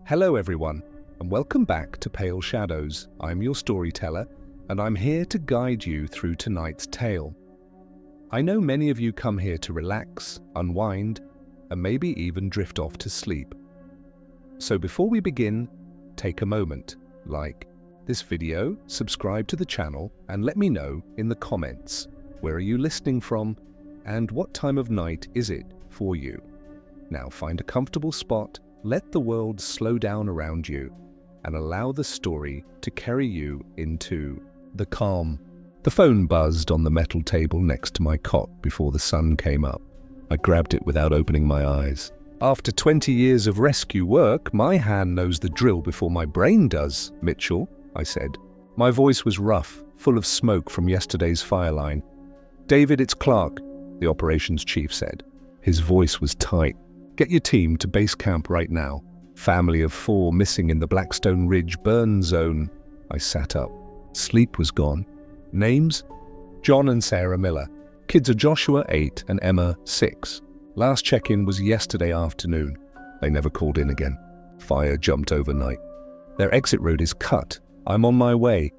Hello everyone, and welcome back to Pale Shadows. I'm your storyteller, and I'm here to guide you through tonight's tale. I know many of you come here to relax, unwind, and maybe even drift off to sleep. So before we begin, take a moment, like this video, subscribe to the channel, and let me know in the comments, where are you listening from, and what time of night is it for you? Now find a comfortable spot, let the world slow down around you, and allow the story to carry you into the calm. The phone buzzed on the metal table next to my cot before the sun came up. I grabbed it without opening my eyes. After 20 years of rescue work, my hand knows the drill before my brain does, Mitchell, I said. My voice was rough, full of smoke from yesterday's fire line. David, it's Clark, the operations chief said. His voice was tight. Get your team to base camp right now. Family of 4 missing in the Blackstone Ridge burn zone. I sat up. Sleep was gone. Names? John and Sarah Miller. Kids are Joshua, 8, and Emma, 6. Last check-in was yesterday afternoon. They never called in again. Fire jumped overnight. Their exit road is cut. I'm on my way.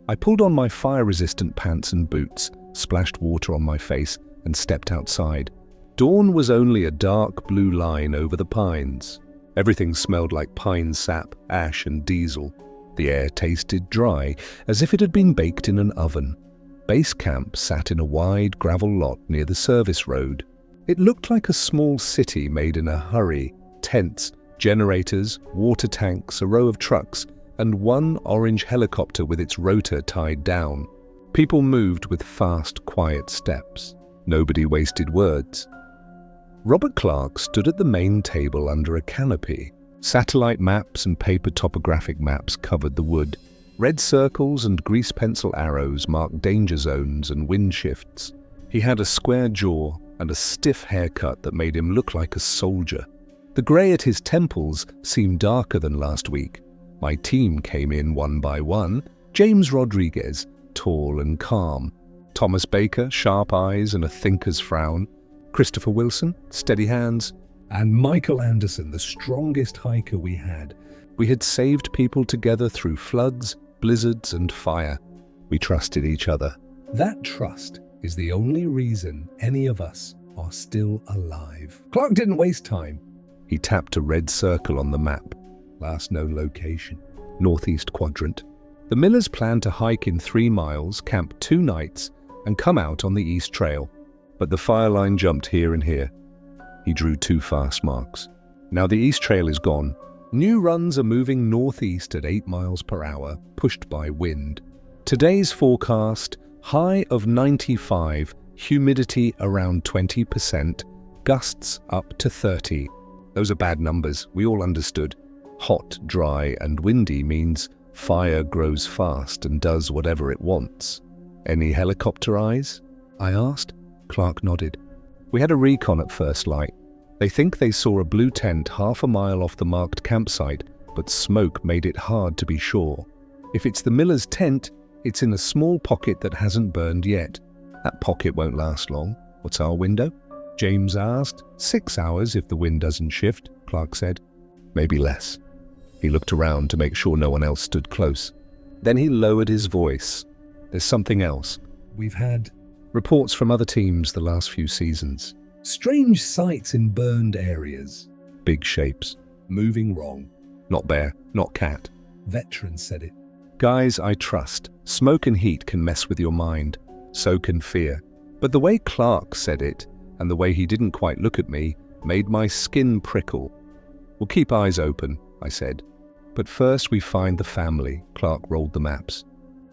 I pulled on my fire-resistant pants and boots, splashed water on my face, and stepped outside. Dawn was only a dark blue line over the pines. Everything smelled like pine sap, ash, and diesel. The air tasted dry, as if it had been baked in an oven. Base camp sat in a wide gravel lot near the service road. It looked like a small city made in a hurry. Tents, generators, water tanks, a row of trucks, and one orange helicopter with its rotor tied down. People moved with fast, quiet steps. Nobody wasted words. Robert Clark stood at the main table under a canopy. Satellite maps and paper topographic maps covered the wood. Red circles and grease pencil arrows marked danger zones and wind shifts. He had a square jaw and a stiff haircut that made him look like a soldier. The grey at his temples seemed darker than last week. My team came in one by one. James Rodriguez, tall and calm. Thomas Baker, sharp eyes and a thinker's frown. Christopher Wilson, steady hands. And Michael Anderson, the strongest hiker we had. We had saved people together through floods, blizzards, and fire. We trusted each other. That trust is the only reason any of us are still alive. Clark didn't waste time. He tapped a red circle on the map. Last known location, northeast quadrant. The Millers planned to hike in 3 miles, camp 2 nights, and come out on the east trail. But the fire line jumped here and here. He drew 2 fast marks. Now the east trail is gone. New runs are moving northeast at 8 miles per hour, pushed by wind. Today's forecast, high of 95, humidity around 20%, gusts up to 30. Those are bad numbers, we all understood. Hot, dry, and windy means fire grows fast and does whatever it wants. Any helicopter eyes? I asked. Clark nodded. We had a recon at first light. They think they saw a blue tent half a mile off the marked campsite, but smoke made it hard to be sure. If it's the Miller's tent, it's in a small pocket that hasn't burned yet. That pocket won't last long. What's our window? James asked. 6 hours if the wind doesn't shift, Clark said. Maybe less. He looked around to make sure no one else stood close. Then he lowered his voice. There's something else. We've had reports from other teams the last few seasons. Strange sights in burned areas. Big shapes. Moving wrong. Not bear, not cat. Veterans said it. Guys, I trust. Smoke and heat can mess with your mind. So can fear. But the way Clark said it, and the way he didn't quite look at me, made my skin prickle. We'll keep eyes open, I said. But first we find the family. Clark rolled the maps.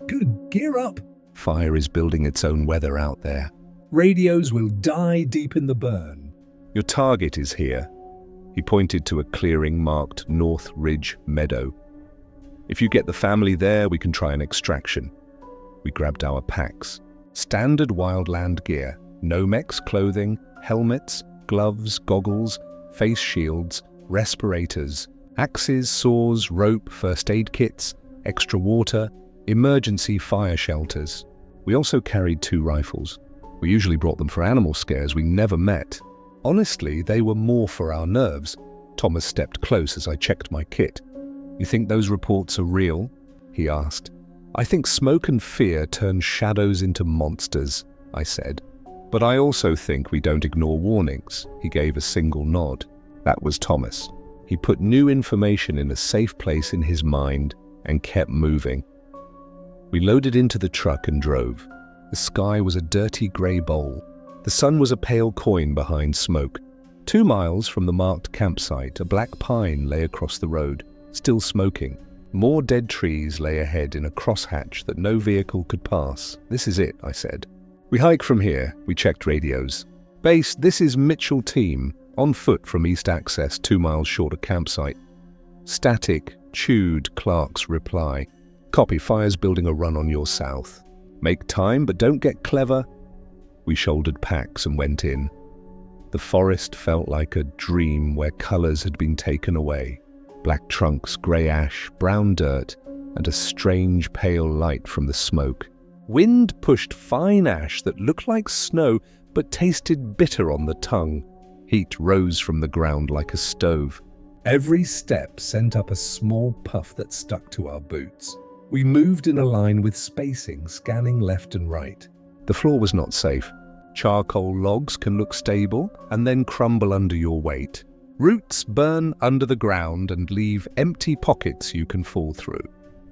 Good, gear up. Fire is building its own weather out there. Radios will die deep in the burn. Your target is here. He pointed to a clearing marked North Ridge Meadow. If you get the family there, we can try an extraction. We grabbed our packs. Standard wildland gear. Nomex clothing, helmets, gloves, goggles, face shields, respirators, axes, saws, rope, first aid kits, extra water, emergency fire shelters. We also carried 2 rifles. We usually brought them for animal scares we never met. Honestly, they were more for our nerves. Thomas stepped close as I checked my kit. "You think those reports are real?" he asked. "I think smoke and fear turn shadows into monsters," I said. "But I also think we don't ignore warnings." He gave a single nod. That was Thomas. He put new information in a safe place in his mind and kept moving. We loaded into the truck and drove. The sky was a dirty grey bowl. The sun was a pale coin behind smoke. 2 miles from the marked campsite, a black pine lay across the road, still smoking. More dead trees lay ahead in a crosshatch that no vehicle could pass. "This is it," I said. "We hike from here." We checked radios. "Base, this is Mitchell Team, on foot from East Access, 2 miles short of campsite." Static, chewed Clark's reply. "Copy, fire's building a run on your south. Make time, but don't get clever." We shouldered packs and went in. The forest felt like a dream where colors had been taken away. Black trunks, grey ash, brown dirt, and a strange pale light from the smoke. Wind pushed fine ash that looked like snow but tasted bitter on the tongue. Heat rose from the ground like a stove. Every step sent up a small puff that stuck to our boots. We moved in a line with spacing, scanning left and right. The floor was not safe. Charcoal logs can look stable and then crumble under your weight. Roots burn under the ground and leave empty pockets you can fall through.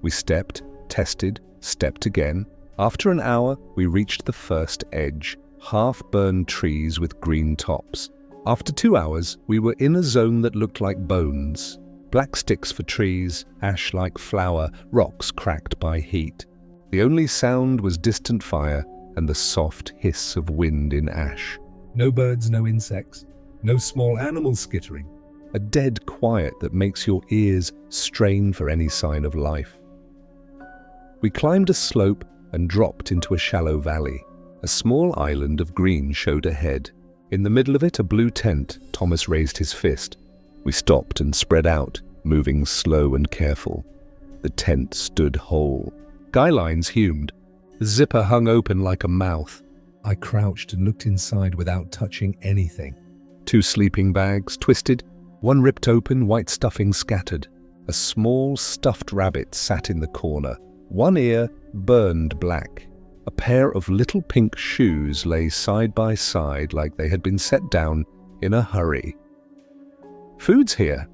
We stepped, tested, stepped again. After an hour, we reached the first edge, half-burned trees with green tops. After 2 hours, we were in a zone that looked like bones. Black sticks for trees, ash like flour, rocks cracked by heat. The only sound was distant fire and the soft hiss of wind in ash. No birds, no insects, no small animals skittering. A dead quiet that makes your ears strain for any sign of life. We climbed a slope and dropped into a shallow valley. A small island of green showed ahead. In the middle of it, a blue tent. Thomas raised his fist. We stopped and spread out, moving slow and careful. The tent stood whole. Guy lines humed. The zipper hung open like a mouth. I crouched and looked inside without touching anything. 2 sleeping bags, twisted. One ripped open, white stuffing scattered. A small stuffed rabbit sat in the corner. One ear burned black. A pair of little pink shoes lay side by side like they had been set down in a hurry. "Food's here."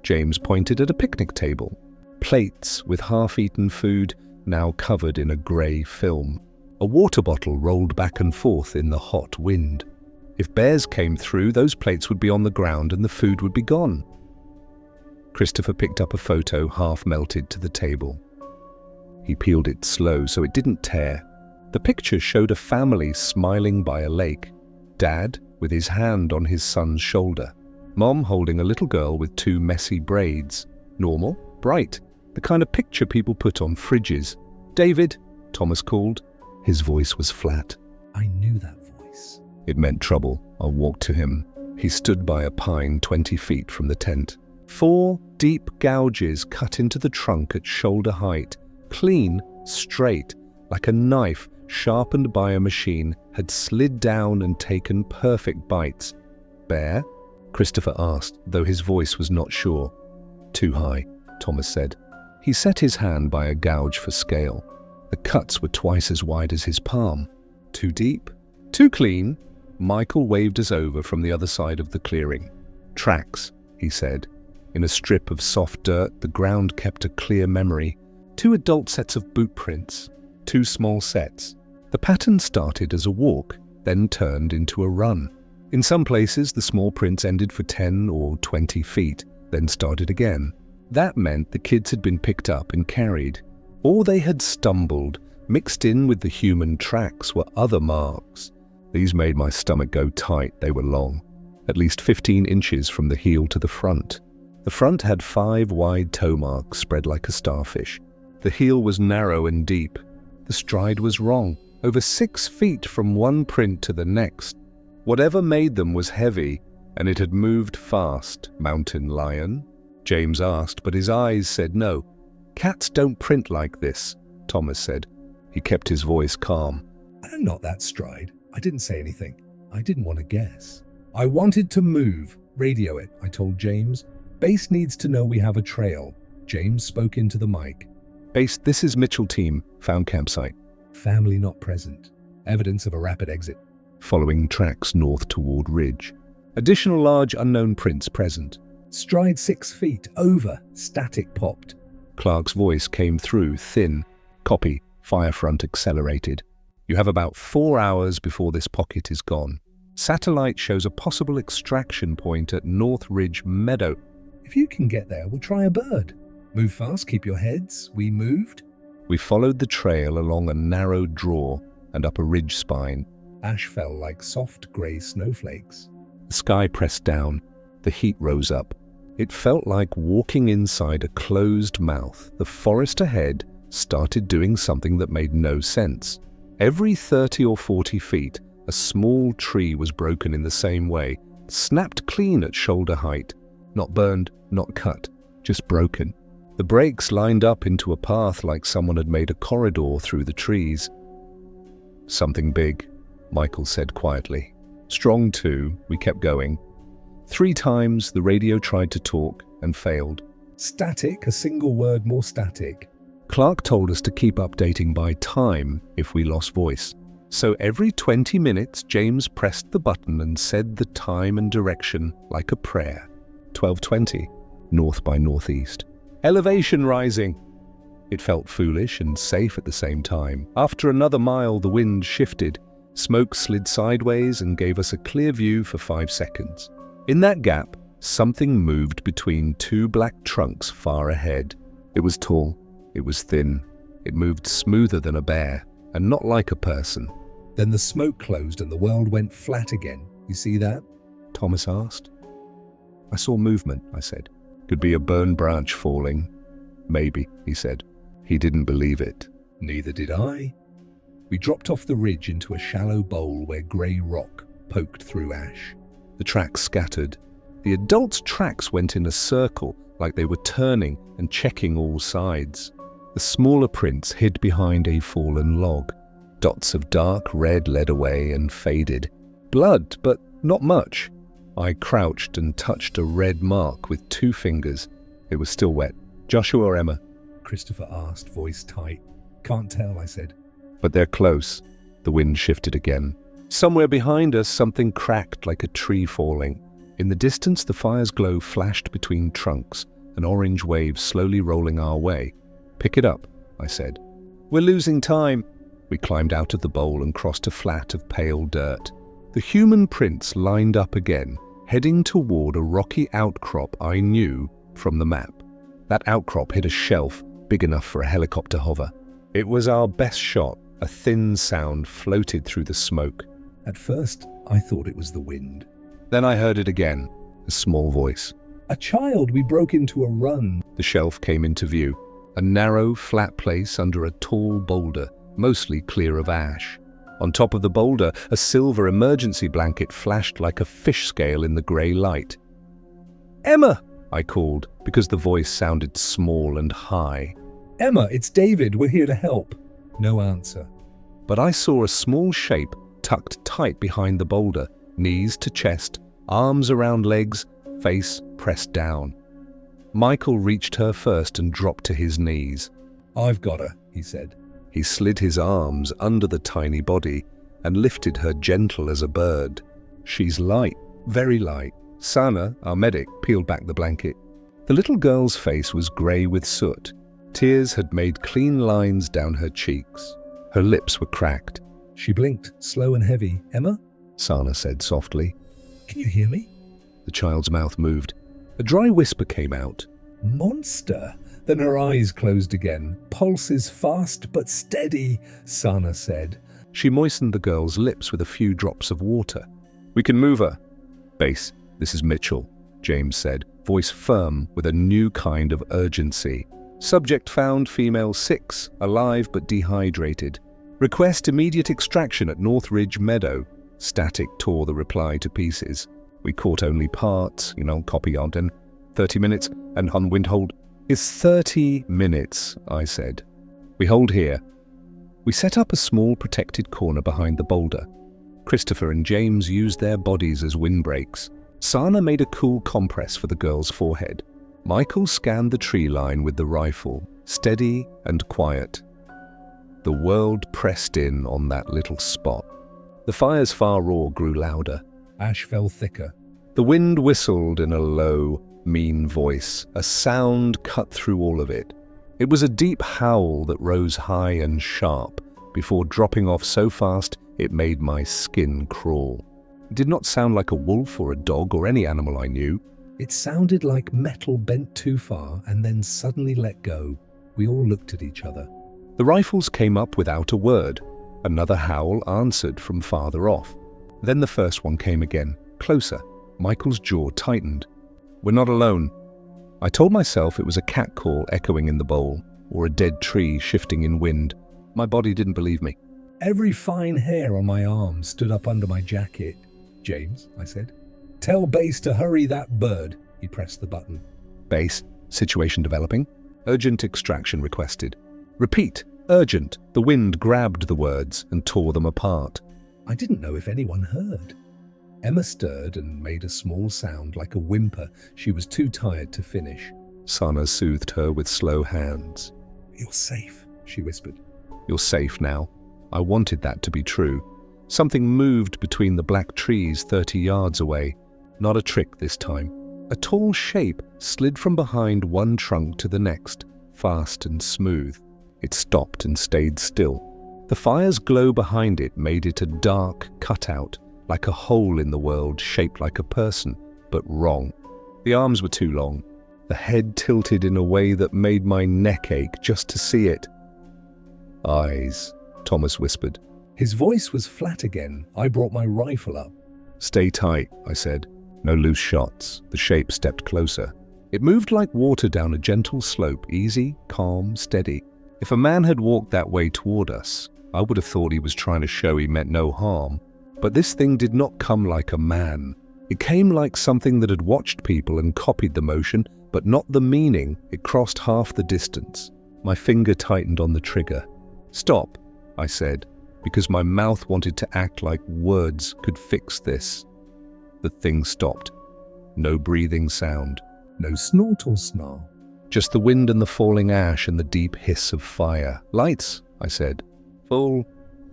James pointed at a picnic table. Plates with half-eaten food now covered in a grey film. A water bottle rolled back and forth in the hot wind. If bears came through, those plates would be on the ground and the food would be gone. Christopher picked up a photo half melted to the table. He peeled it slow so it didn't tear. The picture showed a family smiling by a lake. Dad with his hand on his son's shoulder. Mom holding a little girl with 2 messy braids. Normal, bright, the kind of picture people put on fridges. "David," Thomas called. His voice was flat. I knew that voice. It meant trouble. I walked to him. He stood by a pine 20 feet from the tent. 4 deep gouges cut into the trunk at shoulder height. Clean, straight, like a knife sharpened by a machine had slid down and taken perfect bites. "Bear?" Christopher asked, though his voice was not sure. "Too high," Thomas said. He set his hand by a gouge for scale. The cuts were twice as wide as his palm. "Too deep?" "Too clean." Michael waved us over from the other side of the clearing. "Tracks," he said. In a strip of soft dirt, the ground kept a clear memory. 2 adult sets of boot prints. 2 small sets. The pattern started as a walk, then turned into a run. In some places, the small prints ended for 10 or 20 feet, then started again. That meant the kids had been picked up and carried. Or they had stumbled. Mixed in with the human tracks were other marks. These made my stomach go tight. They were long, at least 15 inches from the heel to the front. The front had 5 wide toe marks spread like a starfish. The heel was narrow and deep. The stride was wrong, over 6 feet from one print to the next. Whatever made them was heavy, and it had moved fast. "Mountain lion?" James asked, but his eyes said no. "Cats don't print like this," Thomas said. He kept his voice calm. "Not that stride. I didn't say anything. I didn't want to guess. I wanted to move. Radio it, I told James. Base needs to know we have a trail. James spoke into the mic. Base, this is Mitchell team. Found campsite. Family not present. Evidence of a rapid exit. Following tracks north toward ridge. Additional large unknown prints present. Stride 6 feet. Over. Static popped. Clark's voice came through, thin. Copy. Firefront accelerated. You have about 4 hours before this pocket is gone. Satellite shows a possible extraction point at North Ridge Meadow. If you can get there, we'll try a bird. Move fast, keep your heads. We moved. We followed the trail along a narrow draw and up a ridge spine. Ash fell like soft grey snowflakes. The sky pressed down. The heat rose up. It felt like walking inside a closed mouth. The forest ahead started doing something that made no sense. Every 30 or 40 feet, a small tree was broken in the same way, snapped clean at shoulder height. Not burned, not cut, just broken. The breaks lined up into a path like someone had made a corridor through the trees. Something big, Michael said quietly. Strong too, we kept going. 3 times the radio tried to talk and failed. Static, a single word more static. Clark told us to keep updating by time if we lost voice. So every 20 minutes, James pressed the button and said the time and direction like a prayer. 12:20, north by northeast. Elevation rising. It felt foolish and safe at the same time. After another mile, the wind shifted. Smoke slid sideways and gave us a clear view for 5 seconds. In that gap, something moved between 2 black trunks far ahead. It was tall. It was thin. It moved smoother than a bear, and not like a person. Then the smoke closed and the world went flat again. You see that? Thomas asked. I saw movement, I said. Could be a burned branch falling. Maybe, he said. He didn't believe it. Neither did I. We dropped off the ridge into a shallow bowl where grey rock poked through ash. The tracks scattered. The adults' tracks went in a circle, like they were turning and checking all sides. The smaller prints hid behind a fallen log. Dots of dark red led away and faded. Blood, but not much. I crouched and touched a red mark with 2 fingers. It was still wet. Joshua or Emma? Christopher asked, voice tight. Can't tell, I said. But they're close. The wind shifted again. Somewhere behind us, something cracked like a tree falling. In the distance, the fire's glow flashed between trunks, an orange wave slowly rolling our way. Pick it up, I said. We're losing time. We climbed out of the bowl and crossed a flat of pale dirt. The human prints lined up again, heading toward a rocky outcrop I knew from the map. That outcrop hit a shelf big enough for a helicopter hover. It was our best shot. A thin sound floated through the smoke. At first, I thought it was the wind. Then I heard it again, a small voice. A child, we broke into a run. The shelf came into view. A narrow, flat place under a tall boulder, mostly clear of ash. On top of the boulder, a silver emergency blanket flashed like a fish scale in the grey light. Emma! I called, because the voice sounded small and high. Emma, it's David, we're here to help. No answer. But I saw a small shape tucked tight behind the boulder, knees to chest, arms around legs, face pressed down. Michael reached her first and dropped to his knees. I've got her, he said. He slid his arms under the tiny body and lifted her gentle as a bird. She's light, very light. Sana, our medic, peeled back the blanket. The little girl's face was grey with soot. Tears had made clean lines down her cheeks. Her lips were cracked. She blinked, slow and heavy. Emma? Sana said softly. Can you hear me? The child's mouth moved. A dry whisper came out. Monster. Then her eyes closed again. Pulses fast but steady, Sana said. She moistened the girl's lips with a few drops of water. We can move her. Base, this is Mitchell, James said, voice firm with a new kind of urgency. Subject found, female 6, alive but dehydrated. Request immediate extraction at North Ridge Meadow. Static tore the reply to pieces. We caught only parts, copy on, and 30 minutes, and on wind hold. It's 30 minutes, I said. We hold here. We set up a small protected corner behind the boulder. Christopher and James used their bodies as windbreaks. Sana made a cool compress for the girl's forehead. Michael scanned the tree line with the rifle, steady and quiet. The world pressed in on that little spot. The fire's far roar grew louder. Ash fell thicker. The wind whistled in a low, mean voice. A sound cut through all of it. It was a deep howl that rose high and sharp before dropping off so fast it made my skin crawl. It did not sound like a wolf or a dog or any animal I knew. It sounded like metal bent too far and then suddenly let go. We all looked at each other. The rifles came up without a word. Another howl answered from farther off. Then the first one came again, closer. Michael's jaw tightened. We're not alone. I told myself it was a cat call echoing in the bowl, or a dead tree shifting in wind. My body didn't believe me. Every fine hair on my arm stood up under my jacket. James, I said. Tell Base to hurry that bird. He pressed the button. Base, situation developing. Urgent extraction requested. Repeat, urgent. The wind grabbed the words and tore them apart. I didn't know if anyone heard. Emma stirred and made a small sound like a whimper. She was too tired to finish. Sana soothed her with slow hands. You're safe, she whispered. You're safe now. I wanted that to be true. Something moved between the black trees 30 yards away. Not a trick this time. A tall shape slid from behind one trunk to the next, fast and smooth. It stopped and stayed still. The fire's glow behind it made it a dark cutout, like a hole in the world shaped like a person, but wrong. The arms were too long. The head tilted in a way that made my neck ache just to see it. Eyes, Thomas whispered. His voice was flat again. I brought my rifle up. Stay tight, I said. No loose shots. The shape stepped closer. It moved like water down a gentle slope, easy, calm, steady. If a man had walked that way toward us, I would have thought he was trying to show he meant no harm. But this thing did not come like a man. It came like something that had watched people and copied the motion, but not the meaning. It crossed half the distance. My finger tightened on the trigger. Stop, I said, because my mouth wanted to act like words could fix this. The thing stopped. No breathing sound. No snort or snarl. Just the wind and the falling ash and the deep hiss of fire. Lights, I said. Full.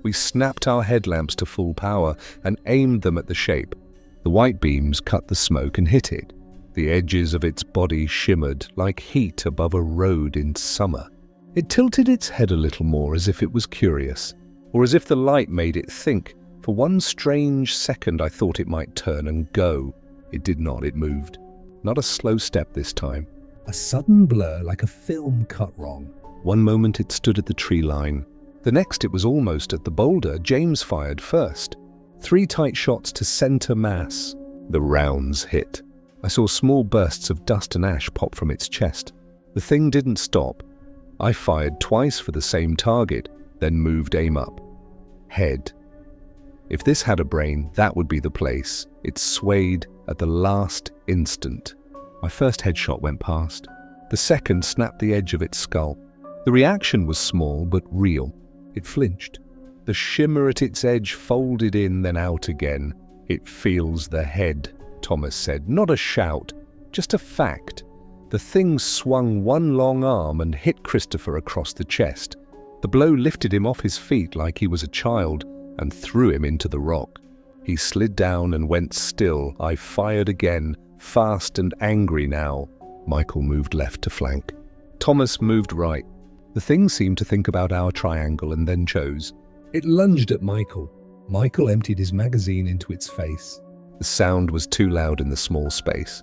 We snapped our headlamps to full power and aimed them at the shape. The white beams cut the smoke and hit it. The edges of its body shimmered like heat above a road in summer. It tilted its head a little more as if it was curious, or as if the light made it think. For one strange second I thought it might turn and go. It did not, it moved. Not a slow step this time. A sudden blur like a film cut wrong. One moment it stood at the tree line. The next it was almost at the boulder. James fired first. 3 tight shots to center mass. The rounds hit. I saw small bursts of dust and ash pop from its chest. The thing didn't stop. I fired twice for the same target, then moved aim up. Head. If this had a brain, that would be the place. It swayed at the last instant. My first headshot went past. The second snapped the edge of its skull. The reaction was small but real. It flinched. The shimmer at its edge folded in, then out again. It feels the head, Thomas said. Not a shout, just a fact. The thing swung one long arm and hit Christopher across the chest. The blow lifted him off his feet like he was a child and threw him into the rock. He slid down and went still. I fired again, fast and angry now. Michael moved left to flank. Thomas moved right. The thing seemed to think about our triangle and then chose. It lunged at Michael. Michael emptied his magazine into its face. The sound was too loud in the small space.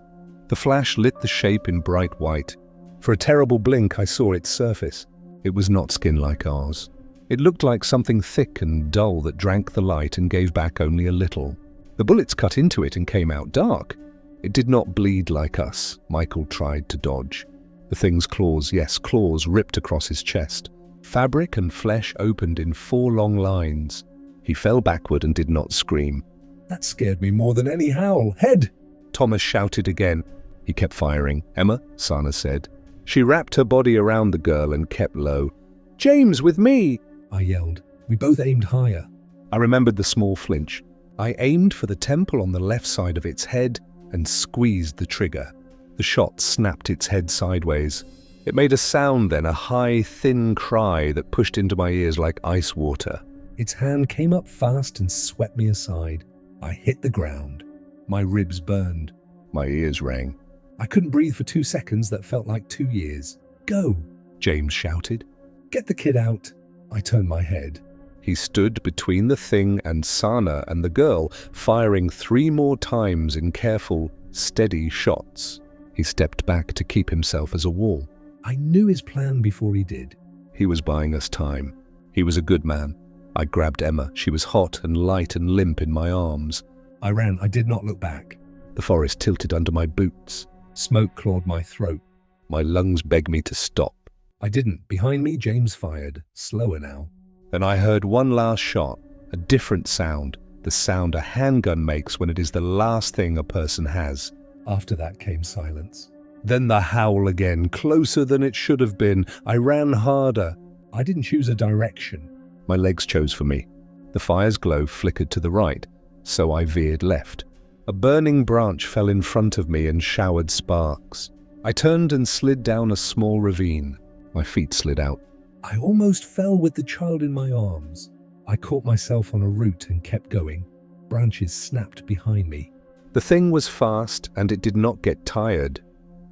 The flash lit the shape in bright white. For a terrible blink, I saw its surface. It was not skin like ours. It looked like something thick and dull that drank the light and gave back only a little. The bullets cut into it and came out dark. It did not bleed like us. Michael tried to dodge. The thing's claws, yes, claws ripped across his chest. Fabric and flesh opened in 4 long lines. He fell backward and did not scream. That scared me more than any howl. Head! Thomas shouted again. He kept firing. Emma, Sana said. She wrapped her body around the girl and kept low. James, with me! I yelled. We both aimed higher. I remembered the small flinch. I aimed for the temple on the left side of its head. and squeezed the trigger. The shot snapped its head sideways. It made a sound then, a high, thin cry that pushed into my ears like ice water. Its hand came up fast and swept me aside. I hit the ground. My ribs burned. My ears rang. I couldn't breathe for 2 seconds that felt like 2 years. "Go!" James shouted. "Get the kid out." I turned my head. He stood between the thing and Sana and the girl, firing 3 more times in careful, steady shots. He stepped back to keep himself as a wall. I knew his plan before he did. He was buying us time. He was a good man. I grabbed Emma. She was hot and light and limp in my arms. I ran. I did not look back. The forest tilted under my boots. Smoke clawed my throat. My lungs begged me to stop. I didn't. Behind me, James fired. Slower now. Then I heard one last shot, a different sound, the sound a handgun makes when it is the last thing a person has. After that came silence. Then the howl again, closer than it should have been. I ran harder. I didn't choose a direction. My legs chose for me. The fire's glow flickered to the right, so I veered left. A burning branch fell in front of me and showered sparks. I turned and slid down a small ravine. My feet slid out. I almost fell with the child in my arms. I caught myself on a root and kept going. Branches snapped behind me. The thing was fast and it did not get tired.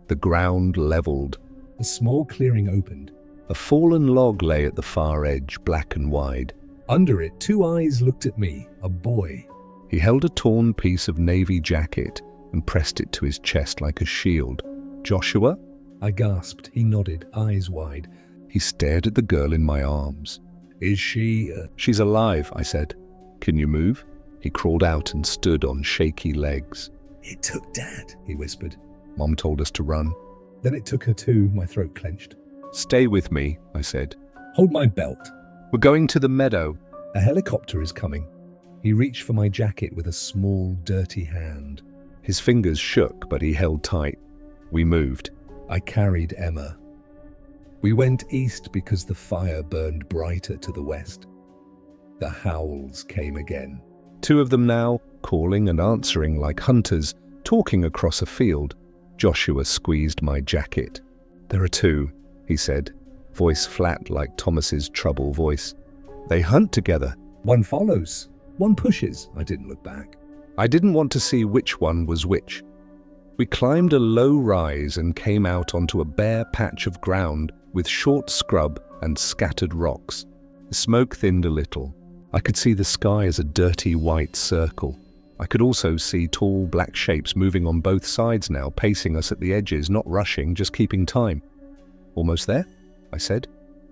The ground leveled. A small clearing opened. A fallen log lay at the far edge, black and wide. Under it, 2 eyes looked at me, a boy. He held a torn piece of navy jacket and pressed it to his chest like a shield. "Joshua?" I gasped. He nodded, eyes wide. He stared at the girl in my arms. "Is she?" "She's alive," I said. "Can you move?" He crawled out and stood on shaky legs. "It took Dad," he whispered. "Mom told us to run." "Then it took her too," my throat clenched. "Stay with me," I said. "Hold my belt." "We're going to the meadow." "A helicopter is coming." He reached for my jacket with a small, dirty hand. His fingers shook, but he held tight. We moved. I carried Emma. We went east because the fire burned brighter to the west. The howls came again. 2 of them now, calling and answering like hunters, talking across a field. Joshua squeezed my jacket. "There are 2, he said, voice flat like Thomas's trouble voice. "They hunt together." "One follows, one pushes." I didn't look back. I didn't want to see which one was which. We climbed a low rise and came out onto a bare patch of ground with short scrub and scattered rocks. The smoke thinned a little. I could see the sky as a dirty white circle. I could also see tall black shapes moving on both sides now, pacing us at the edges, not rushing, just keeping time. "Almost there?" I said,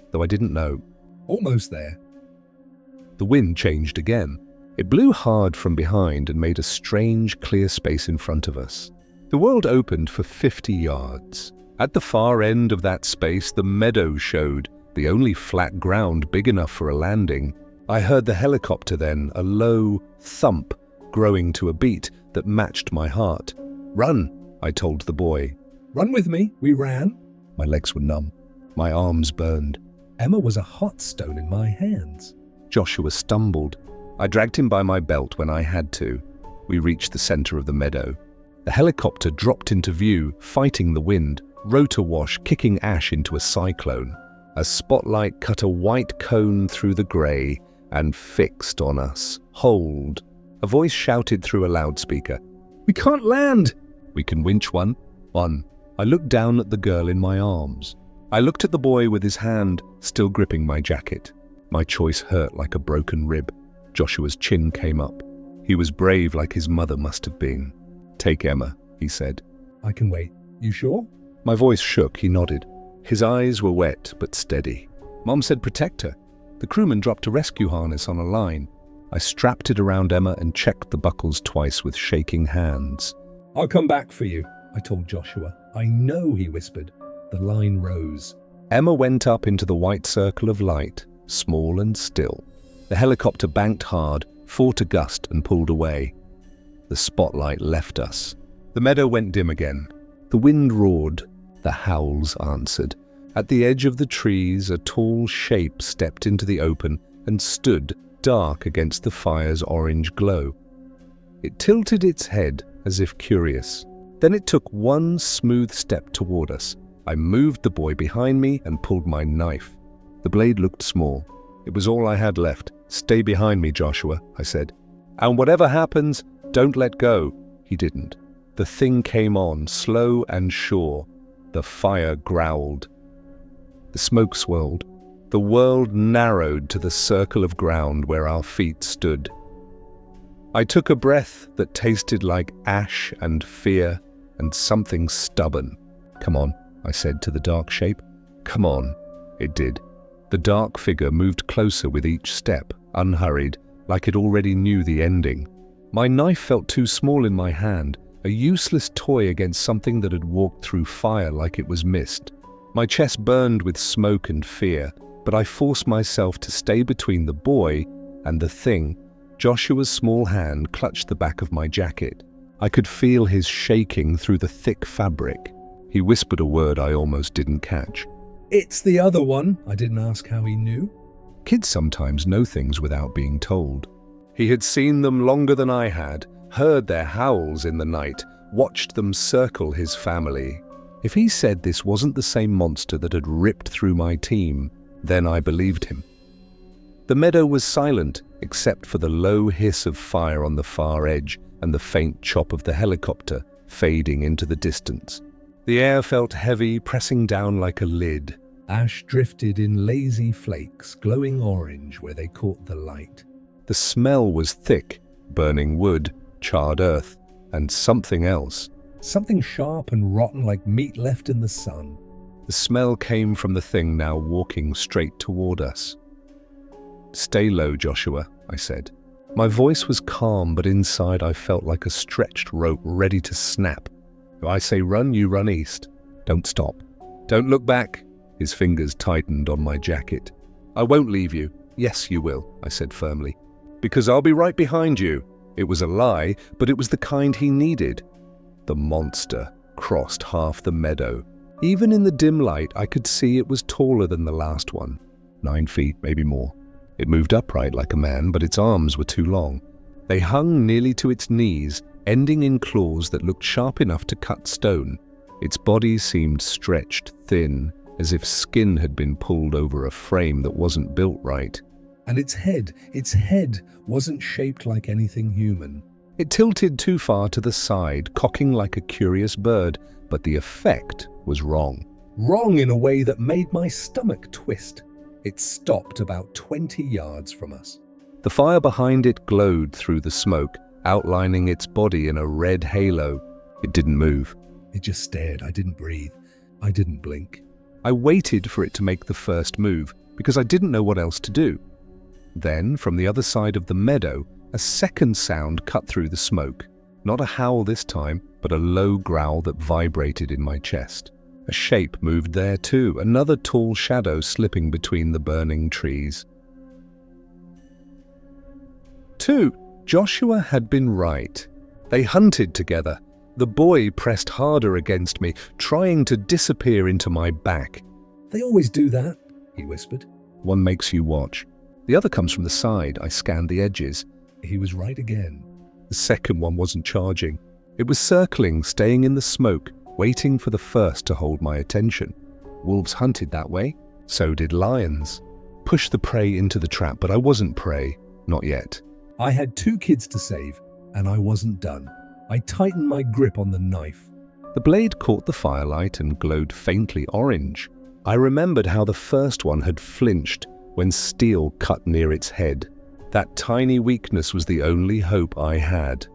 though I didn't know. "Almost there." The wind changed again. It blew hard from behind and made a strange, clear space in front of us. The world opened for 50 yards. At the far end of that space, the meadow showed, the only flat ground big enough for a landing. I heard the helicopter then, a low thump, growing to a beat that matched my heart. "Run," I told the boy. "Run with me." We ran. My legs were numb. My arms burned. Emma was a hot stone in my hands. Joshua stumbled. I dragged him by my belt when I had to. We reached the center of the meadow. The helicopter dropped into view, fighting the wind, rotor wash kicking ash into a cyclone. A spotlight cut a white cone through the grey and fixed on us. "Hold." A voice shouted through a loudspeaker. "We can't land!" "We can winch one." "One." I looked down at the girl in my arms. I looked at the boy with his hand still gripping my jacket. My choice hurt like a broken rib. Joshua's chin came up. He was brave like his mother must have been. "Take Emma," he said. "I can wait. You sure?" My voice shook. He nodded. His eyes were wet but steady. "Mom said protect her." The crewman dropped a rescue harness on a line. I strapped it around Emma and checked the buckles twice with shaking hands. "I'll come back for you," I told Joshua. "I know," he whispered. The line rose. Emma went up into the white circle of light, small and still. The helicopter banked hard, fought a gust and pulled away. The spotlight left us. The meadow went dim again. The wind roared. The howls answered. At the edge of the trees, a tall shape stepped into the open and stood dark against the fire's orange glow. It tilted its head as if curious. Then it took one smooth step toward us. I moved the boy behind me and pulled my knife. The blade looked small. It was all I had left. "Stay behind me, Joshua," I said. "And whatever happens, don't let go." He didn't. The thing came on, slow and sure. The fire growled. The smoke swirled. The world narrowed to the circle of ground where our feet stood. I took a breath that tasted like ash and fear and something stubborn. "Come on," I said to the dark shape. "Come on." It did. The dark figure moved closer with each step, unhurried, like it already knew the ending. My knife felt too small in my hand, a useless toy against something that had walked through fire like it was mist. My chest burned with smoke and fear, but I forced myself to stay between the boy and the thing. Joshua's small hand clutched the back of my jacket. I could feel his shaking through the thick fabric. He whispered a word I almost didn't catch. "It's the other one." I didn't ask how he knew. Kids sometimes know things without being told. He had seen them longer than I had, heard their howls in the night, watched them circle his family. If he said this wasn't the same monster that had ripped through my team, then I believed him. The meadow was silent, except for the low hiss of fire on the far edge and the faint chop of the helicopter fading into the distance. The air felt heavy, pressing down like a lid. Ash drifted in lazy flakes, glowing orange where they caught the light. The smell was thick, burning wood, charred earth, and something else. Something sharp and rotten like meat left in the sun. The smell came from the thing now walking straight toward us. "Stay low, Joshua," I said. My voice was calm, but inside I felt like a stretched rope ready to snap. If I say run, you run east. Don't stop. Don't look back. His fingers tightened on my jacket. "I won't leave you." "Yes, you will," I said firmly. "Because I'll be right behind you." It was a lie, but it was the kind he needed. The monster crossed half the meadow. Even in the dim light, I could see it was taller than the last one. 9 feet, maybe more. It moved upright like a man, but its arms were too long. They hung nearly to its knees, ending in claws that looked sharp enough to cut stone. Its body seemed stretched thin, as if skin had been pulled over a frame that wasn't built right. And its head wasn't shaped like anything human. It tilted too far to the side, cocking like a curious bird, but the effect was wrong. Wrong in a way that made my stomach twist. It stopped about 20 yards from us. The fire behind it glowed through the smoke, outlining its body in a red halo. It didn't move. It just stared. I didn't breathe. I didn't blink. I waited for it to make the first move, because I didn't know what else to do. Then, from the other side of the meadow, a second sound cut through the smoke. Not a howl this time, but a low growl that vibrated in my chest. A shape moved there too, another tall shadow slipping between the burning trees. 2. Joshua had been right. They hunted together. The boy pressed harder against me, trying to disappear into my back. "They always do that," he whispered. "One makes you watch. The other comes from the side." I scanned the edges. He was right again. The second one wasn't charging. It was circling, staying in the smoke, waiting for the first to hold my attention. Wolves hunted that way. So did lions. Push the prey into the trap, but I wasn't prey. Not yet. I had 2 kids to save, and I wasn't done. I tightened my grip on the knife. The blade caught the firelight and glowed faintly orange. I remembered how the first one had flinched when steel cut near its head. That tiny weakness was the only hope I had.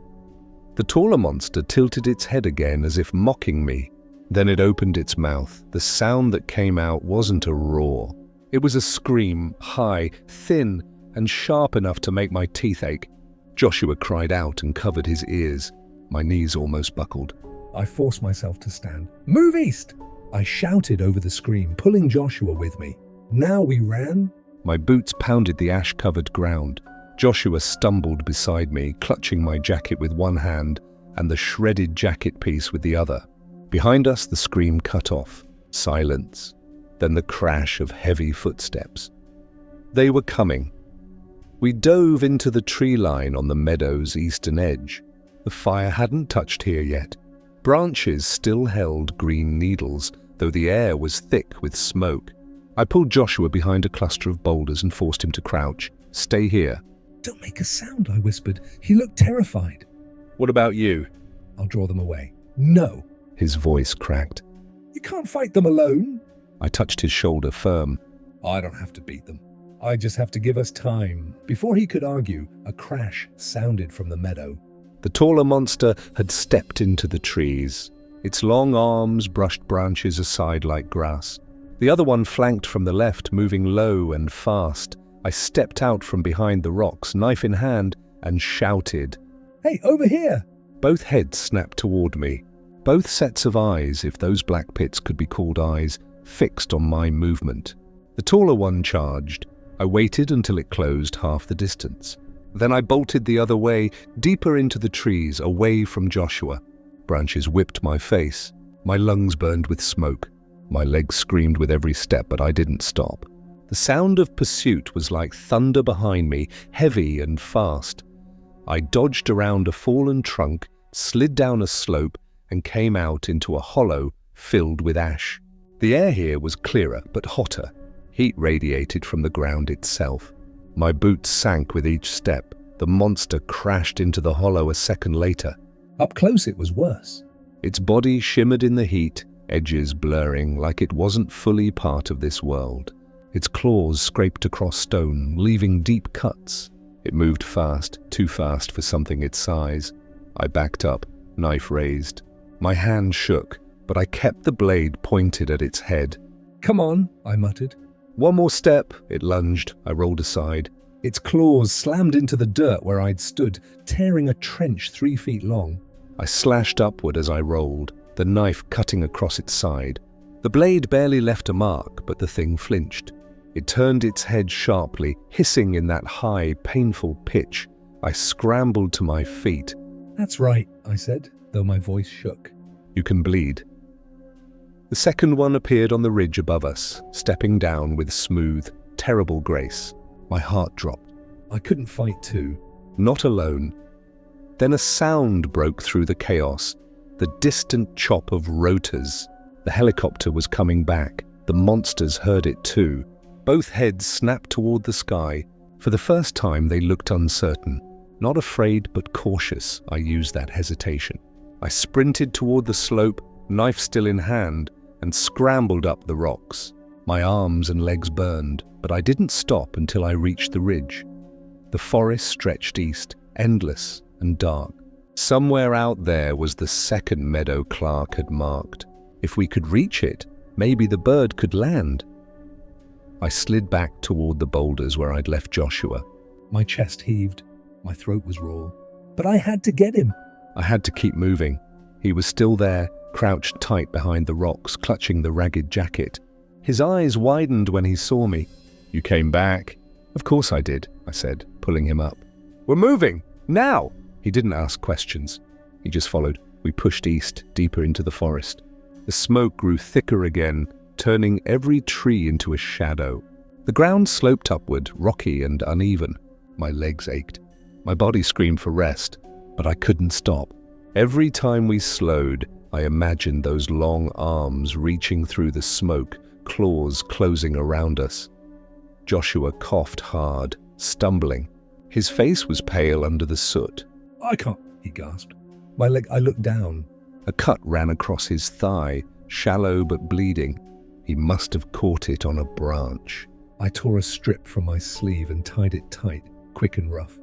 The taller monster tilted its head again as if mocking me. Then it opened its mouth. The sound that came out wasn't a roar. It was a scream, high, thin, and sharp enough to make my teeth ache. Joshua cried out and covered his ears. My knees almost buckled. I forced myself to stand. "Move east!" I shouted over the scream, pulling Joshua with me. Now we ran. My boots pounded the ash-covered ground. Joshua stumbled beside me, clutching my jacket with one hand and the shredded jacket piece with the other. Behind us, the scream cut off. Silence. Then the crash of heavy footsteps. They were coming. We dove into the tree line on the meadow's eastern edge. The fire hadn't touched here yet. Branches still held green needles, though the air was thick with smoke. I pulled Joshua behind a cluster of boulders and forced him to crouch. "Stay here." "Don't make a sound," I whispered. He looked terrified. "What about you?" "I'll draw them away." "No." His voice cracked. "You can't fight them alone." I touched his shoulder firm. "I don't have to beat them. I just have to give us time." Before he could argue, a crash sounded from the meadow. The taller monster had stepped into the trees. Its long arms brushed branches aside like grass. The other one flanked from the left, moving low and fast. I stepped out from behind the rocks, knife in hand, and shouted. "Hey, over here!" Both heads snapped toward me. Both sets of eyes, if those black pits could be called eyes, fixed on my movement. The taller one charged. I waited until it closed half the distance. Then I bolted the other way, deeper into the trees, away from Joshua. Branches whipped my face. My lungs burned with smoke. My legs screamed with every step, but I didn't stop. The sound of pursuit was like thunder behind me, heavy and fast. I dodged around a fallen trunk, slid down a slope, and came out into a hollow filled with ash. The air here was clearer, but hotter. Heat radiated from the ground itself. My boots sank with each step. The monster crashed into the hollow a second later. Up close it was worse. Its body shimmered in the heat, edges blurring like it wasn't fully part of this world. Its claws scraped across stone, leaving deep cuts. It moved fast, too fast for something its size. I backed up, knife raised. My hand shook, but I kept the blade pointed at its head. "Come on," I muttered. "One more step," it lunged. I rolled aside. Its claws slammed into the dirt where I'd stood, tearing a trench 3 feet long. I slashed upward as I rolled, the knife cutting across its side. The blade barely left a mark, but the thing flinched. It turned its head sharply, hissing in that high, painful pitch. I scrambled to my feet. "That's right," I said, though my voice shook. "You can bleed." The second one appeared on the ridge above us, stepping down with smooth, terrible grace. My heart dropped. I couldn't fight too. Not alone. Then a sound broke through the chaos, the distant chop of rotors. The helicopter was coming back. The monsters heard it too. Both heads snapped toward the sky. For the first time, they looked uncertain. Not afraid, but cautious. I used that hesitation. I sprinted toward the slope, knife still in hand, and scrambled up the rocks. My arms and legs burned, but I didn't stop until I reached the ridge. The forest stretched east, endless and dark. Somewhere out there was the second meadow Clark had marked. If we could reach it, maybe the bird could land. I slid back toward the boulders where I'd left Joshua. My chest heaved. My throat was raw. But I had to get him. I had to keep moving. He was still there, crouched tight behind the rocks, clutching the ragged jacket. His eyes widened when he saw me. "You came back?" "Of course I did," I said, pulling him up. "We're moving! Now!" He didn't ask questions. He just followed. We pushed east, deeper into the forest. The smoke grew thicker again, turning every tree into a shadow. The ground sloped upward, rocky and uneven. My legs ached. My body screamed for rest, but I couldn't stop. Every time we slowed, I imagined those long arms reaching through the smoke, claws closing around us. Joshua coughed hard, stumbling. His face was pale under the soot. "I can't," he gasped. I looked down. A cut ran across his thigh, shallow but bleeding. He must have caught it on a branch. I tore a strip from my sleeve and tied it tight, quick and rough.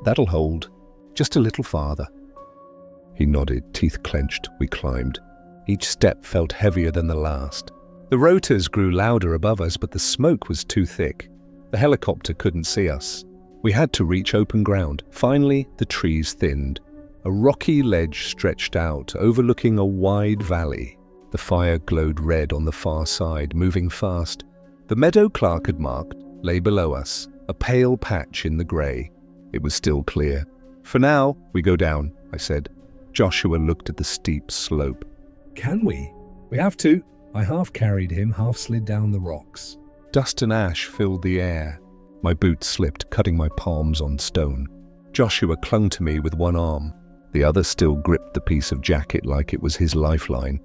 "That'll hold. Just a little farther." He nodded, teeth clenched. We climbed. Each step felt heavier than the last. The rotors grew louder above us, but the smoke was too thick. The helicopter couldn't see us. We had to reach open ground. Finally, the trees thinned. A rocky ledge stretched out, overlooking a wide valley. The fire glowed red on the far side, moving fast. The meadow Clark had marked lay below us, a pale patch in the grey. It was still clear. "For now, we go down," I said. Joshua looked at the steep slope. "Can we?" "We have to." I half carried him, half slid down the rocks. Dust and ash filled the air. My boots slipped, cutting my palms on stone. Joshua clung to me with one arm. The other still gripped the piece of jacket like it was his lifeline.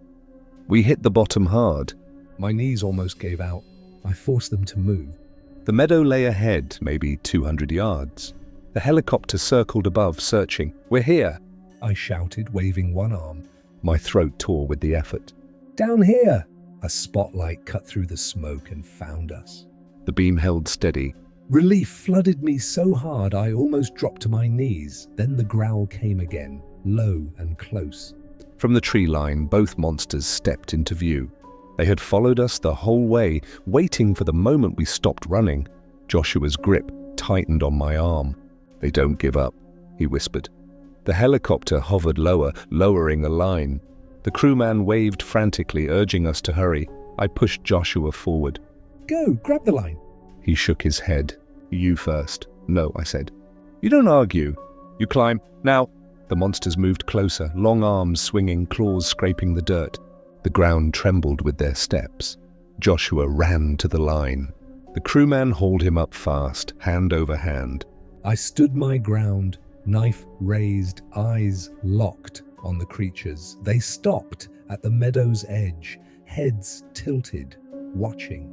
We hit the bottom hard. My knees almost gave out. I forced them to move. The meadow lay ahead, maybe 200 yards. The helicopter circled above, searching. "We're here," I shouted, waving one arm. My throat tore with the effort. "Down here!" A spotlight cut through the smoke and found us. The beam held steady. Relief flooded me so hard I almost dropped to my knees. Then the growl came again, low and close. From the tree line, both monsters stepped into view. They had followed us the whole way, waiting for the moment we stopped running. Joshua's grip tightened on my arm. "They don't give up," he whispered. The helicopter hovered lower, lowering a line. The crewman waved frantically, urging us to hurry. I pushed Joshua forward. "Go, grab the line." He shook his head. "You first." "No," I said. "You don't argue. You climb. Now." The monsters moved closer, long arms swinging, claws scraping the dirt. The ground trembled with their steps. Joshua ran to the line. The crewman hauled him up fast, hand over hand. I stood my ground, knife raised, eyes locked on the creatures. They stopped at the meadow's edge, heads tilted, watching.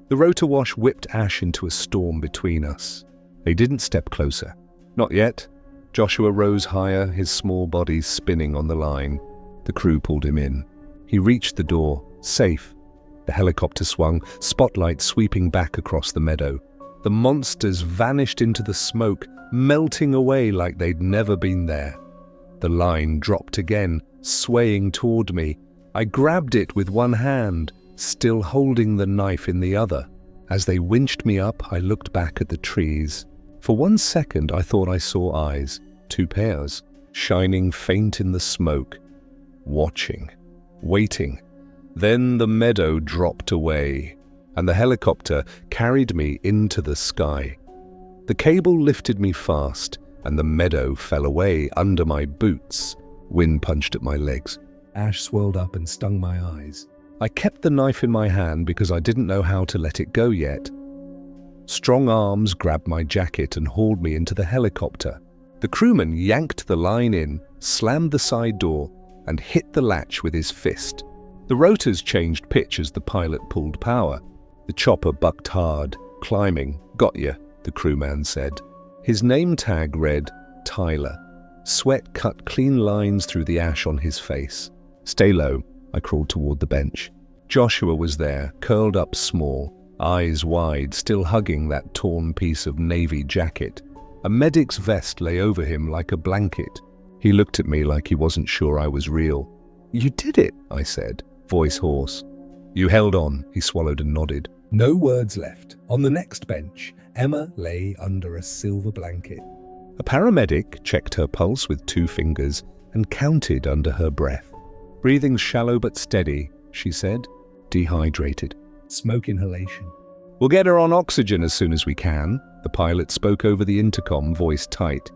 The rotor wash whipped ash into a storm between us. They didn't step closer. Not yet. Joshua rose higher, his small body spinning on the line. The crew pulled him in. He reached the door, safe. The helicopter swung, spotlight sweeping back across the meadow. The monsters vanished into the smoke, melting away like they'd never been there. The line dropped again, swaying toward me. I grabbed it with one hand, still holding the knife in the other. As they winched me up, I looked back at the trees. For 1 second, I thought I saw eyes, 2 pairs, shining faint in the smoke, watching, waiting. Then the meadow dropped away, and the helicopter carried me into the sky. The cable lifted me fast, and the meadow fell away under my boots. Wind punched at my legs. Ash swirled up and stung my eyes. I kept the knife in my hand because I didn't know how to let it go yet. Strong arms grabbed my jacket and hauled me into the helicopter. The crewman yanked the line in, slammed the side door, and hit the latch with his fist. The rotors changed pitch as the pilot pulled power. The chopper bucked hard, climbing. "Got ya," the crewman said. His name tag read Tyler. Sweat cut clean lines through the ash on his face. "Stay low." I crawled toward the bench. Joshua was there, curled up small, eyes wide, still hugging that torn piece of navy jacket. A medic's vest lay over him like a blanket. He looked at me like he wasn't sure I was real. "You did it," I said, voice hoarse. "You held on," he swallowed and nodded. No words left. On the next bench, Emma lay under a silver blanket. A paramedic checked her pulse with 2 fingers and counted under her breath. "Breathing shallow but steady," she said. "Dehydrated." Smoke inhalation. "We'll get her on oxygen as soon as we can," the pilot spoke over the intercom, voice tight.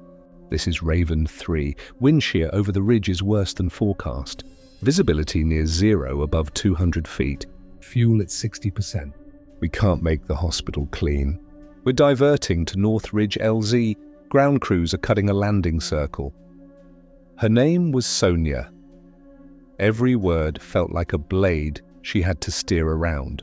"This is Raven 3. Wind shear over the ridge is worse than forecast. Visibility near 0 above 200 feet. Fuel at 60%. We can't make the hospital clean. We're diverting to North Ridge LZ. Ground crews are cutting a landing circle." Her name was Sonia. Every word felt like a blade she had to steer around.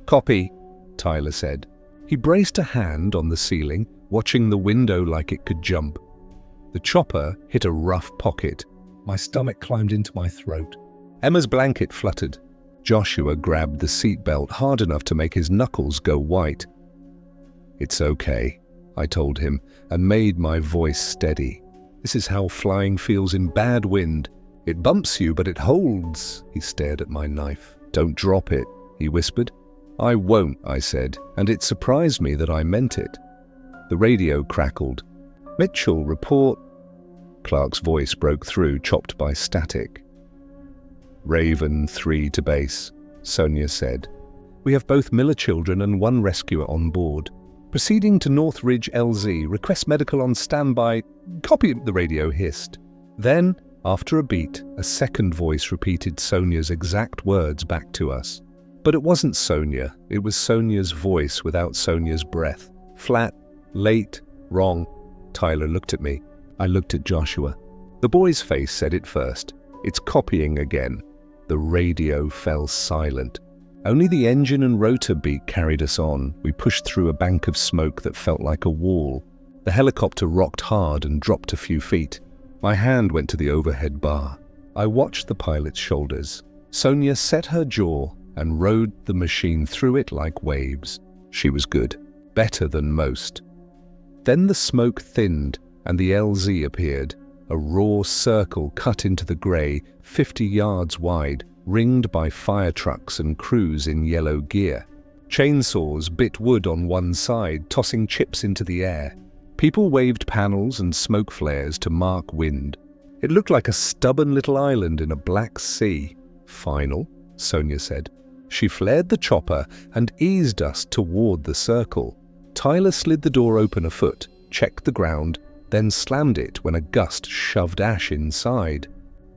"Copy," Tyler said. He braced a hand on the ceiling, watching the window like it could jump. The chopper hit a rough pocket. My stomach climbed into my throat. Emma's blanket fluttered. Joshua grabbed the seatbelt hard enough to make his knuckles go white. "It's okay," I told him, and made my voice steady. "This is how flying feels in bad wind. It bumps you, but it holds." He stared at my knife. "Don't drop it," he whispered. "I won't," I said, and it surprised me that I meant it. The radio crackled. "Mitchell, report." Clark's voice broke through, chopped by static. "Raven 3 to base," Sonia said. "We have both Miller children and 1 rescuer on board. Proceeding to North Ridge LZ. Request medical on standby." "Copy," the radio hissed. Then, after a beat, a second voice repeated Sonia's exact words back to us. But it wasn't Sonia. It was Sonia's voice without Sonia's breath. Flat, late, wrong. Tyler looked at me. I looked at Joshua. The boy's face said it first. It's copying again. The radio fell silent. Only the engine and rotor beat carried us on. We pushed through a bank of smoke that felt like a wall. The helicopter rocked hard and dropped a few feet. My hand went to the overhead bar. I watched the pilot's shoulders. Sonia set her jaw and rode the machine through it like waves. She was good, better than most. Then the smoke thinned and the LZ appeared, a raw circle cut into the grey, 50 yards wide, ringed by fire trucks and crews in yellow gear. Chainsaws bit wood on one side, tossing chips into the air. People waved panels and smoke flares to mark wind. It looked like a stubborn little island in a black sea. Final, Sonia said. She flared the chopper and eased us toward the circle. Tyler slid the door open a foot, checked the ground, then slammed it when a gust shoved Ash inside.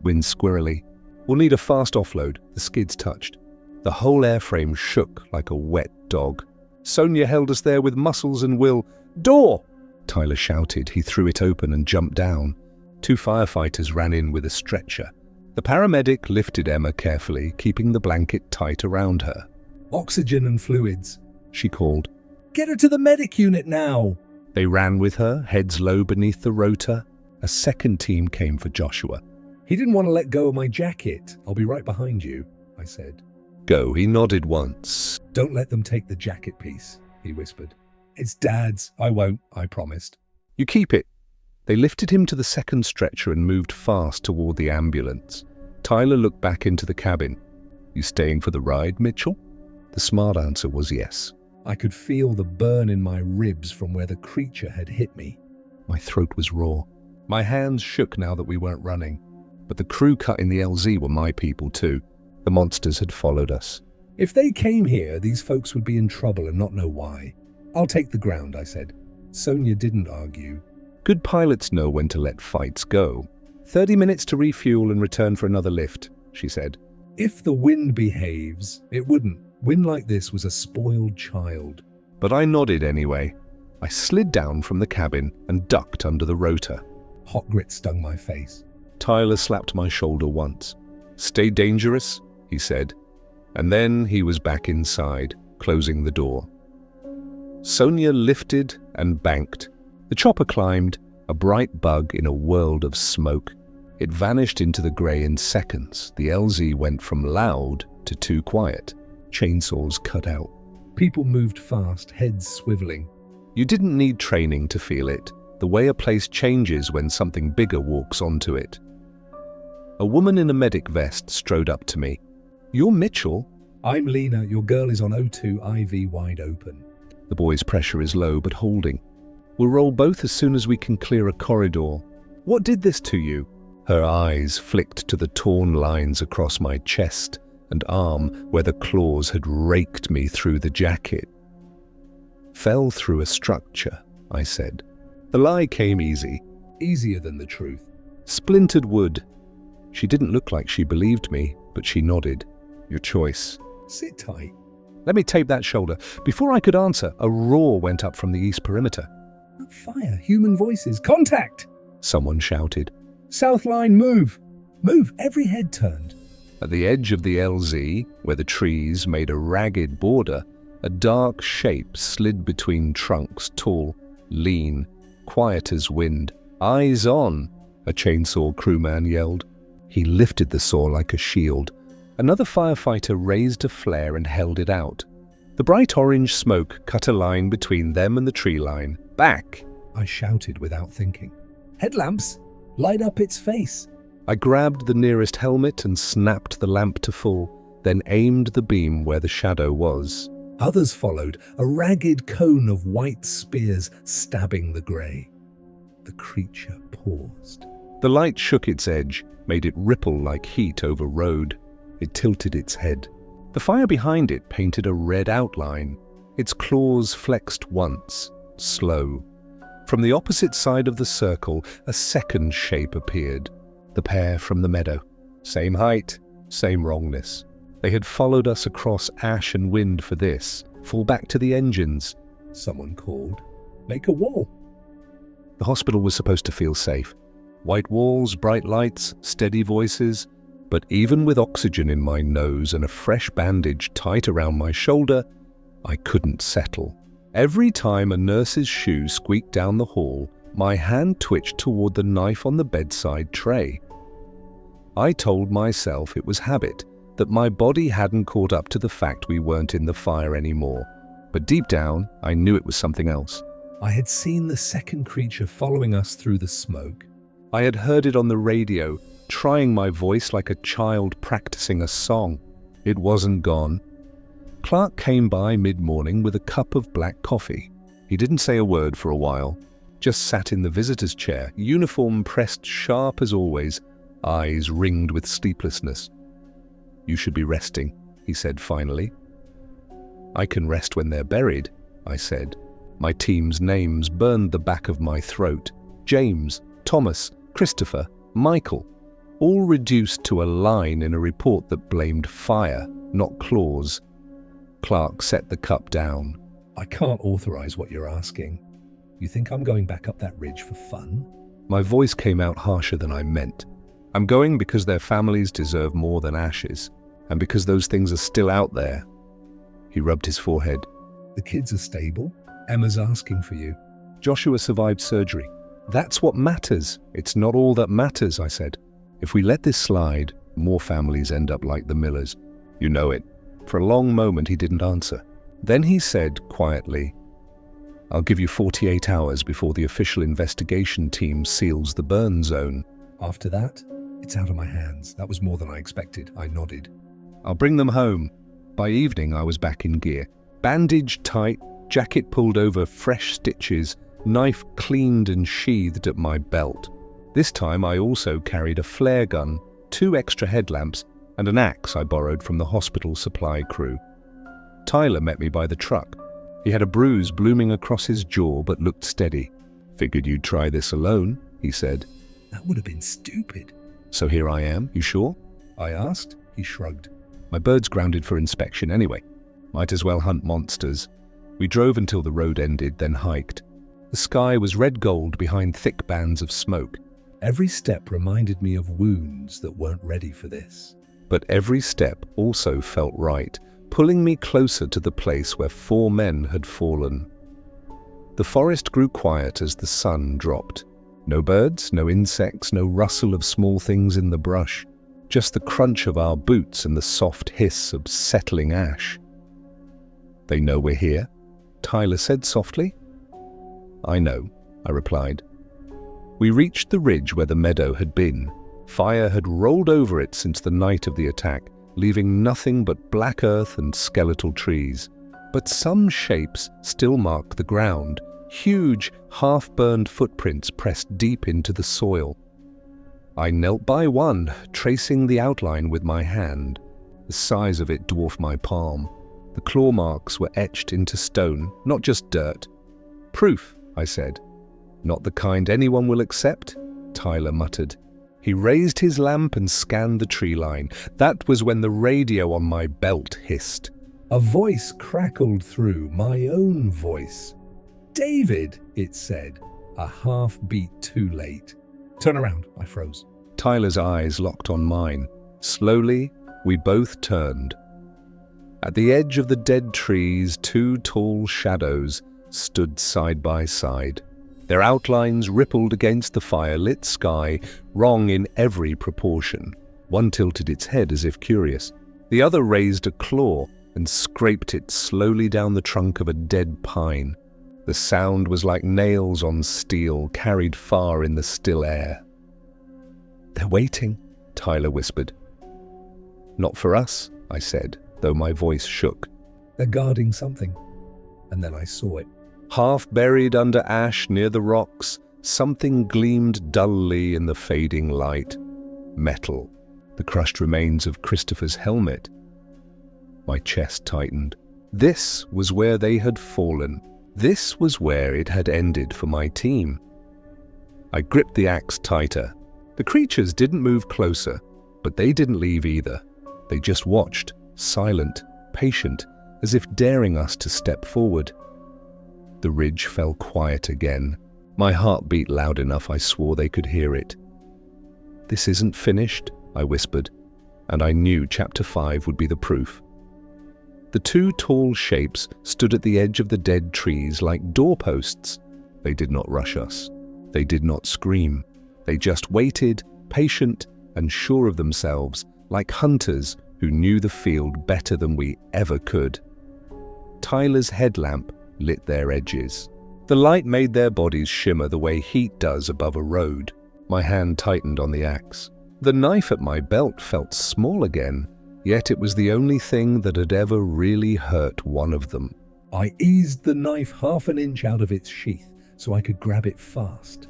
Wind squirrely. We'll need a fast offload, the skids touched. The whole airframe shook like a wet dog. Sonia held us there with muscles and will. Door! Tyler shouted. He threw it open and jumped down. 2 firefighters ran in with a stretcher. The paramedic lifted Emma carefully, keeping the blanket tight around her. Oxygen and fluids, she called. Get her to the medic unit now! They ran with her, heads low beneath the rotor. A second team came for Joshua. He didn't want to let go of my jacket. I'll be right behind you, I said. Go, he nodded once. Don't let them take the jacket piece, he whispered. It's Dad's. I won't, I promised. You keep it. They lifted him to the second stretcher and moved fast toward the ambulance. Tyler looked back into the cabin. You staying for the ride, Mitchell? The smart answer was yes. I could feel the burn in my ribs from where the creature had hit me. My throat was raw. My hands shook now that we weren't running. But the crew cut in the LZ were my people too. The monsters had followed us. If they came here, these folks would be in trouble and not know why. I'll take the ground, I said. Sonia didn't argue. Good pilots know when to let fights go. 30 minutes to refuel and return for another lift, she said. If the wind behaves, it wouldn't. Wind like this was a spoiled child. But I nodded anyway. I slid down from the cabin and ducked under the rotor. Hot grit stung my face. Tyler slapped my shoulder once. Stay dangerous, he said. And then he was back inside, closing the door. Sonia lifted and banked. The chopper climbed, a bright bug in a world of smoke. It vanished into the grey in seconds. The LZ went from loud to too quiet. Chainsaws cut out. People moved fast, heads swiveling. You didn't need training to feel it. The way a place changes when something bigger walks onto it. A woman in a medic vest strode up to me. You're Mitchell? I'm Lena. Your girl is on O2 IV wide open. The boy's pressure is low but holding. We'll roll both as soon as we can clear a corridor. What did this to you? Her eyes flicked to the torn lines across my chest and arm where the claws had raked me through the jacket. Fell through a structure, I said. The lie came easy. Easier than the truth. Splintered wood. She didn't look like she believed me, but she nodded. Your choice. Sit tight. Let me tape that shoulder. Before I could answer, a roar went up from the east perimeter. Fire, human voices, contact! Someone shouted. South line, move! Move! Every head turned. At the edge of the LZ, where the trees made a ragged border, a dark shape slid between trunks, tall, lean, quiet as wind. Eyes on, a chainsaw crewman yelled. He lifted the saw like a shield. Another firefighter raised a flare and held it out. The bright orange smoke cut a line between them and the tree line. Back! I shouted without thinking. Headlamps! Light up its face! I grabbed the nearest helmet and snapped the lamp to full, then aimed the beam where the shadow was. Others followed, a ragged cone of white spears stabbing the grey. The creature paused. The light shook its edge, made it ripple like heat over road. It tilted its head. The fire behind it painted a red outline. Its claws flexed once, slow. From the opposite side of the circle, a second shape appeared. The pair from the meadow. Same height, same wrongness. They had followed us across ash and wind for this. Fall back to the engines. Someone called. Make a wall. The hospital was supposed to feel safe. White walls, bright lights, steady voices. But even with oxygen in my nose and a fresh bandage tight around my shoulder, I couldn't settle. Every time a nurse's shoe squeaked down the hall, my hand twitched toward the knife on the bedside tray. I told myself it was habit, that my body hadn't caught up to the fact we weren't in the fire anymore. But deep down, I knew it was something else. I had seen the second creature following us through the smoke. I had heard it on the radio, trying my voice like a child practicing a song. It wasn't gone. Clark came by mid-morning with a cup of black coffee. He didn't say a word for a while, just sat in the visitor's chair, uniform pressed sharp as always, eyes ringed with sleeplessness. "You should be resting," he said finally. "I can rest when they're buried," I said. My team's names burned the back of my throat. James, Thomas, Christopher, Michael, all reduced to a line in a report that blamed fire, not claws. Clark set the cup down. "I can't authorize what you're asking. You think I'm going back up that ridge for fun?" My voice came out harsher than I meant. "I'm going because their families deserve more than ashes, and because those things are still out there." He rubbed his forehead. "The kids are stable. Emma's asking for you." "Joshua survived surgery. That's what matters. It's not all that matters," I said. "If we let this slide, more families end up like the Millers. You know it." For a long moment he didn't answer. Then he said quietly, "I'll give you 48 hours before the official investigation team seals the burn zone." "After that, it's out of my hands." That was more than I expected. I nodded. "I'll bring them home." By evening I was back in gear. Bandage tight, jacket pulled over, fresh stitches, knife cleaned and sheathed at my belt. This time I also carried a flare gun, 2 extra headlamps, and an axe I borrowed from the hospital supply crew. Tyler met me by the truck. He had a bruise blooming across his jaw but looked steady. "Figured you'd try this alone," he said. "That would have been stupid." "So here I am, you sure?" I asked. He shrugged. "My bird's grounded for inspection anyway. Might as well hunt monsters." We drove until the road ended, then hiked. The sky was red gold behind thick bands of smoke. Every step reminded me of wounds that weren't ready for this. But every step also felt right, pulling me closer to the place where 4 men had fallen. The forest grew quiet as the sun dropped. No birds, no insects, no rustle of small things in the brush. Just the crunch of our boots and the soft hiss of settling ash. "They know we're here?" Tyler said softly. "I know," I replied. We reached the ridge where the meadow had been. Fire had rolled over it since the night of the attack, leaving nothing but black earth and skeletal trees. But some shapes still marked the ground, huge, half-burned footprints pressed deep into the soil. I knelt by one, tracing the outline with my hand. The size of it dwarfed my palm. The claw marks were etched into stone, not just dirt. "Proof," I said. "Not the kind anyone will accept," Tyler muttered. He raised his lamp and scanned the tree line. That was when the radio on my belt hissed. A voice crackled through, my own voice. "David," it said, a half-beat too late. "Turn around," I froze. Tyler's eyes locked on mine. Slowly, we both turned. At the edge of the dead trees, 2 tall shadows stood side by side. Their outlines rippled against the fire-lit sky, wrong in every proportion. One tilted its head as if curious. The other raised a claw and scraped it slowly down the trunk of a dead pine. The sound was like nails on steel, carried far in the still air. "They're waiting," Tyler whispered. "Not for us," I said, though my voice shook. "They're guarding something." And then I saw it. Half buried under ash near the rocks, something gleamed dully in the fading light. Metal, the crushed remains of Christopher's helmet. My chest tightened. This was where they had fallen. This was where it had ended for my team. I gripped the axe tighter. The creatures didn't move closer, but they didn't leave either. They just watched, silent, patient, as if daring us to step forward. The ridge fell quiet again. My heart beat loud enough I swore they could hear it. "This isn't finished," I whispered, and I knew Chapter 5 would be the proof. The two tall shapes stood at the edge of the dead trees like doorposts. They did not rush us. They did not scream. They just waited, patient and sure of themselves, like hunters who knew the field better than we ever could. Tyler's headlamp lit their edges. The light made their bodies shimmer the way heat does above a road. My hand tightened on the axe. The knife at my belt felt small again, yet it was the only thing that had ever really hurt one of them. I eased the knife half an inch out of its sheath so I could grab it fast.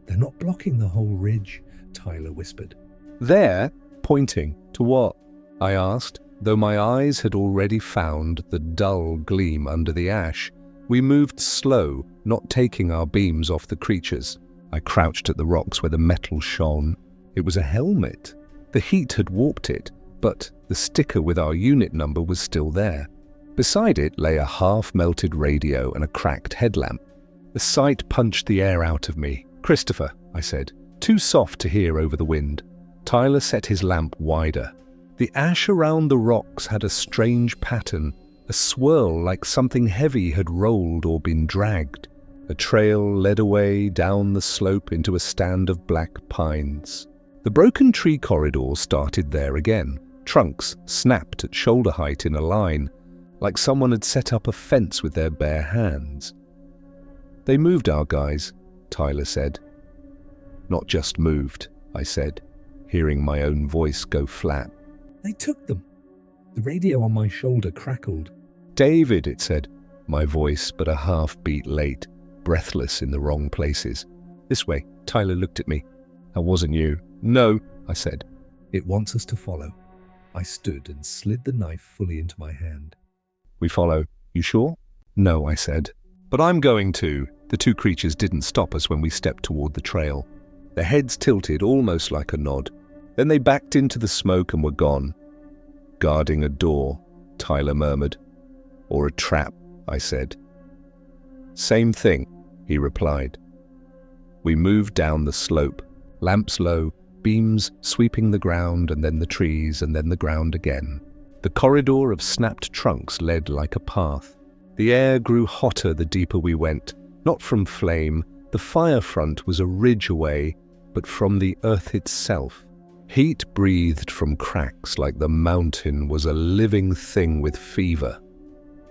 "They're not blocking the whole ridge," Tyler whispered. "There?" Pointing to what? I asked, though my eyes had already found the dull gleam under the ash. We moved slow, not taking our beams off the creatures. I crouched at the rocks where the metal shone. It was a helmet. The heat had warped it, but the sticker with our unit number was still there. Beside it lay a half-melted radio and a cracked headlamp. The sight punched the air out of me. "Christopher," I said, too soft to hear over the wind. Tyler set his lamp wider. The ash around the rocks had a strange pattern, a swirl like something heavy had rolled or been dragged. A trail led away down the slope into a stand of black pines. The broken tree corridor started there again. Trunks snapped at shoulder height in a line, like someone had set up a fence with their bare hands. "They moved our guys," Tyler said. "Not just moved," I said, hearing my own voice go flat. "They took them." The radio on my shoulder crackled. "David," it said, my voice but a half-beat late, breathless in the wrong places. "This way." Tyler looked at me. "That wasn't you." "No," I said. "It wants us to follow." I stood and slid the knife fully into my hand. "We follow. You sure?" "No," I said. "But I'm going to." The two creatures didn't stop us when we stepped toward the trail. Their heads tilted almost like a nod. Then they backed into the smoke and were gone. "Guarding a door," Tyler murmured. "Or a trap," I said. "Same thing," he replied. We moved down the slope, lamps low, beams sweeping the ground and then the trees and then the ground again. The corridor of snapped trunks led like a path. The air grew hotter the deeper we went, not from flame. The fire front was a ridge away, but from the earth itself. Heat breathed from cracks like the mountain was a living thing with fever.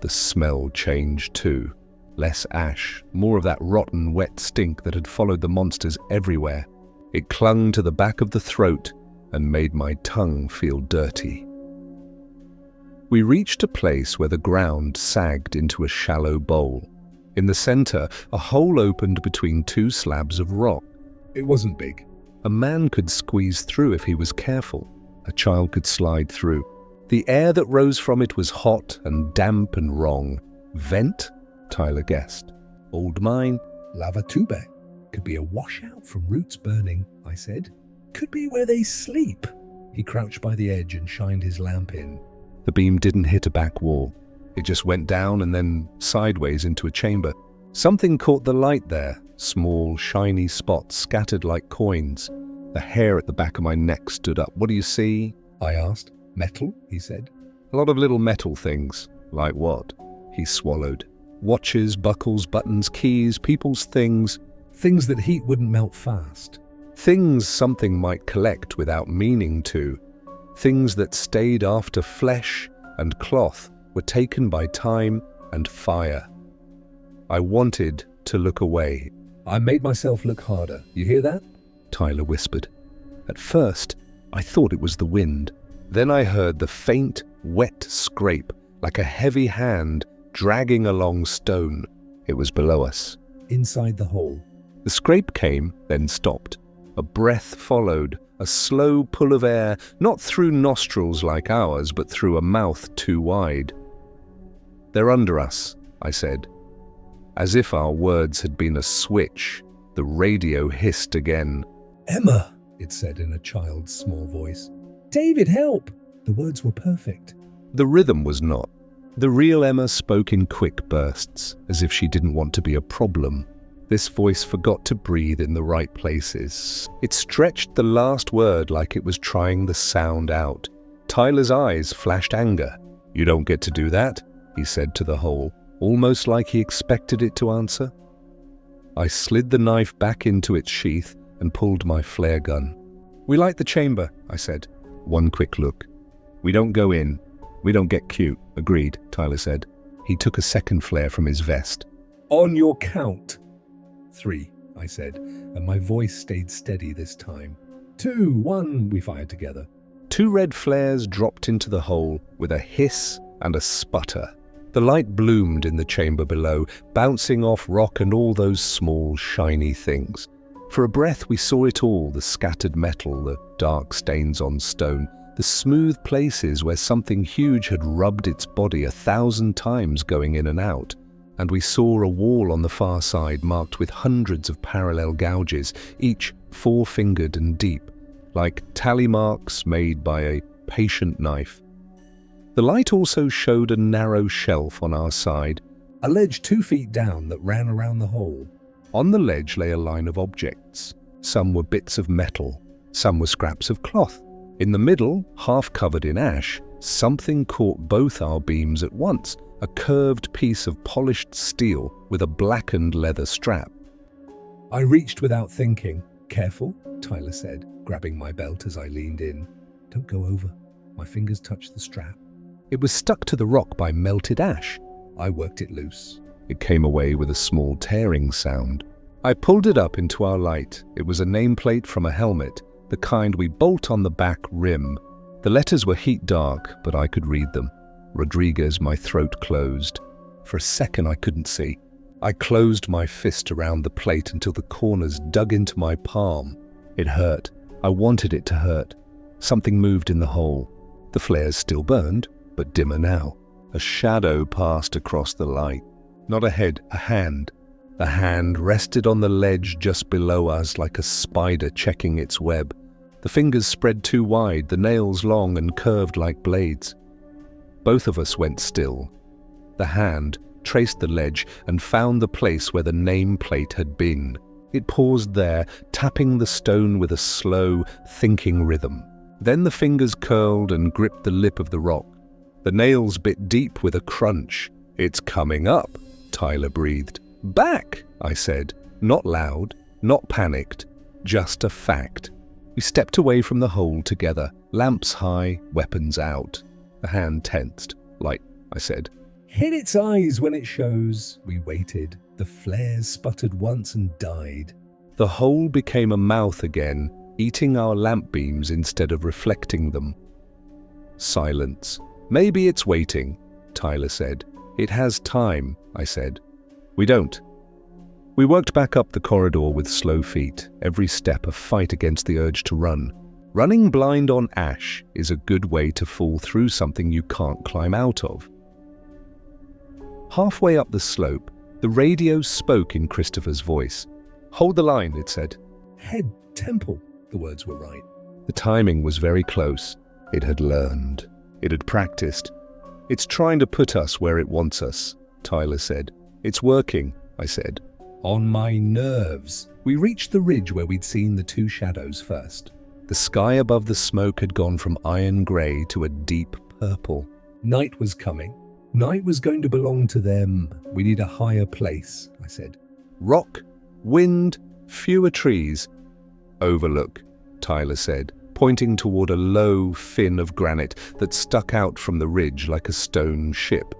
The smell changed too. Less ash, more of that rotten, wet stink that had followed the monsters everywhere. It clung to the back of the throat and made my tongue feel dirty. We reached a place where the ground sagged into a shallow bowl. In the center, a hole opened between two slabs of rock. It wasn't big. A man could squeeze through if he was careful. A child could slide through. The air that rose from it was hot and damp and wrong. "Vent?" Tyler guessed. "Old mine?" "Lava tube. Could be a washout from roots burning," I said. "Could be where they sleep." He crouched by the edge and shined his lamp in. The beam didn't hit a back wall. It just went down and then sideways into a chamber. Something caught the light there, small, shiny spots scattered like coins. The hair at the back of my neck stood up. "What do you see?" I asked. "Metal," he said. "A lot of little metal things." "Like what?" He swallowed. "Watches, buckles, buttons, keys, people's things." "Things that heat wouldn't melt fast." Things something might collect without meaning to. Things that stayed after flesh and cloth were taken by time and fire. I wanted to look away. "I made myself look harder. You hear that?" Tyler whispered. At first, I thought it was the wind. Then I heard the faint, wet scrape, like a heavy hand dragging along stone. It was below us. Inside the hole. The scrape came, then stopped. A breath followed, a slow pull of air, not through nostrils like ours, but through a mouth too wide. "They're under us," I said. As if our words had been a switch, the radio hissed again. "Emma," it said in a child's small voice. "David, help!" The words were perfect. The rhythm was not. The real Emma spoke in quick bursts, as if she didn't want to be a problem. This voice forgot to breathe in the right places. It stretched the last word like it was trying the sound out. Tyler's eyes flashed anger. "You don't get to do that," he said to the hole, almost like he expected it to answer. I slid the knife back into its sheath and pulled my flare gun. "We light the chamber," I said. One quick look. "We don't go in. We don't get cute." "Agreed," Tyler said. He took a second flare from his vest. On your count. 3, I said, and my voice stayed steady this time. 2, 1, we fired together. 2 red flares dropped into the hole with a hiss and a sputter. The light bloomed in the chamber below, bouncing off rock and all those small, shiny things. For a breath we saw it all, the scattered metal, the dark stains on stone, the smooth places where something huge had rubbed its body 1,000 times going in and out. And we saw a wall on the far side marked with hundreds of parallel gouges, each 4-fingered and deep, like tally marks made by a patient knife. The light also showed a narrow shelf on our side, a ledge 2 feet down that ran around the hole. On the ledge lay a line of objects. Some were bits of metal, some were scraps of cloth. In the middle, half covered in ash, something caught both our beams at once, a curved piece of polished steel with a blackened leather strap. I reached without thinking. Careful, Tyler said, grabbing my belt as I leaned in. Don't go over. My fingers touched the strap. It was stuck to the rock by melted ash. I worked it loose. It came away with a small tearing sound. I pulled it up into our light. It was a nameplate from a helmet, the kind we bolt on the back rim. The letters were heat dark, but I could read them. Rodriguez, my throat closed. For a second I couldn't see. I closed my fist around the plate until the corners dug into my palm. It hurt. I wanted it to hurt. Something moved in the hole. The flares still burned, but dimmer now. A shadow passed across the light. Not a head, a hand. The hand rested on the ledge just below us like a spider checking its web. The fingers spread too wide, the nails long and curved like blades. Both of us went still. The hand traced the ledge and found the place where the nameplate had been. It paused there, tapping the stone with a slow, thinking rhythm. Then the fingers curled and gripped the lip of the rock. The nails bit deep with a crunch. "It's coming up," Tyler breathed. "Back," I said, not loud, not panicked, just a fact. We stepped away from the hole together, lamps high, weapons out. The hand tensed. "Light," I said. Hit its eyes when it shows. We waited. The flares sputtered once and died. The hole became a mouth again, eating our lamp beams instead of reflecting them. Silence. "Maybe it's waiting," Tyler said. "It has time," I said. "We don't." We worked back up the corridor with slow feet, every step a fight against the urge to run. Running blind on ash is a good way to fall through something you can't climb out of. Halfway up the slope, the radio spoke in Christopher's voice. "Hold the line," it said. Head, temple, the words were right. The timing was very close. It had learned. It had practiced. "It's trying to put us where it wants us," Tyler said. "It's working," I said. On my nerves. We reached the ridge where we'd seen the 2 shadows first. The sky above the smoke had gone from iron grey to a deep purple. Night was coming. Night was going to belong to them. We need a higher place, I said. "Rock, wind, fewer trees." "Overlook," Tyler said, pointing toward a low fin of granite that stuck out from the ridge like a stone ship.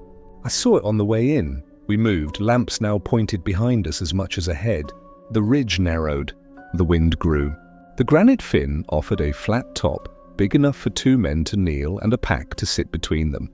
I saw it on the way in. We moved, lamps now pointed behind us as much as ahead. The ridge narrowed. The wind grew. The granite fin offered a flat top, big enough for 2 men to kneel and a pack to sit between them.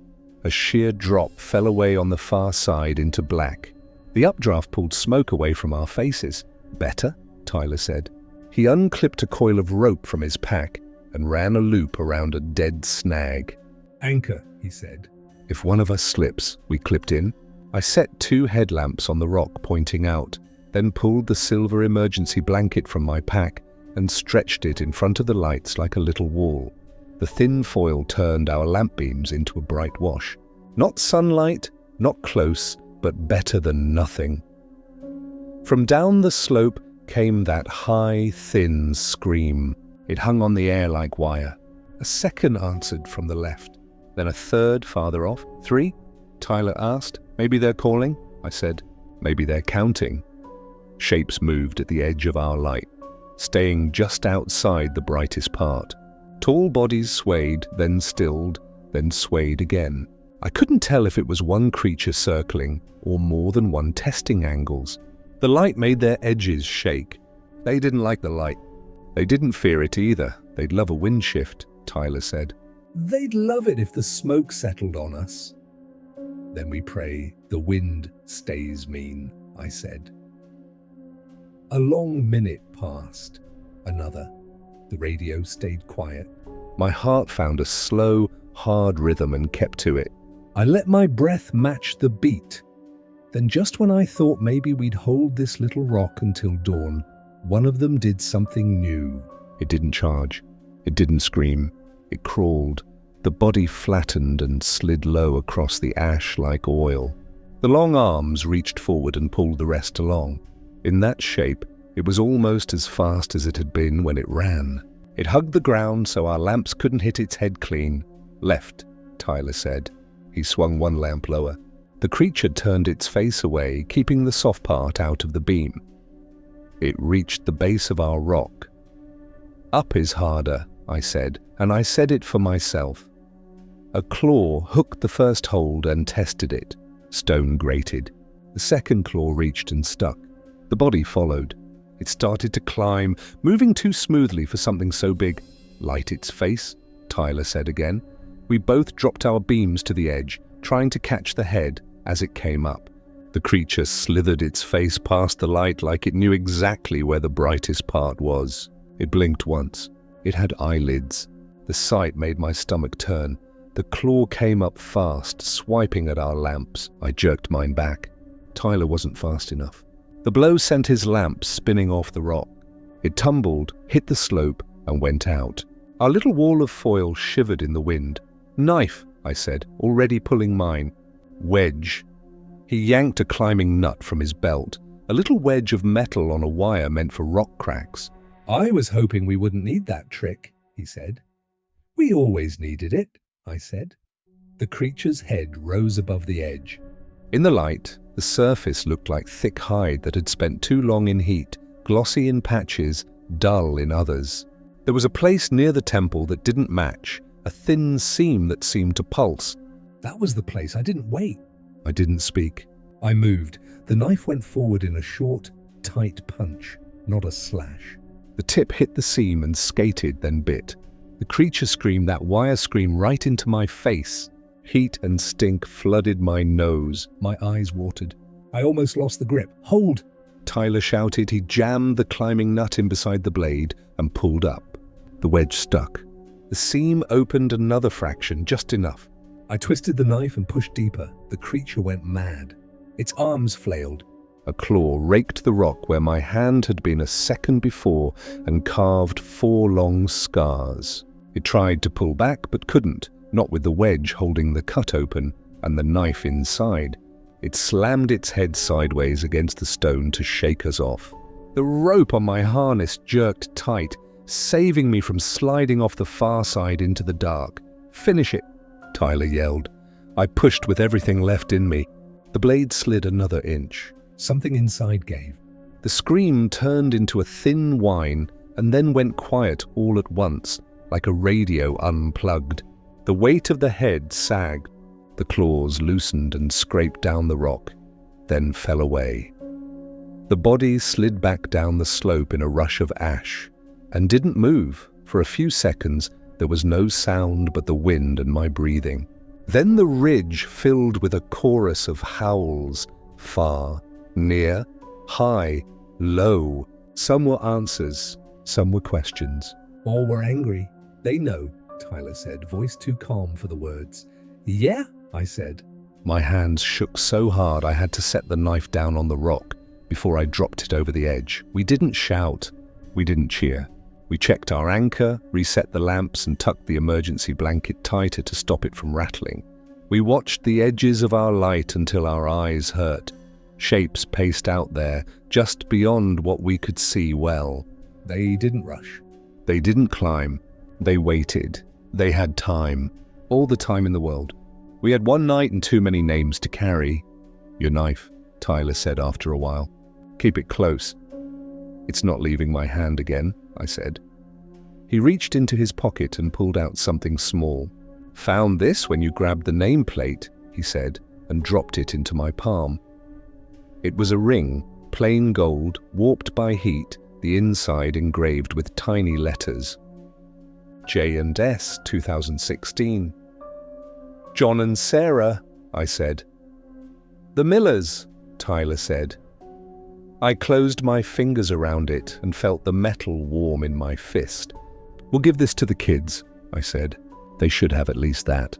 A sheer drop fell away on the far side into black. The updraft pulled smoke away from our faces. "Better?" Tyler said. He unclipped a coil of rope from his pack and ran a loop around a dead snag. "Anchor," he said. "If one of us slips," we clipped in. I set 2 headlamps on the rock pointing out, then pulled the silver emergency blanket from my pack and stretched it in front of the lights like a little wall. The thin foil turned our lamp beams into a bright wash. Not sunlight, not close, but better than nothing. From down the slope came that high, thin scream. It hung on the air like wire. A second answered from the left, then a third farther off. 3? Tyler asked. Maybe they're calling? I said. Maybe they're counting. Shapes moved at the edge of our light, staying just outside the brightest part. Tall bodies swayed, then stilled, then swayed again. I couldn't tell if it was one creature circling or more than one testing angles. The light made their edges shake. They didn't like the light. They didn't fear it either. They'd love a wind shift, Tyler said. They'd love it if the smoke settled on us. Then we pray the wind stays mean, I said. A long minute passed. Another. The radio stayed quiet. My heart found a slow, hard rhythm and kept to it. I let my breath match the beat. Then just when I thought maybe we'd hold this little rock until dawn, one of them did something new. It didn't charge. It didn't scream. It crawled. The body flattened and slid low across the ash like oil. The long arms reached forward and pulled the rest along. In that shape, it was almost as fast as it had been when it ran. It hugged the ground so our lamps couldn't hit its head clean. Left, Tyler said. He swung one lamp lower. The creature turned its face away, keeping the soft part out of the beam. It reached the base of our rock. Up is harder, I said, and I said it for myself. A claw hooked the first hold and tested it. Stone grated. The second claw reached and stuck. The body followed. It started to climb, moving too smoothly for something so big. Light its face, Tyler said again. We both dropped our beams to the edge, trying to catch the head as it came up. The creature slithered its face past the light like it knew exactly where the brightest part was. It blinked once. It had eyelids. The sight made my stomach turn. The claw came up fast, swiping at our lamps. I jerked mine back. Tyler wasn't fast enough. The blow sent his lamp spinning off the rock. It tumbled, hit the slope, and went out. Our little wall of foil shivered in the wind. Knife, I said, already pulling mine. Wedge. He yanked a climbing nut from his belt, a little wedge of metal on a wire meant for rock cracks. I was hoping we wouldn't need that trick, he said. We always needed it, I said. The creature's head rose above the edge. In the light, the surface looked like thick hide that had spent too long in heat, glossy in patches, dull in others. There was a place near the temple that didn't match, a thin seam that seemed to pulse. That was the place. I didn't wait. I didn't speak. I moved. The knife went forward in a short, tight punch, not a slash. The tip hit the seam and skated, then bit. The creature screamed that wire scream right into my face. Heat and stink flooded my nose. My eyes watered. I almost lost the grip. Hold! Tyler shouted. He jammed the climbing nut in beside the blade and pulled up. The wedge stuck. The seam opened another fraction, just enough. I twisted the knife and pushed deeper. The creature went mad. Its arms flailed. A claw raked the rock where my hand had been a second before and carved 4 long scars. It tried to pull back but couldn't, not with the wedge holding the cut open and the knife inside. It slammed its head sideways against the stone to shake us off. The rope on my harness jerked tight, saving me from sliding off the far side into the dark. "Finish it," Tyler yelled. I pushed with everything left in me. The blade slid another inch. Something inside gave. The scream turned into a thin whine and then went quiet all at once, like a radio unplugged. The weight of the head sagged. The claws loosened and scraped down the rock, then fell away. The body slid back down the slope in a rush of ash and didn't move. For a few seconds, there was no sound but the wind and my breathing. Then the ridge filled with a chorus of howls, far, near, high, low. Some were answers, some were questions. All were angry. They know, Tyler said, voice too calm for the words. Yeah, I said. My hands shook so hard I had to set the knife down on the rock before I dropped it over the edge. We didn't shout. We didn't cheer. We checked our anchor, reset the lamps, and tucked the emergency blanket tighter to stop it from rattling. We watched the edges of our light until our eyes hurt. Shapes paced out there, just beyond what we could see well. They didn't rush. They didn't climb. They waited. They had time. All the time in the world. We had one night and too many names to carry. Your knife, Tyler said after a while. Keep it close. It's not leaving my hand again, I said. He reached into his pocket and pulled out something small. Found this when you grabbed the nameplate, he said, and dropped it into my palm. It was a ring, plain gold, warped by heat, the inside engraved with tiny letters. J&S 2016. John and Sarah, I said. The Millers, Tyler said. I closed my fingers around it and felt the metal warm in my fist. We'll give this to the kids, I said. They should have at least that.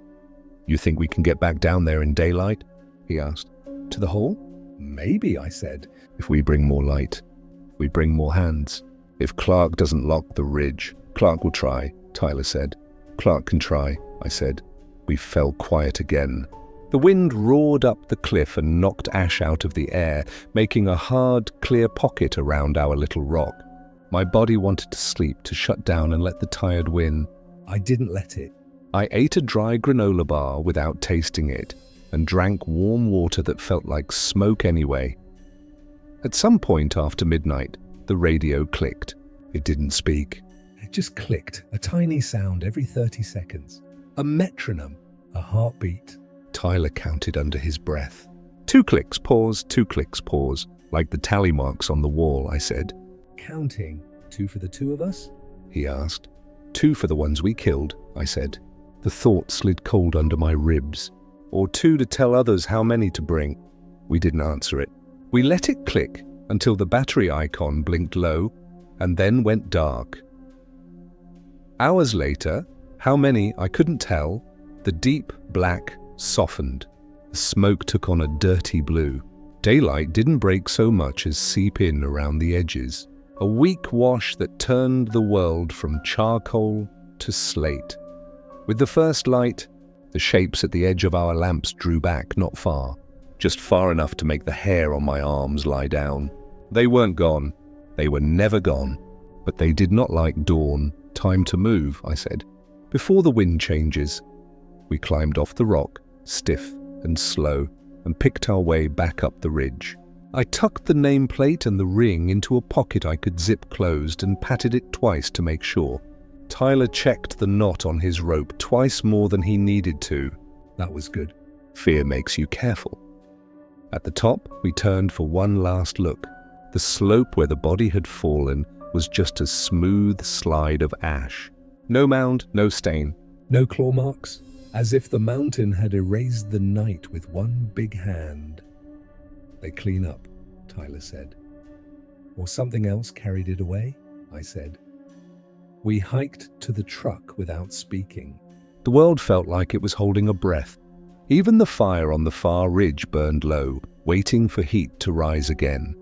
You think we can get back down there in daylight? He asked. To the hole? Maybe, I said. If we bring more light, we bring more hands. If Clark doesn't lock the ridge, Clark will try, Tyler said. Clark can try, I said. We fell quiet again. The wind roared up the cliff and knocked ash out of the air, making a hard, clear pocket around our little rock. My body wanted to sleep, to shut down and let the tide win. I didn't let it. I ate a dry granola bar without tasting it and drank warm water that felt like smoke anyway. At some point after midnight, the radio clicked. It didn't speak. It just clicked, a tiny sound every 30 seconds. A metronome, a heartbeat. Tyler counted under his breath. 2 clicks, pause, 2 clicks, pause, like the tally marks on the wall, I said. Counting. 2 for the 2 of us? He asked. 2 for the ones we killed, I said. The thought slid cold under my ribs. Or 2 to tell others how many to bring. We didn't answer it. We let it click until the battery icon blinked low and then went dark. Hours later, how many I couldn't tell, the deep black softened. The smoke took on a dirty blue. Daylight didn't break so much as seep in around the edges. A weak wash that turned the world from charcoal to slate. With the first light, the shapes at the edge of our lamps drew back, not far, just far enough to make the hair on my arms lie down. They weren't gone. They were never gone. But they did not like dawn. Time to move, I said. Before the wind changes. We climbed off the rock, stiff and slow, and picked our way back up the ridge. I tucked the nameplate and the ring into a pocket I could zip closed and patted it twice to make sure. Tyler checked the knot on his rope twice more than he needed to. That was good. Fear makes you careful. At the top, we turned for one last look. The slope where the body had fallen was just a smooth slide of ash. No mound, no stain. No claw marks, as if the mountain had erased the night with one big hand. They clean up, Tyler said. Or something else carried it away, I said. We hiked to the truck without speaking. The world felt like it was holding a breath. Even the fire on the far ridge burned low, waiting for heat to rise again.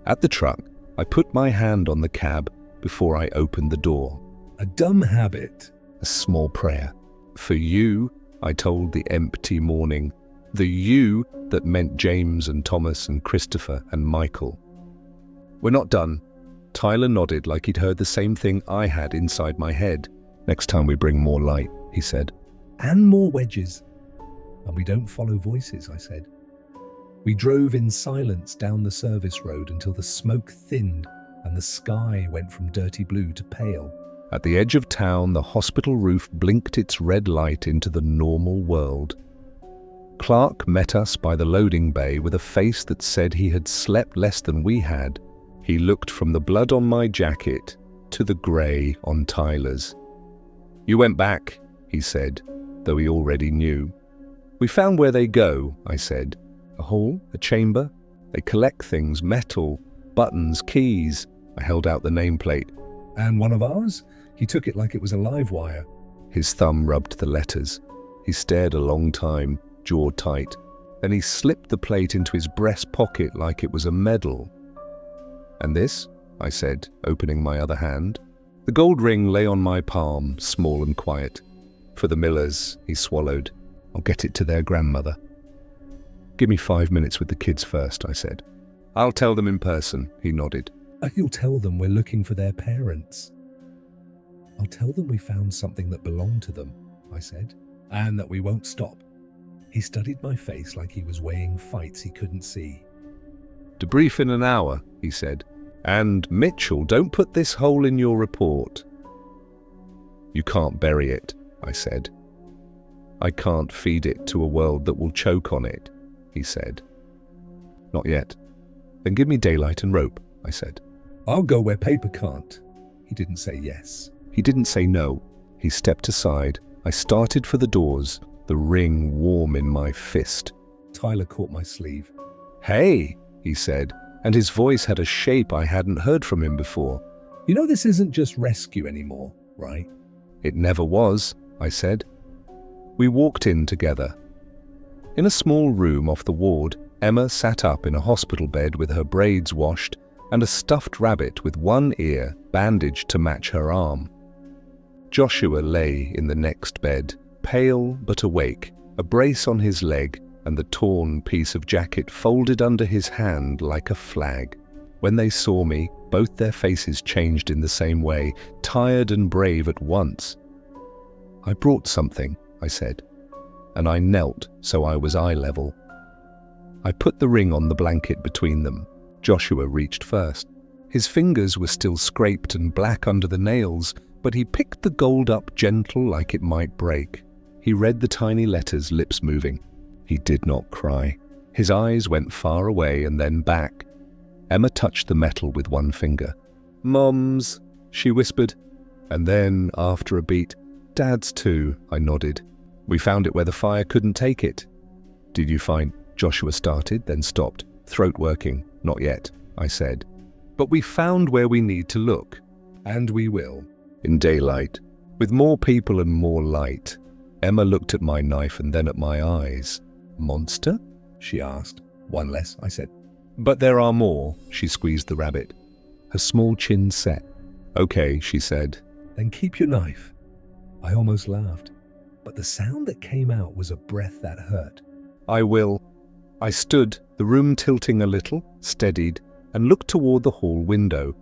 At the truck, I put my hand on the cab before I opened the door. A dumb habit. A small prayer. For you, I told the empty morning. The you that meant James and Thomas and Christopher and Michael. We're not done. Tyler nodded like he'd heard the same thing I had inside my head. Next time we bring more light, he said. And more wedges. And we don't follow voices, I said. We drove in silence down the service road until the smoke thinned and the sky went from dirty blue to pale. At the edge of town, the hospital roof blinked its red light into the normal world. Clark met us by the loading bay with a face that said he had slept less than we had. He looked from the blood on my jacket to the grey on Tyler's. You went back, he said, though he already knew. We found where they go, I said. A hall, a chamber. They collect things, metal, buttons, keys. I held out the nameplate. And one of ours? He took it like it was a live wire. His thumb rubbed the letters. He stared a long time, jaw tight. Then he slipped the plate into his breast pocket like it was a medal. And this? I said, opening my other hand. The gold ring lay on my palm, small and quiet. For the Millers, he swallowed. I'll get it to their grandmother. Give me 5 minutes with the kids first, I said. I'll tell them in person, he nodded. You'll tell them we're looking for their parents. I'll tell them we found something that belonged to them, I said, and that we won't stop. He studied my face like he was weighing fights he couldn't see. Debrief in an hour, he said. And Mitchell, don't put this hole in your report. You can't bury it, I said. I can't feed it to a world that will choke on it, he said. Not yet. Then give me daylight and rope, I said. I'll go where paper can't. He didn't say yes. He didn't say no. He stepped aside. I started for the doors, the ring warm in my fist. Tyler caught my sleeve. Hey, he said, and his voice had a shape I hadn't heard from him before. You know this isn't just rescue anymore, right? It never was, I said. We walked in together. In a small room off the ward, Emma sat up in a hospital bed with her braids washed and a stuffed rabbit with one ear bandaged to match her arm. Joshua lay in the next bed, pale but awake, a brace on his leg and the torn piece of jacket folded under his hand like a flag. When they saw me, both their faces changed in the same way, tired and brave at once. I brought something, I said, and I knelt so I was eye level. I put the ring on the blanket between them. Joshua reached first. His fingers were still scraped and black under the nails, but he picked the gold up gentle like it might break. He read the tiny letters, lips moving. He did not cry. His eyes went far away and then back. Emma touched the metal with one finger. "Mom's," she whispered. And then, after a beat, "Dad's too," I nodded. "We found it where the fire couldn't take it." "Did you find—" Joshua started, then stopped, throat working. "Not yet," I said. "But we found where we need to look." And we will. In daylight, with more people and more light. Emma looked at my knife and then at my eyes. "Monster?" she asked. "One less," I said. "But there are more," she squeezed the rabbit. Her small chin set. "Okay," she said. "Then keep your knife." I almost laughed, but the sound that came out was a breath that hurt. "I will." I stood, the room tilting a little, steadied, and looked toward the hall window.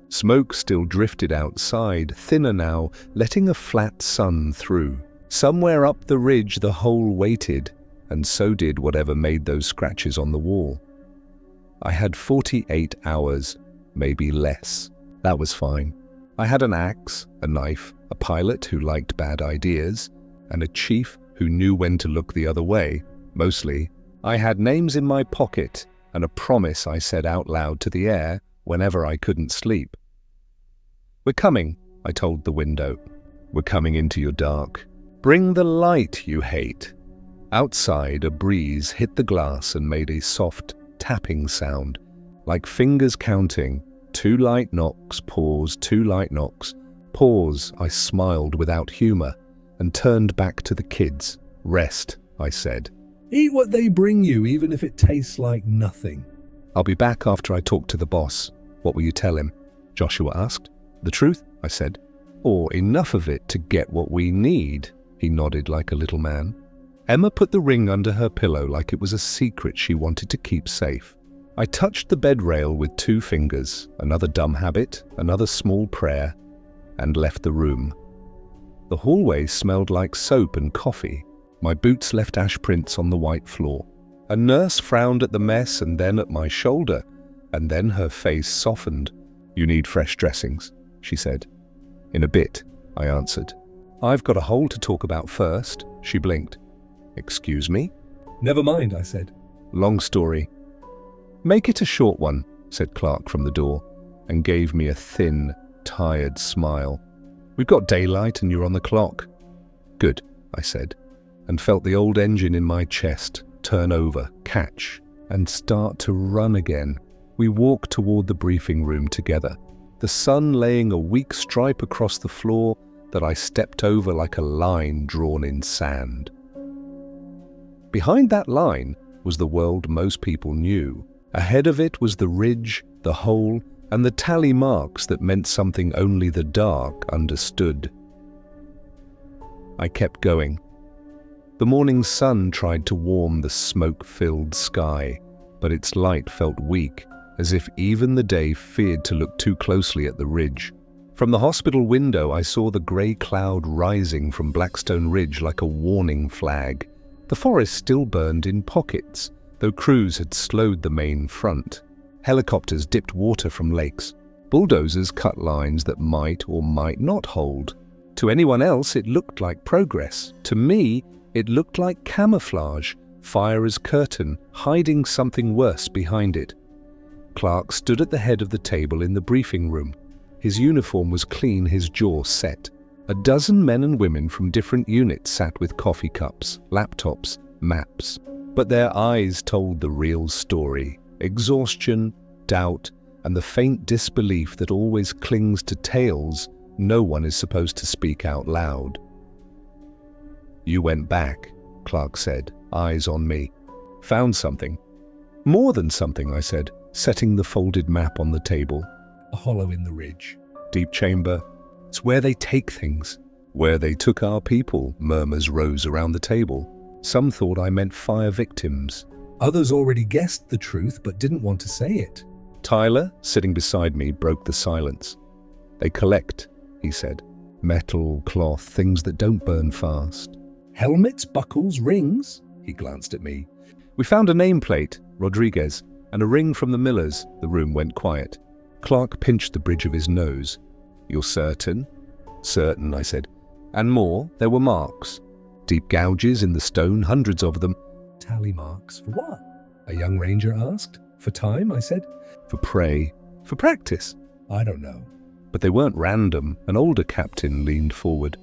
Smoke still drifted outside, thinner now, letting a flat sun through. Somewhere up the ridge the hole waited, and so did whatever made those scratches on the wall. I had 48 hours, maybe less. That was fine. I had an axe, a knife, a pilot who liked bad ideas, and a chief who knew when to look the other way, mostly. I had names in my pocket and a promise I said out loud to the air whenever I couldn't sleep. "We're coming," I told the window. "We're coming into your dark. Bring the light you hate." Outside, a breeze hit the glass and made a soft tapping sound, like fingers counting. 2 light knocks, pause, 2 light knocks, pause. I smiled without humor and turned back to the kids. "Rest," I said. "Eat what they bring you, even if it tastes like nothing." "I'll be back after I talk to the boss." "What will you tell him?" Joshua asked. "The truth," I said. "Or enough of it to get what we need." He nodded like a little man. Emma put the ring under her pillow like it was a secret she wanted to keep safe. I touched the bed rail with 2 fingers, another dumb habit, another small prayer, and left the room. The hallway smelled like soap and coffee. My boots left ash prints on the white floor. A nurse frowned at the mess and then at my shoulder, and then her face softened. "You need fresh dressings," she said. "In a bit," I answered. "I've got a hole to talk about first," she blinked. "Excuse me?" "Never mind," I said. "Long story." "Make it a short one," said Clark from the door, and gave me a thin, tired smile. "We've got daylight and you're on the clock." "Good," I said, and felt the old engine in my chest turn over, catch, and start to run again. We walked toward the briefing room together, the sun laying a weak stripe across the floor that I stepped over like a line drawn in sand. Behind that line was the world most people knew. Ahead of it was the ridge, the hole, and the tally marks that meant something only the dark understood. I kept going. The morning sun tried to warm the smoke-filled sky, but its light felt weak, as if even the day feared to look too closely at the ridge. From the hospital window, I saw the grey cloud rising from Blackstone Ridge like a warning flag. The forest still burned in pockets, though crews had slowed the main front. Helicopters dipped water from lakes. Bulldozers cut lines that might or might not hold. To anyone else, it looked like progress. To me, it looked like camouflage, fire as curtain, hiding something worse behind it. Clark stood at the head of the table in the briefing room. His uniform was clean, his jaw set. A dozen men and women from different units sat with coffee cups, laptops, maps. But their eyes told the real story. Exhaustion, doubt, and the faint disbelief that always clings to tales no one is supposed to speak out loud. "You went back," Clark said, eyes on me. "Found something." "More than something," I said, setting the folded map on the table. A hollow in the ridge. "Deep chamber. It's where they take things." "Where they took our people," murmurs rose around the table. Some thought I meant fire victims. Others already guessed the truth but didn't want to say it. Tyler, sitting beside me, broke the silence. "They collect," he said. "Metal, cloth, things that don't burn fast." Helmets, buckles, rings? He glanced at me. "We found a nameplate, Rodriguez, and a ring from the Millers." The room went quiet. Clark pinched the bridge of his nose. "You're certain?" "Certain," I said. "And more, there were marks. Deep gouges in the stone, hundreds of them." Tally marks for what? A young ranger asked. For time, I said. "For prey. For practice." I don't know. "But they weren't random." An older captain leaned forward.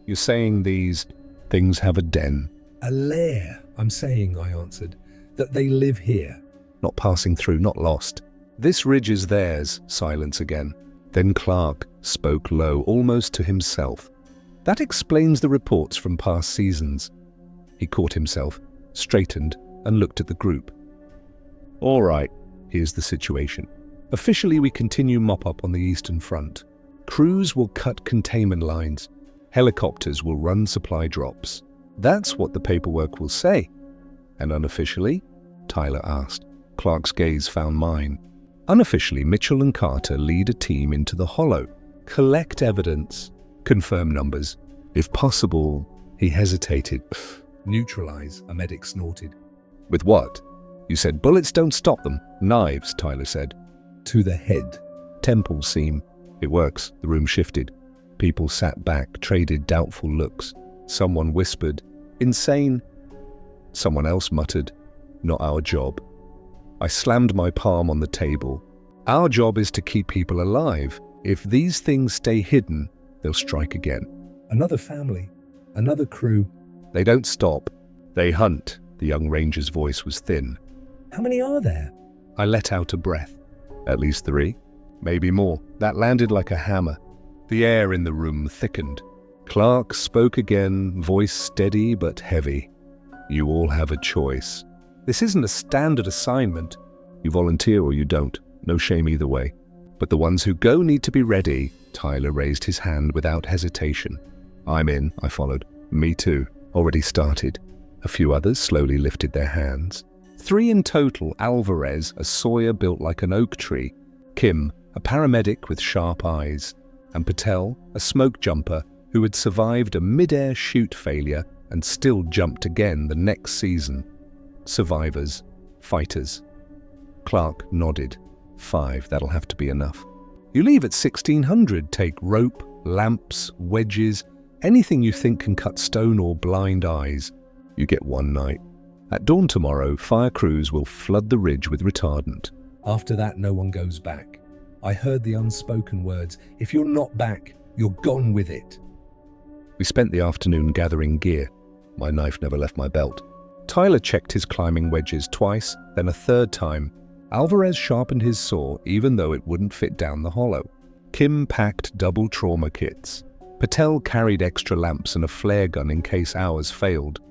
"You're saying these things have a den?" A lair, I'm saying, I answered. That they live here. "Not passing through, not lost." "This ridge is theirs." Silence again. Then Clark spoke low, almost to himself. "That explains the reports from past seasons." He caught himself, straightened, and looked at the group. "All right, here's the situation. Officially, we continue mop-up on the Eastern Front. Crews will cut containment lines. Helicopters will run supply drops. That's what the paperwork will say." "And unofficially?" Tyler asked. Clark's gaze found mine. "Unofficially, Mitchell and Carter lead a team into the hollow, collect evidence, confirm numbers. If possible," he hesitated. Neutralize, a medic snorted. "With what?" "You said bullets don't stop them." "Knives," Tyler said. To the head. "Temple seam." "It works." The room shifted. People sat back, traded doubtful looks. Someone whispered, "Insane." Someone else muttered, "Not our job." I slammed my palm on the table. Our job is to keep people alive. If these things stay hidden, they'll strike again. Another family. Another crew. They don't stop. They hunt. The young ranger's voice was thin. How many are there? I let out a breath. "At least 3. Maybe more." That landed like a hammer. The air in the room thickened. Clark spoke again, voice steady but heavy. "You all have a choice. This isn't a standard assignment. You volunteer or you don't. No shame either way. But the ones who go need to be ready." Tyler raised his hand without hesitation. "I'm in," I followed. "Me too." Already started. A few others slowly lifted their hands. 3 in total: Alvarez, a sawyer built like an oak tree; Kim, a paramedic with sharp eyes; and Patel, a smoke jumper who had survived a mid-air chute failure and still jumped again the next season. Survivors. Fighters. Clark nodded. 5, that'll have to be enough. "You leave at 1600. Take rope, lamps, wedges, anything you think can cut stone or blind eyes. You get 1 night. At dawn tomorrow, fire crews will flood the ridge with retardant." After that, no one goes back. I heard the unspoken words, "If you're not back, you're gone with it." We spent the afternoon gathering gear. My knife never left my belt. Tyler checked his climbing wedges twice, then a 3rd time. Alvarez sharpened his saw even though it wouldn't fit down the hollow. Kim packed double trauma kits. Patel carried extra lamps and a flare gun in case ours failed.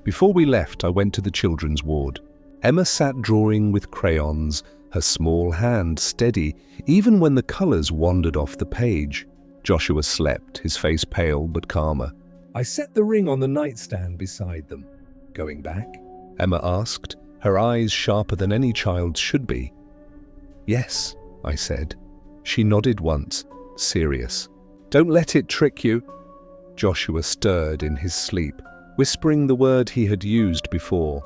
Before we left, I went to the children's ward. Emma sat drawing with crayons, her small hand steady, even when the colors wandered off the page. Joshua slept, his face pale but calmer. I set the ring on the nightstand beside them. Going back? Emma asked, her eyes sharper than any child's should be. Yes, I said. She nodded once, serious. Don't let it trick you. Joshua stirred in his sleep, whispering the word he had used before.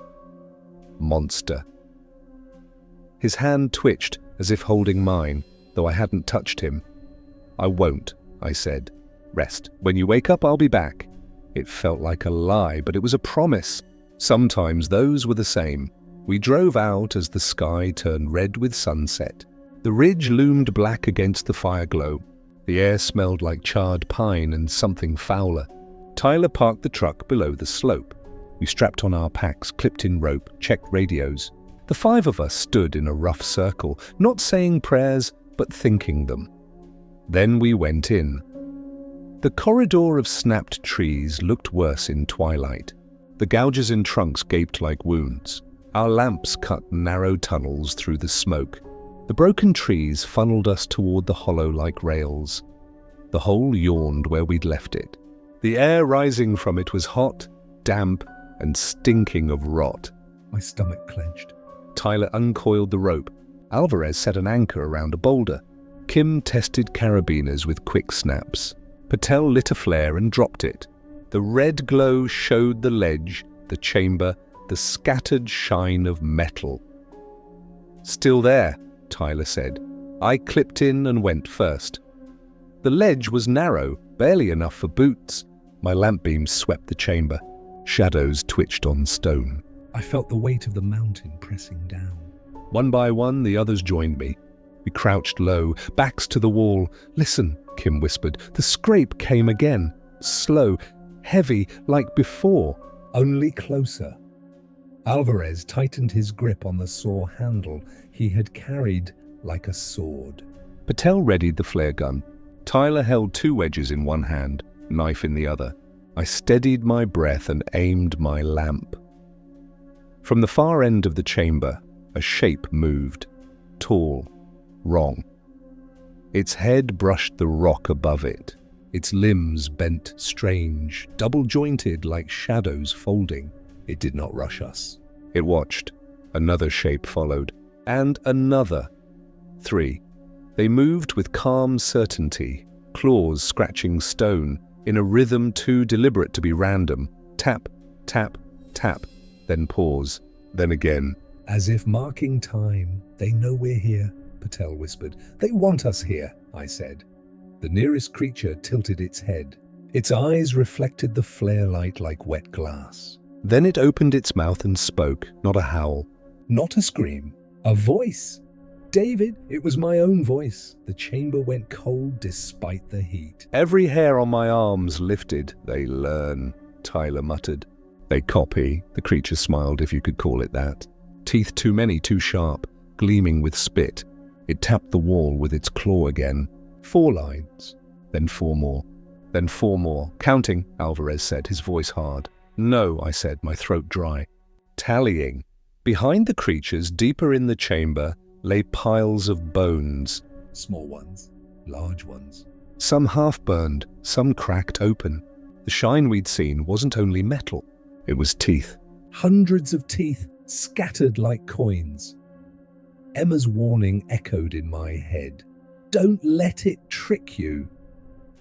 Monster. His hand twitched as if holding mine, though I hadn't touched him. I won't, I said. Rest. When you wake up, I'll be back. It felt like a lie, but it was a promise. Sometimes those were the same. We drove out as the sky turned red with sunset. The ridge loomed black against the fire glow. The air smelled like charred pine and something fouler. Tyler parked the truck below the slope. We strapped on our packs, clipped in rope, checked radios. The 5 of us stood in a rough circle, not saying prayers, but thinking them. Then we went in. The corridor of snapped trees looked worse in twilight. The gouges in trunks gaped like wounds. Our lamps cut narrow tunnels through the smoke. The broken trees funneled us toward the hollow like rails. The hole yawned where we'd left it. The air rising from it was hot, damp, and stinking of rot. My stomach clenched. Tyler uncoiled the rope. Alvarez set an anchor around a boulder. Kim tested carabiners with quick snaps. Patel lit a flare and dropped it. The red glow showed the ledge, the chamber, the scattered shine of metal. Still there, Tyler said. I clipped in and went first. The ledge was narrow, barely enough for boots. My lamp beam swept the chamber. Shadows twitched on stone. I felt the weight of the mountain pressing down. One by one, the others joined me. We crouched low, backs to the wall. Listen, Kim whispered. The scrape came again. Slow, heavy, like before. Only closer. Alvarez tightened his grip on the saw handle he had carried like a sword. Patel readied the flare gun. Tyler held 2 wedges in one hand, knife in the other. I steadied my breath and aimed my lamp. From the far end of the chamber, a shape moved. Tall. Wrong. Its head brushed the rock above it. Its limbs bent strange, double-jointed like shadows folding. It did not rush us. It watched. Another shape followed. And another. 3. They moved with calm certainty, claws scratching stone, in a rhythm too deliberate to be random. Tap, tap, tap, then pause, then again. As if marking time. They know we're here, Patel whispered. They want us here, I said. The nearest creature tilted its head. Its eyes reflected the flare light like wet glass. Then it opened its mouth and spoke, not a howl. Not a scream. A voice. David, it was my own voice. The chamber went cold despite the heat. Every hair on my arms lifted. They learn, Tyler muttered. They copy, the creature smiled, if you could call it that. Teeth too many, too sharp, gleaming with spit. It tapped the wall with its claw again. 4 lines, then 4 more, then 4 more. Counting, Alvarez said, his voice hard. No, I said, my throat dry. Tallying. Behind the creatures, deeper in the chamber, lay piles of bones. Small ones, large ones. Some half-burned, some cracked open. The shine we'd seen wasn't only metal, it was teeth. Hundreds of teeth, scattered like coins. Emma's warning echoed in my head. Don't let it trick you.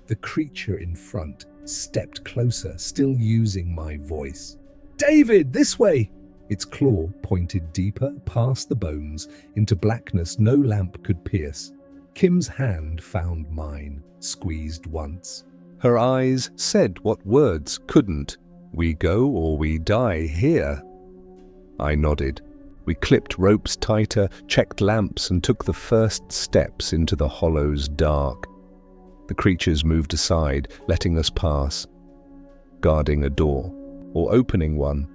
The creature in front stepped closer, still using my voice. David, this way! Its claw pointed deeper, past the bones, into blackness no lamp could pierce. Kim's hand found mine, squeezed once. Her eyes said what words couldn't. We go or we die here. I nodded. We clipped ropes tighter, checked lamps, and took the first steps into the hollow's dark. The creatures moved aside, letting us pass, guarding a door, or opening one.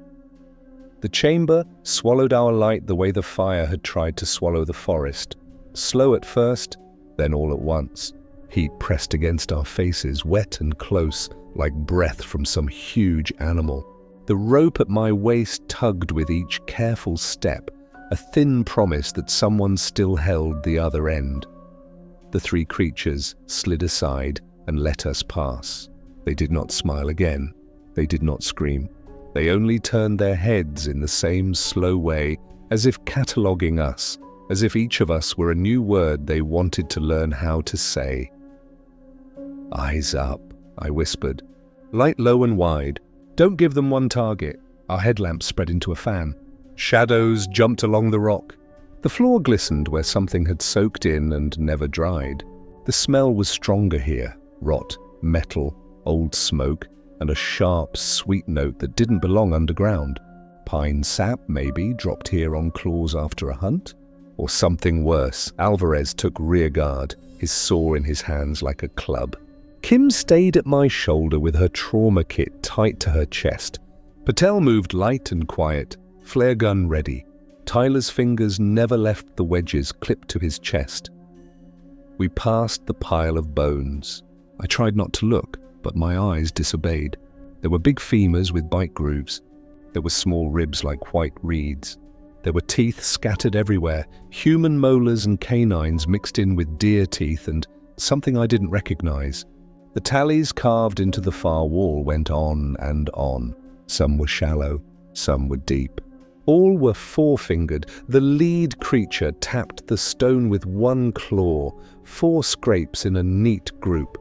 The chamber swallowed our light the way the fire had tried to swallow the forest, slow at first, then all at once. Heat pressed against our faces, wet and close, like breath from some huge animal. The rope at my waist tugged with each careful step, a thin promise that someone still held the other end. The 3 creatures slid aside and let us pass. They did not smile again. They did not scream. They only turned their heads in the same slow way, as if cataloguing us, as if each of us were a new word they wanted to learn how to say. "Eyes up," I whispered. "Light low and wide. Don't give them one target." Our headlamps spread into a fan. Shadows jumped along the rock. The floor glistened where something had soaked in and never dried. The smell was stronger here: rot, metal, old smoke, and a sharp, sweet note that didn't belong underground. Pine sap, maybe, dropped here on claws after a hunt? Or something worse. Alvarez took rear guard, his saw in his hands like a club. Kim stayed at my shoulder with her trauma kit tight to her chest. Patel moved light and quiet, flare gun ready. Tyler's fingers never left the wedges clipped to his chest. We passed the pile of bones. I tried not to look, but my eyes disobeyed. There were big femurs with bite grooves. There were small ribs like white reeds. There were teeth scattered everywhere, human molars and canines mixed in with deer teeth and something I didn't recognize. The tallies carved into the far wall went on and on. Some were shallow, some were deep. All were four-fingered. The lead creature tapped the stone with one claw, 4 scrapes in a neat group.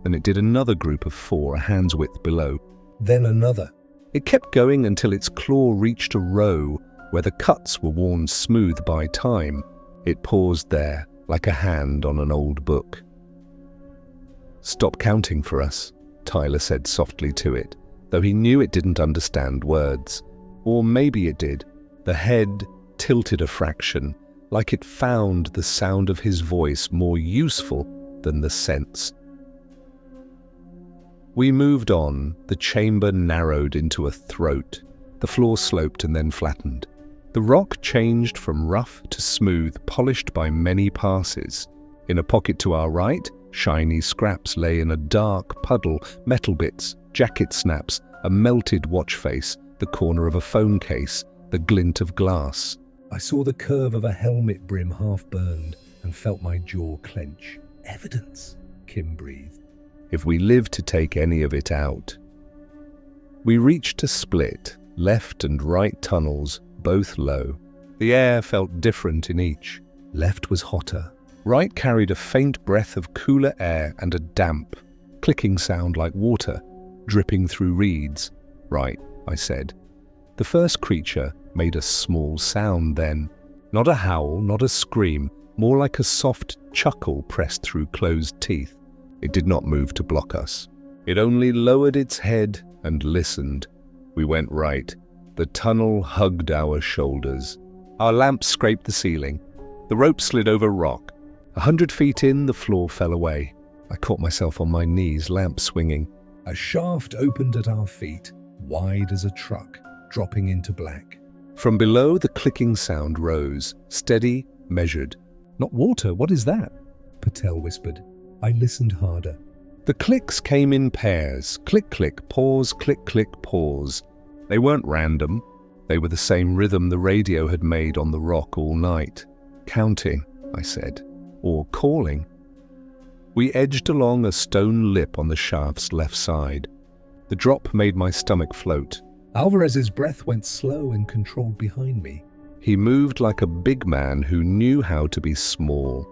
Then it did another group of 4 a hand's width below. Then another. It kept going until its claw reached a row where the cuts were worn smooth by time. It paused there, like a hand on an old book. "Stop counting for us," Tyler said softly to it, though he knew it didn't understand words. Or maybe it did. The head tilted a fraction, like it found the sound of his voice more useful than the sense. We moved on. The chamber narrowed into a throat. The floor sloped and then flattened. The rock changed from rough to smooth, polished by many passes. In a pocket to our right, shiny scraps lay in a dark puddle, metal bits, jacket snaps, a melted watch face, the corner of a phone case, the glint of glass. I saw the curve of a helmet brim half burned and felt my jaw clench. "Evidence," Kim breathed. If we live to take any of it out. We reached a split, left and right tunnels, both low. The air felt different in each. Left was hotter. Right carried a faint breath of cooler air and a damp, clicking sound like water, dripping through reeds. "Right," I said. The first creature made a small sound then. Not a howl, not a scream, more like a soft chuckle pressed through closed teeth. It did not move to block us. It only lowered its head and listened. We went right. The tunnel hugged our shoulders. Our lamp scraped the ceiling. The rope slid over rock. 100 feet in, the floor fell away. I caught myself on my knees, lamp swinging. A shaft opened at our feet, wide as a truck, dropping into black. From below, the clicking sound rose, steady, measured. "Not water, what is that?" Patel whispered. I listened harder. The clicks came in pairs. Click, click, pause, click, click, pause. They weren't random. They were the same rhythm the radio had made on the rock all night. "Counting," I said. "Or calling." We edged along a stone lip on the shaft's left side. The drop made my stomach float. Alvarez's breath went slow and controlled behind me. He moved like a big man who knew how to be small.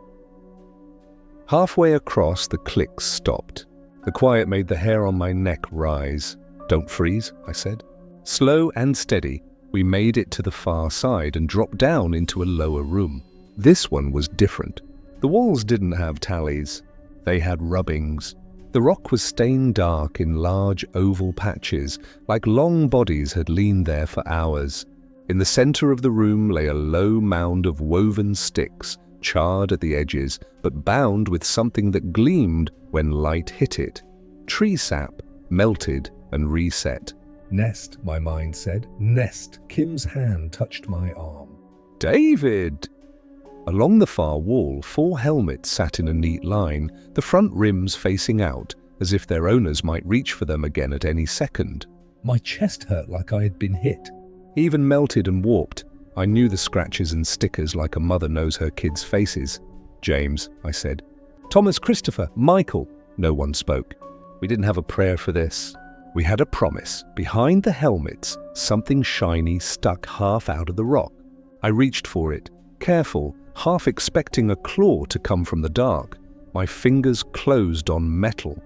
Halfway across, the clicks stopped. The quiet made the hair on my neck rise. "Don't freeze," I said. Slow and steady, we made it to the far side and dropped down into a lower room. This one was different. The walls didn't have tallies. They had rubbings. The rock was stained dark in large oval patches, like long bodies had leaned there for hours. In the center of the room lay a low mound of woven sticks, charred at the edges, but bound with something that gleamed when light hit it. Tree sap, melted and reset. "Nest," my mind said. "Nest." Kim's hand touched my arm. "David!" Along the far wall, 4 helmets sat in a neat line, the front rims facing out, as if their owners might reach for them again at any second. My chest hurt like I had been hit. Even melted and warped, I knew the scratches and stickers like a mother knows her kids' faces. "James," I said. "Thomas, Christopher, Michael." No one spoke. We didn't have a prayer for this. We had a promise. Behind the helmets, something shiny stuck half out of the rock. I reached for it, careful, half expecting a claw to come from the dark. My fingers closed on metal.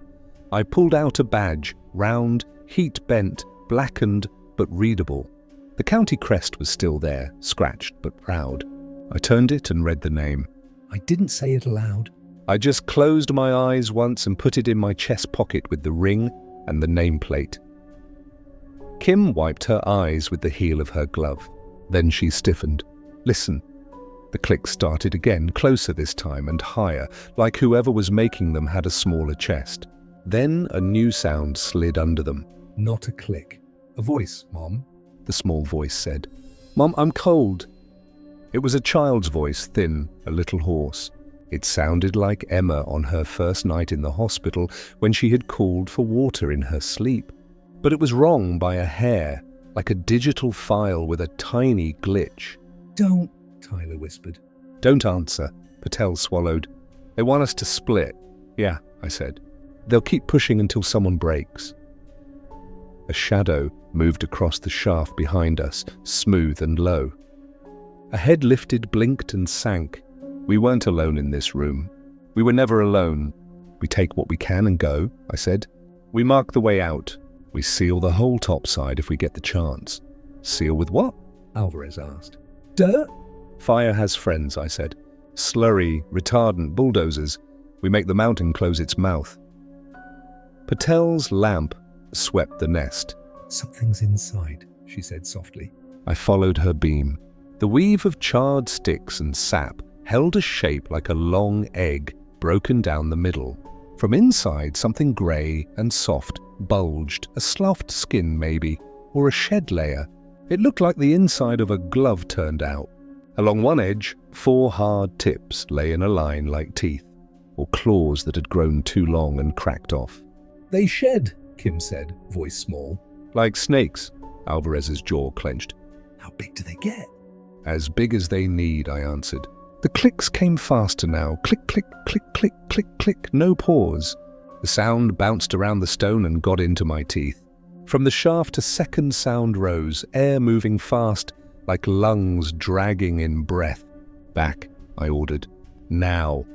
I pulled out a badge, round, heat-bent, blackened, but readable. The county crest was still there, scratched but proud. I turned it and read the name. I didn't say it aloud. I just closed my eyes once and put it in my chest pocket with the ring and the nameplate. Kim wiped her eyes with the heel of her glove. Then she stiffened. Listen. The clicks started again, closer this time and higher, like whoever was making them had a smaller chest. Then a new sound slid under them. Not a click. A voice, Mom, the small voice said. Mom, I'm cold. It was a child's voice, thin, a little hoarse. It sounded like Emma on her first night in the hospital when she had called for water in her sleep. But it was wrong by a hair, like a digital file with a tiny glitch. Don't, Tyler whispered. Don't answer, Patel swallowed. They want us to split. Yeah, I said. They'll keep pushing until someone breaks. A shadow moved across the shaft behind us, smooth and low. A head lifted, blinked and sank. We weren't alone in this room. We were never alone. We take what we can and go, I said. We mark the way out. We seal the whole topside if we get the chance. Seal with what? Alvarez asked. Dirt? Fire has friends, I said. Slurry, retardant, bulldozers. We make the mountain close its mouth. Patel's lamp swept the nest. Something's inside, she said softly. I followed her beam. The weave of charred sticks and sap held a shape like a long egg broken down the middle. From inside, something grey and soft bulged, a sloughed skin maybe, or a shed layer. It looked like the inside of a glove turned out. Along one edge, 4 hard tips lay in a line like teeth, or claws that had grown too long and cracked off. They shed, Kim said, voice small. Like snakes, Alvarez's jaw clenched. How big do they get? As big as they need, I answered. The clicks came faster now. Click, click, click, click, click, click, no pause. The sound bounced around the stone and got into my teeth. From the shaft a second sound rose, air moving fast, like lungs dragging in breath. Back, I ordered. Now.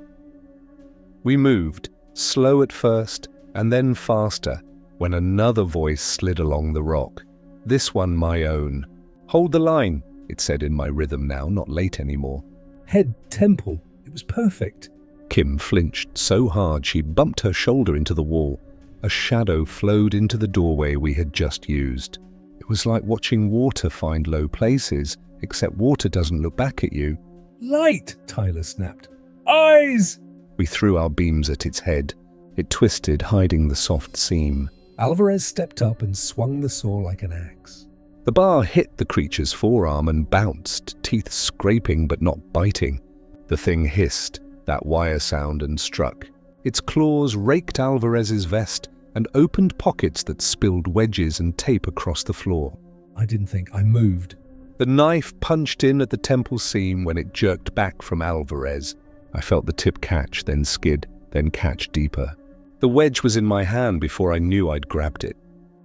We moved, slow at first, and then faster, when another voice slid along the rock. This one my own. Hold the line, it said in my rhythm now, not late anymore. Head temple. It was perfect. Kim flinched so hard she bumped her shoulder into the wall. A shadow flowed into the doorway we had just used. It was like watching water find low places, except water doesn't look back at you. Light, Tyler snapped. Eyes! We threw our beams at its head. It twisted, hiding the soft seam. Alvarez stepped up and swung the saw like an axe. The bar hit the creature's forearm and bounced, teeth scraping but not biting. The thing hissed, that wire sound, and struck. Its claws raked Alvarez's vest and opened pockets that spilled wedges and tape across the floor. I didn't think I moved. The knife punched in at the temple seam when it jerked back from Alvarez. I felt the tip catch, then skid, then catch deeper. The wedge was in my hand before I knew I'd grabbed it.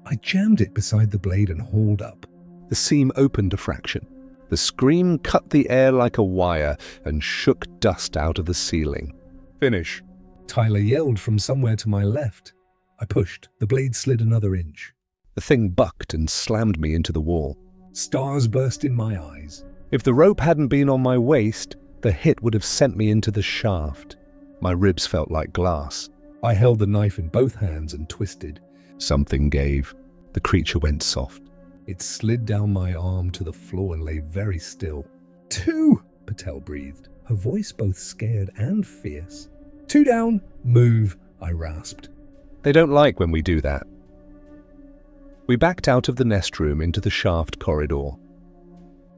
I jammed it beside the blade and hauled up. The seam opened a fraction. The scream cut the air like a wire and shook dust out of the ceiling. Finish. Tyler yelled from somewhere to my left. I pushed. The blade slid another inch. The thing bucked and slammed me into the wall. Stars burst in my eyes. If the rope hadn't been on my waist, the hit would have sent me into the shaft. My ribs felt like glass. I held the knife in both hands and twisted. Something gave. The creature went soft. It slid down my arm to the floor and lay very still. 2, Patel breathed, her voice both scared and fierce. 2 down, move, I rasped. They don't like when we do that. We backed out of the nest room into the shaft corridor.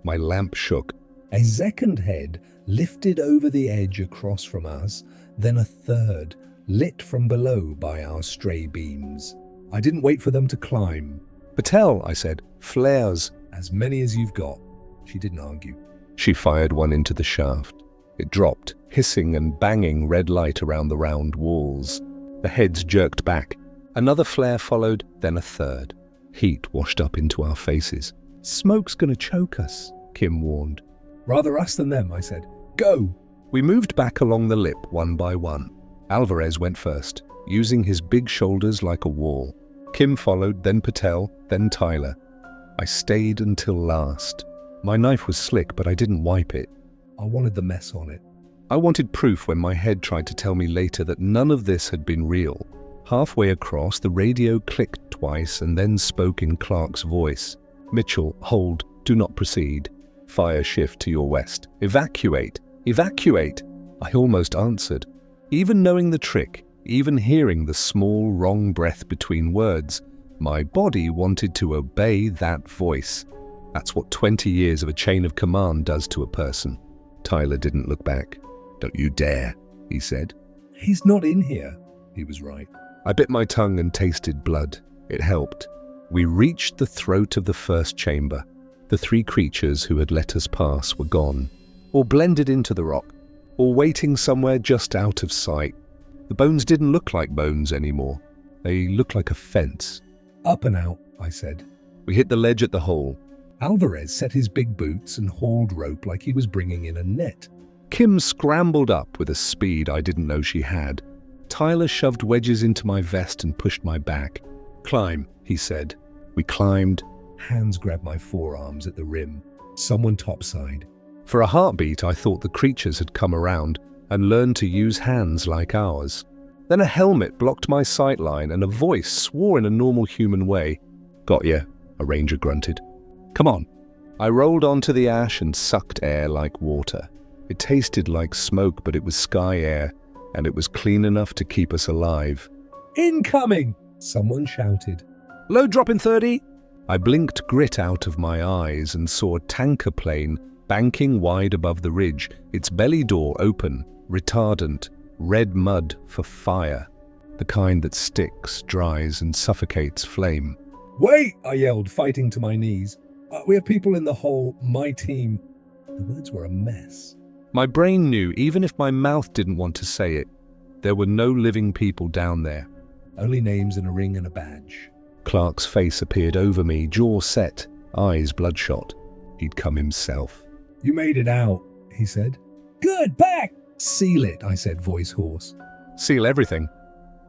My lamp shook. A second head lifted over the edge across from us, then a third, lit from below by our stray beams. I didn't wait for them to climb. Patel, I said, flares. As many as you've got. She didn't argue. She fired one into the shaft. It dropped, hissing and banging red light around the round walls. The heads jerked back. Another flare followed, then a third. Heat washed up into our faces. "Smoke's gonna choke us," Kim warned. "Rather us than them," I said. "Go!" We moved back along the lip one by one. Alvarez went first, using his big shoulders like a wall. Kim followed, then Patel, then Tyler. I stayed until last. My knife was slick, but I didn't wipe it. I wanted the mess on it. I wanted proof when my head tried to tell me later that none of this had been real. Halfway across, the radio clicked twice and then spoke in Clark's voice. "Mitchell, hold, do not proceed. Fire shift to your west. Evacuate, evacuate." I almost answered. Even knowing the trick, even hearing the small wrong breath between words, my body wanted to obey that voice. That's what 20 years of a chain of command does to a person. Tyler didn't look back. "Don't you dare," he said. "He's not in here." He was right. I bit my tongue and tasted blood. It helped. We reached the throat of the first chamber. The three creatures who had let us pass were gone, or blended into the rock, or waiting somewhere just out of sight. The bones didn't look like bones anymore. They looked like a fence. "Up and out," I said. We hit the ledge at the hole. Alvarez set his big boots and hauled rope like he was bringing in a net. Kim scrambled up with a speed I didn't know she had. Tyler shoved wedges into my vest and pushed my back. "Climb," he said. We climbed. Hands grabbed my forearms at the rim. Someone topside. For a heartbeat, I thought the creatures had come around and learned to use hands like ours. Then a helmet blocked my sight line and a voice swore in a normal human way. "Got ya," a ranger grunted. "Come on." I rolled onto the ash and sucked air like water. It tasted like smoke, but it was sky air, and it was clean enough to keep us alive. "Incoming!" someone shouted. "Load drop in 30. I blinked grit out of my eyes and saw a tanker plane banking wide above the ridge, its belly door open, retardant, red mud for fire, the kind that sticks, dries, and suffocates flame. "Wait!" I yelled, fighting to my knees. "We have people in the hole, my team." The words were a mess. My brain knew, even if my mouth didn't want to say it, there were no living people down there. Only names and a ring and a badge. Clark's face appeared over me, jaw set, eyes bloodshot. He'd come himself. "You made it out," he said. "Good, back!" "Seal it," I said, voice hoarse. "Seal everything."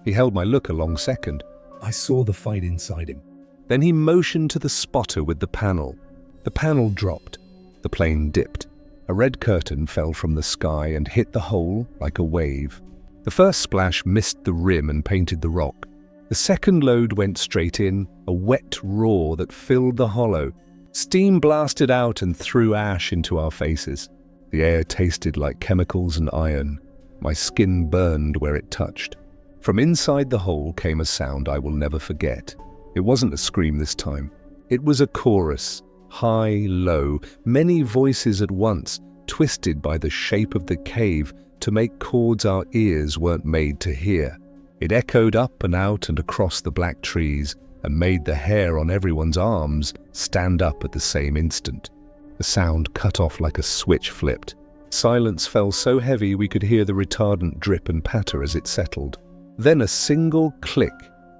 He held my look a long second. I saw the fight inside him. Then he motioned to the spotter with the panel. The panel dropped. The plane dipped. A red curtain fell from the sky and hit the hole like a wave. The first splash missed the rim and painted the rock. The second load went straight in, a wet roar that filled the hollow. Steam blasted out and threw ash into our faces. The air tasted like chemicals and iron. My skin burned where it touched. From inside the hole came a sound I will never forget. It wasn't a scream this time. It was a chorus, high, low, many voices at once, twisted by the shape of the cave to make chords our ears weren't made to hear. It echoed up and out and across the black trees and made the hair on everyone's arms stand up at the same instant. The sound cut off like a switch flipped. Silence fell so heavy we could hear the retardant drip and patter as it settled. Then a single click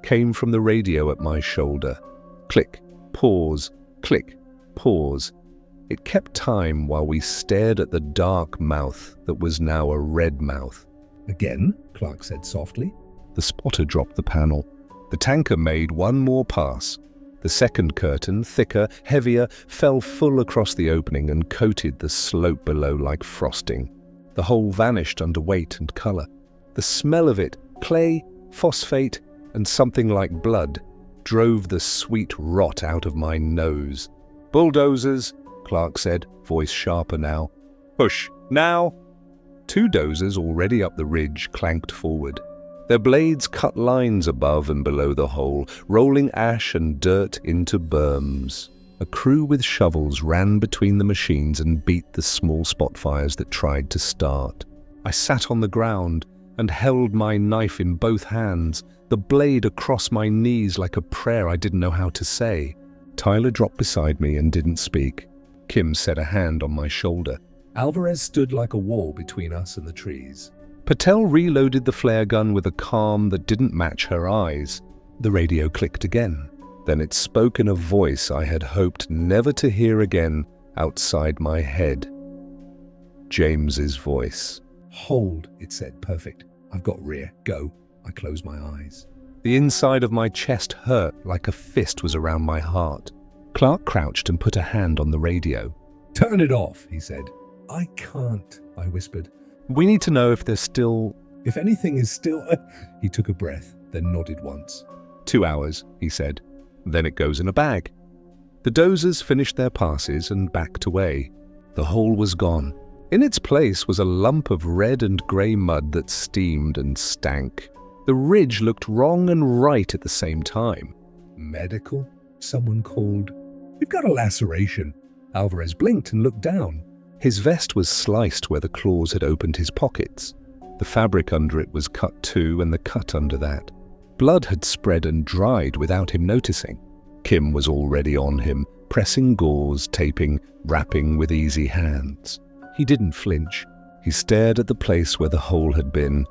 came from the radio at my shoulder. Click, pause, click, pause. It kept time while we stared at the dark mouth that was now a red mouth. "Again?" Clark said softly. The spotter dropped the panel. The tanker made one more pass. The second curtain, thicker, heavier, fell full across the opening and coated the slope below like frosting. The hole vanished under weight and color. The smell of it, clay, phosphate, and something like blood, drove the sweet rot out of my nose. "Bulldozers," Clark said, voice sharper now. "Push, now!" Two dozers already up the ridge clanked forward. Their blades cut lines above and below the hole, rolling ash and dirt into berms. A crew with shovels ran between the machines and beat the small spot fires that tried to start. I sat on the ground and held my knife in both hands, the blade across my knees like a prayer I didn't know how to say. Tyler dropped beside me and didn't speak. Kim set a hand on my shoulder. Alvarez stood like a wall between us and the trees. Patel reloaded the flare gun with a calm that didn't match her eyes. The radio clicked again. Then it spoke in a voice I had hoped never to hear again outside my head. James's voice. Hold, it said. Perfect. I've got rear. Go. I closed my eyes. The inside of my chest hurt like a fist was around my heart. Clark crouched and put a hand on the radio. Turn it off, he said. I can't, I whispered. We need to know if there's still... If anything is still... He took a breath, then nodded once. 2 hours, he said. Then it goes in a bag. The dozers finished their passes and backed away. The hole was gone. In its place was a lump of red and grey mud that steamed and stank. The ridge looked wrong and right at the same time. Medical? Someone called. We've got a laceration. Alvarez blinked and looked down. His vest was sliced where the claws had opened his pockets. The fabric under it was cut too, and the cut under that. Blood had spread and dried without him noticing. Kim was already on him, pressing gauze, taping, wrapping with easy hands. He didn't flinch. He stared at the place where the hole had been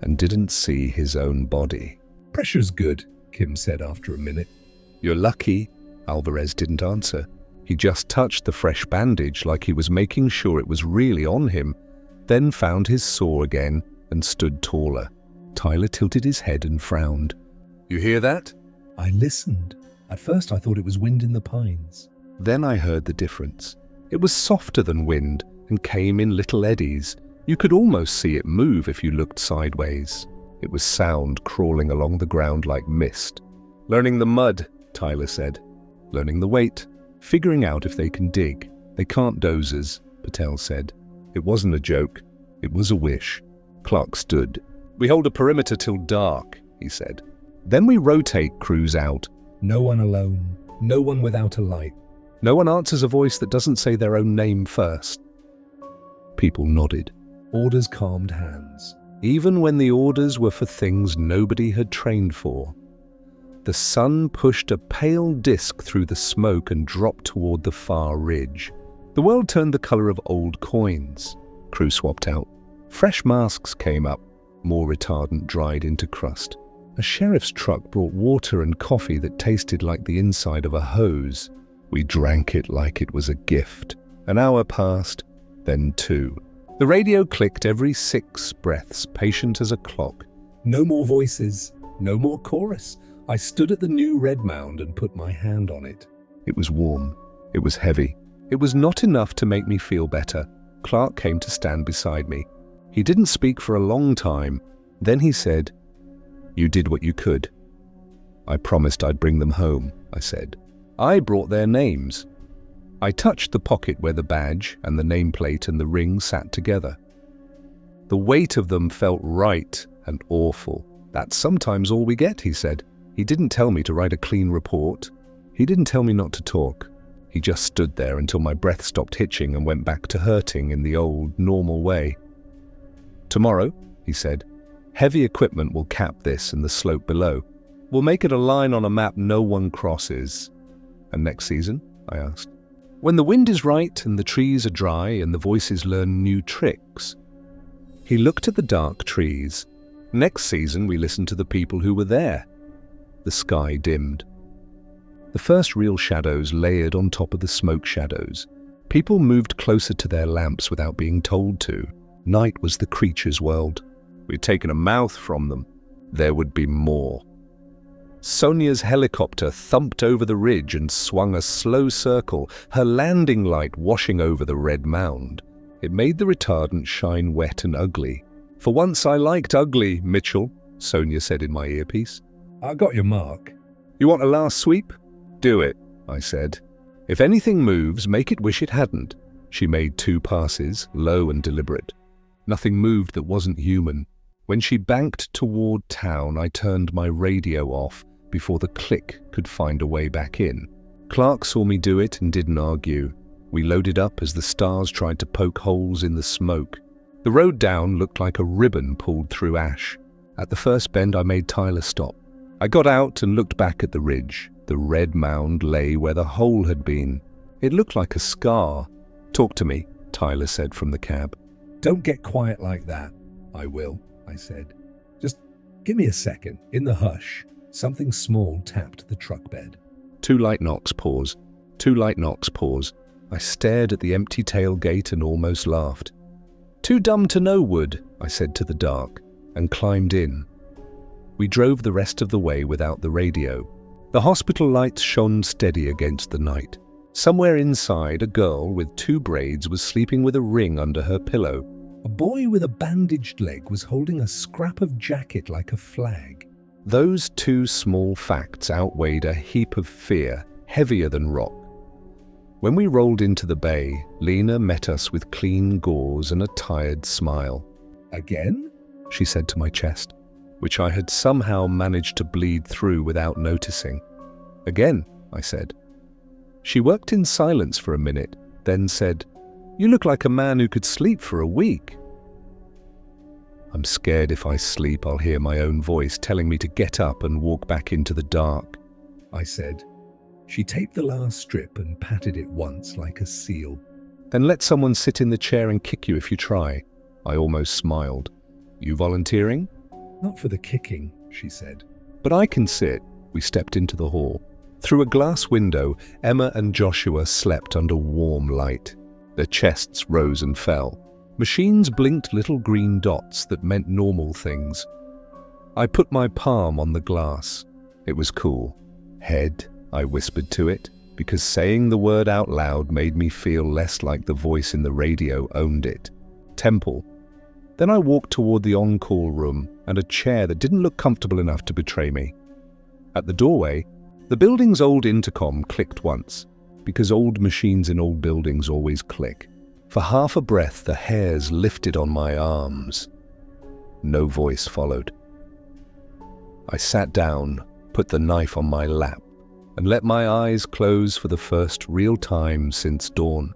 and didn't see his own body. Pressure's good, Kim said after a minute. You're lucky. Alvarez didn't answer. He just touched the fresh bandage like he was making sure it was really on him, then found his saw again and stood taller. Tyler tilted his head and frowned. You hear that? I listened. At first I thought it was wind in the pines. Then I heard the difference. It was softer than wind and came in little eddies. You could almost see it move if you looked sideways. It was sound crawling along the ground like mist. Learning the mud, Tyler said. Learning the weight. Figuring out if they can dig. They can't, dozers, Patel said. It wasn't a joke. It was a wish. Clark stood. We hold a perimeter till dark, he said. Then we rotate crews out. No one alone. No one without a light. No one answers a voice that doesn't say their own name first. People nodded. Orders calmed hands. Even when the orders were for things nobody had trained for. The sun pushed a pale disk through the smoke and dropped toward the far ridge. The world turned the color of old coins. Crew swapped out. Fresh masks came up. More retardant dried into crust. A sheriff's truck brought water and coffee that tasted like the inside of a hose. We drank it like it was a gift. An hour passed, then 2. The radio clicked every 6 breaths, patient as a clock. No more voices. No more chorus. I stood at the new red mound and put my hand on it. It was warm. It was heavy. It was not enough to make me feel better. Clark came to stand beside me. He didn't speak for a long time. Then he said, You did what you could. I promised I'd bring them home, I said. I brought their names. I touched the pocket where the badge and the nameplate and the ring sat together. The weight of them felt right and awful. That's sometimes all we get, he said. He didn't tell me to write a clean report. He didn't tell me not to talk. He just stood there until my breath stopped hitching and went back to hurting in the old, normal way. Tomorrow, he said, heavy equipment will cap this and the slope below. We'll make it a line on a map no one crosses. And next season? I asked. When the wind is right and the trees are dry and the voices learn new tricks. He looked at the dark trees. Next season we listen to the people who were there. The sky dimmed. The first real shadows layered on top of the smoke shadows. People moved closer to their lamps without being told to. Night was the creature's world. We'd taken a mouth from them. There would be more. Sonia's helicopter thumped over the ridge and swung a slow circle, her landing light washing over the red mound. It made the retardant shine wet and ugly. For once I liked ugly, Mitchell, Sonia said in my earpiece. I got your mark. You want a last sweep? Do it, I said. If anything moves, make it wish it hadn't. She made 2 passes, low and deliberate. Nothing moved that wasn't human. When she banked toward town, I turned my radio off before the click could find a way back in. Clark saw me do it and didn't argue. We loaded up as the stars tried to poke holes in the smoke. The road down looked like a ribbon pulled through ash. At the first bend, I made Tyler stop. I got out and looked back at the ridge. The red mound lay where the hole had been. It looked like a scar. Talk to me, Tyler said from the cab. Don't get quiet like that. I will, I said. Just give me a second, in the hush. Something small tapped the truck bed. 2 light knocks, pause. 2 light knocks, pause. I stared at the empty tailgate and almost laughed. Too dumb to know, Wood, I said to the dark, and climbed in. We drove the rest of the way without the radio. The hospital lights shone steady against the night. Somewhere inside, a girl with 2 braids was sleeping with a ring under her pillow. A boy with a bandaged leg was holding a scrap of jacket like a flag. Those 2 small facts outweighed a heap of fear, heavier than rock. When we rolled into the bay, Lena met us with clean gauze and a tired smile. Again? She said to my chest, which I had somehow managed to bleed through without noticing. Again, I said. She worked in silence for a minute, then said, You look like a man who could sleep for a week. I'm scared if I sleep I'll hear my own voice telling me to get up and walk back into the dark, I said. She taped the last strip and patted it once like a seal. Then let someone sit in the chair and kick you if you try. I almost smiled. You volunteering? Not for the kicking, she said. But I can sit. We stepped into the hall. Through a glass window, Emma and Joshua slept under warm light. Their chests rose and fell. Machines blinked little green dots that meant normal things. I put my palm on the glass. It was cool. Head, I whispered to it, because saying the word out loud made me feel less like the voice in the radio owned it. Temple. Then I walked toward the on-call room and a chair that didn't look comfortable enough to betray me. At the doorway, the building's old intercom clicked once, because old machines in old buildings always click. For half a breath, the hairs lifted on my arms. No voice followed. I sat down, put the knife on my lap, and let my eyes close for the first real time since dawn.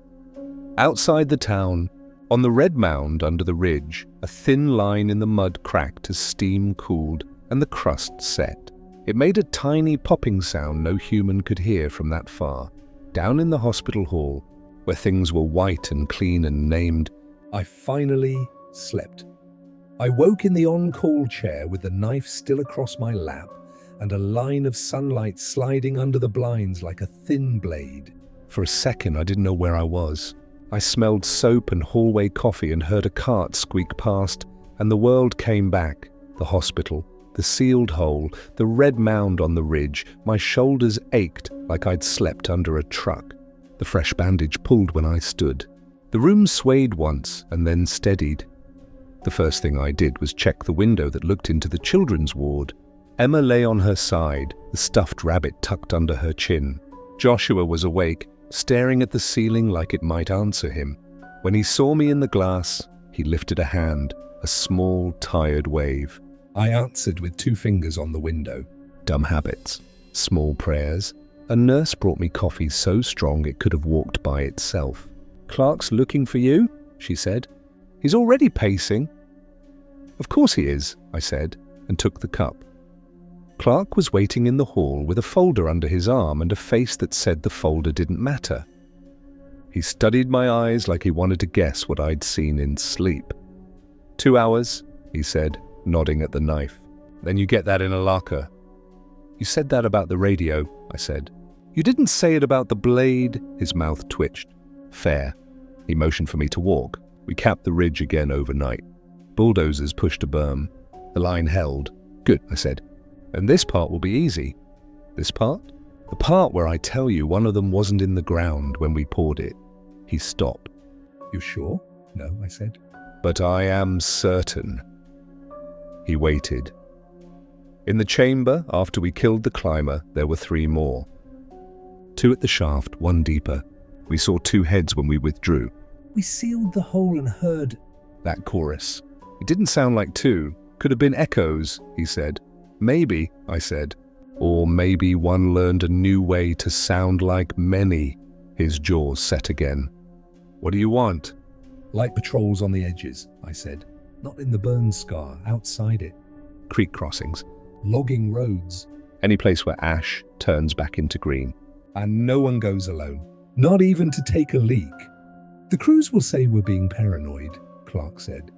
Outside the town, on the red mound under the ridge, a thin line in the mud cracked as steam cooled and the crust set. It made a tiny popping sound no human could hear from that far. Down in the hospital hall, where things were white and clean and named, I finally slept. I woke in the on-call chair with the knife still across my lap and a line of sunlight sliding under the blinds like a thin blade. For a second, I didn't know where I was. I smelled soap and hallway coffee and heard a cart squeak past, and the world came back. The hospital, the sealed hole, the red mound on the ridge. My shoulders ached like I'd slept under a truck. The fresh bandage pulled when I stood. The room swayed once and then steadied. The first thing I did was check the window that looked into the children's ward. Emma lay on her side, the stuffed rabbit tucked under her chin. Joshua was awake, staring at the ceiling like it might answer him. When he saw me in the glass, he lifted a hand, a small, tired wave. I answered with 2 fingers on the window. Dumb habits, small prayers. A nurse brought me coffee so strong it could have walked by itself. Clark's looking for you, she said. He's already pacing. Of course he is, I said, and took the cup. Clark was waiting in the hall with a folder under his arm and a face that said the folder didn't matter. He studied my eyes like he wanted to guess what I'd seen in sleep. 2 hours, he said, nodding at the knife. Then you get that in a locker. You said that about the radio, I said. You didn't say it about the blade. His mouth twitched. Fair. He motioned for me to walk. We capped the ridge again overnight. Bulldozers pushed a berm. The line held. Good, I said. And this part will be easy. This part? The part where I tell you one of them wasn't in the ground when we poured it. He stopped. You sure? No, I said. But I am certain. He waited. In the chamber, after we killed the climber, there were 3 more. 2 at the shaft, 1 deeper. We saw 2 heads when we withdrew. We sealed the hole and heard that chorus. It didn't sound like 2. Could have been echoes, he said. Maybe, I said. Or maybe one learned a new way to sound like many. His jaws set again. What do you want? Light patrols on the edges, I said. Not in the burn scar, outside it. Creek crossings. Logging roads. Any place where ash turns back into green. And no one goes alone. Not even to take a leak. The crews will say we're being paranoid, Clark said.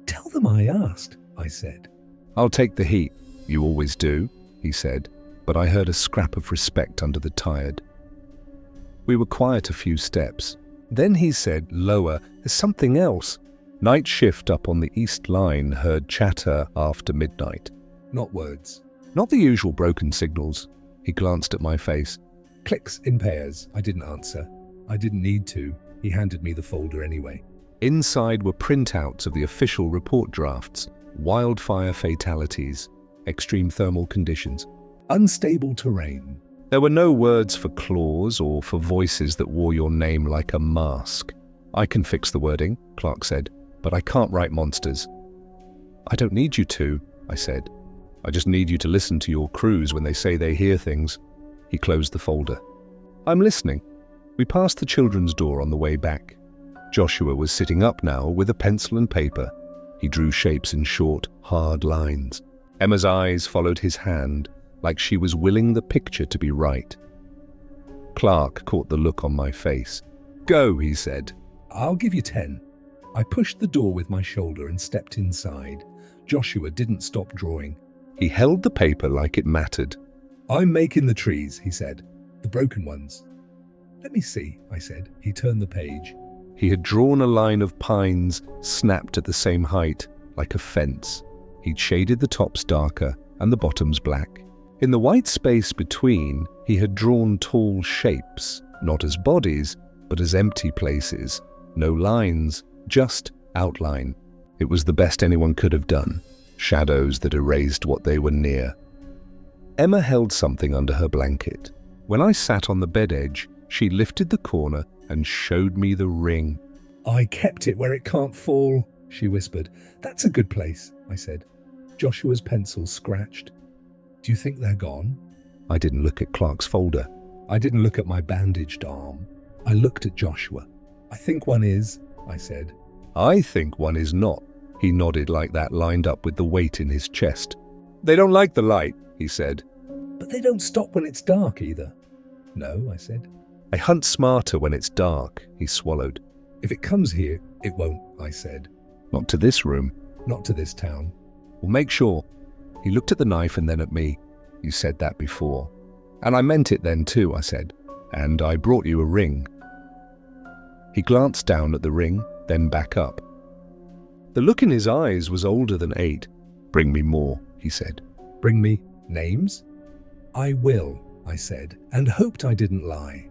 Tell them I asked, I said. I'll take the heat. You always do. he said, but I heard a scrap of respect under the tired. We were quiet a few steps. Then he said, lower, there's something else. Night shift up on the east line heard chatter after midnight. Not words. Not the usual broken signals. He glanced at my face. Clicks in pairs. I didn't answer. I didn't need to. He handed me the folder anyway. Inside were printouts of the official report drafts, wildfire fatalities, extreme thermal conditions. Unstable terrain. There were no words for claws or for voices that wore your name like a mask. I can fix the wording, Clark said, but I can't write monsters. I don't need you to, I said. I just need you to listen to your crews when they say they hear things. He closed the folder. I'm listening. We passed the children's door on the way back. Joshua was sitting up now with a pencil and paper. He drew shapes in short, hard lines. Emma's eyes followed his hand, like she was willing the picture to be right. Clark caught the look on my face. Go, he said. I'll give you 10. I pushed the door with my shoulder and stepped inside. Joshua didn't stop drawing. He held the paper like it mattered. I'm making the trees, he said. The broken ones. Let me see, I said. He turned the page. He had drawn a line of pines snapped at the same height, like a fence. He'd shaded the tops darker and the bottoms black. In the white space between, he had drawn tall shapes, not as bodies, but as empty places. No lines, just outline. It was the best anyone could have done. Shadows that erased what they were near. Emma held something under her blanket. When I sat on the bed edge, she lifted the corner and showed me the ring. I kept it where it can't fall, she whispered. That's a good place, I said. Joshua's pencil scratched. Do you think they're gone? I didn't look at Clark's folder. I didn't look at my bandaged arm. I looked at Joshua. I think one is, I said. I think one is not. He nodded like that lined up with the weight in his chest. They don't like the light, he said. But they don't stop when it's dark either. No, I said. They hunt smarter when it's dark, he swallowed. If it comes here, it won't, I said. Not to this room. Not to this town. Well, make sure. He looked at the knife and then at me. You said that before. And I meant it then too, I said. And I brought you a ring. He glanced down at the ring, then back up. The look in his eyes was older than 8. Bring me more, he said. Bring me names? I will, I said, and hoped I didn't lie.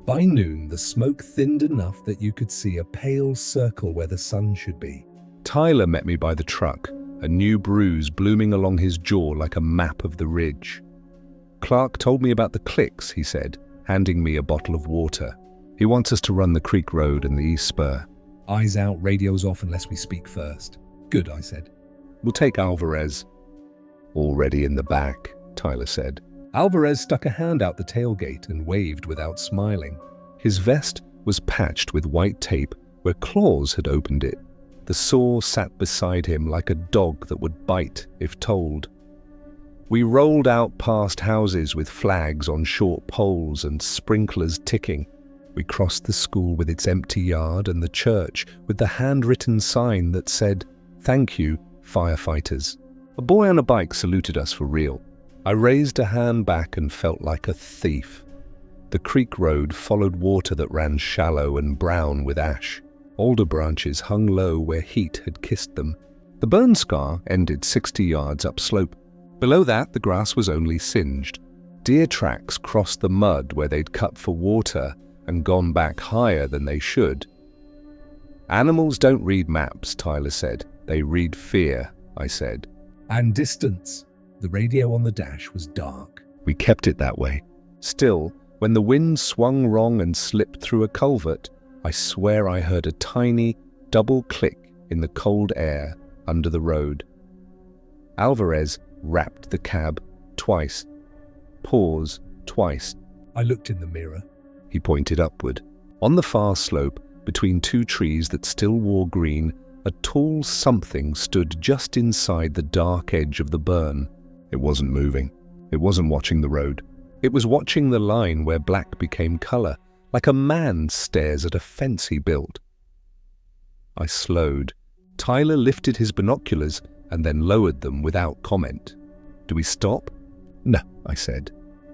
By noon, the smoke thinned enough that you could see a pale circle where the sun should be. Tyler met me by the truck, a new bruise blooming along his jaw like a map of the ridge. Clark told me about the clicks, he said, handing me a bottle of water. He wants us to run the creek road and the east spur. Eyes out, radios off unless we speak first. Good, I said. We'll take Alvarez. Already in the back, Tyler said. Alvarez stuck a hand out the tailgate and waved without smiling. His vest was patched with white tape where claws had opened it. The saw sat beside him like a dog that would bite if told. We rolled out past houses with flags on short poles and sprinklers ticking. We crossed the school with its empty yard and the church with the handwritten sign that said, "Thank you, firefighters." A boy on a bike saluted us for real. I raised a hand back and felt like a thief. The creek road followed water that ran shallow and brown with ash. Alder branches hung low where heat had kissed them. The burn scar ended 60 yards upslope. Below that, the grass was only singed. Deer tracks crossed the mud where they'd cut for water and gone back higher than they should. Animals don't read maps, Tyler said. They read fear, I said. And distance. The radio on the dash was dark. We kept it that way. Still, when the wind swung wrong and slipped through a culvert, I swear I heard a tiny double click in the cold air under the road. Alvarez rapped the cab twice. Pause twice. I looked in the mirror. He pointed upward. On the far slope, between two trees that still wore green, a tall something stood just inside the dark edge of the burn. It wasn't moving. It wasn't watching the road. It was watching the line where black became color, like a man stares at a fence he built. I slowed. Tyler lifted his binoculars and then lowered them without comment. Do we stop? No, I said.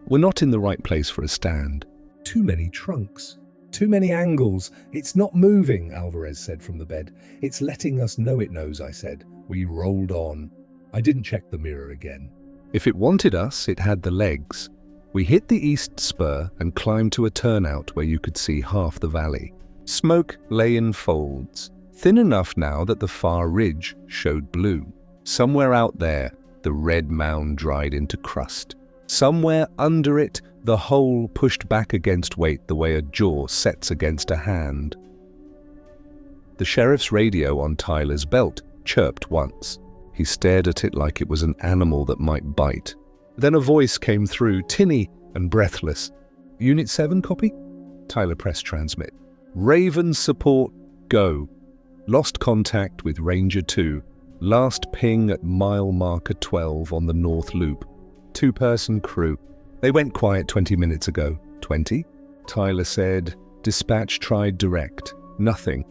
We're not in the right place for a stand. Too many trunks. Too many angles. It's not moving, Alvarez said from the bed. It's letting us know it knows, I said. We rolled on. I didn't check the mirror again. If it wanted us, it had the legs. We hit the east spur and climbed to a turnout where you could see half the valley. Smoke lay in folds, thin enough now that the far ridge showed blue. Somewhere out there, the red mound dried into crust. Somewhere under it, the hole pushed back against weight the way a jaw sets against a hand. The sheriff's radio on Tyler's belt chirped once. He stared at it like it was an animal that might bite. Then a voice came through, tinny and breathless. Unit 7 copy? Tyler pressed transmit. Raven support, go. Lost contact with Ranger 2. Last ping at mile marker 12 on the North Loop. 2-person crew. They went quiet 20 minutes ago. 20? Tyler said. Dispatch tried direct. Nothing.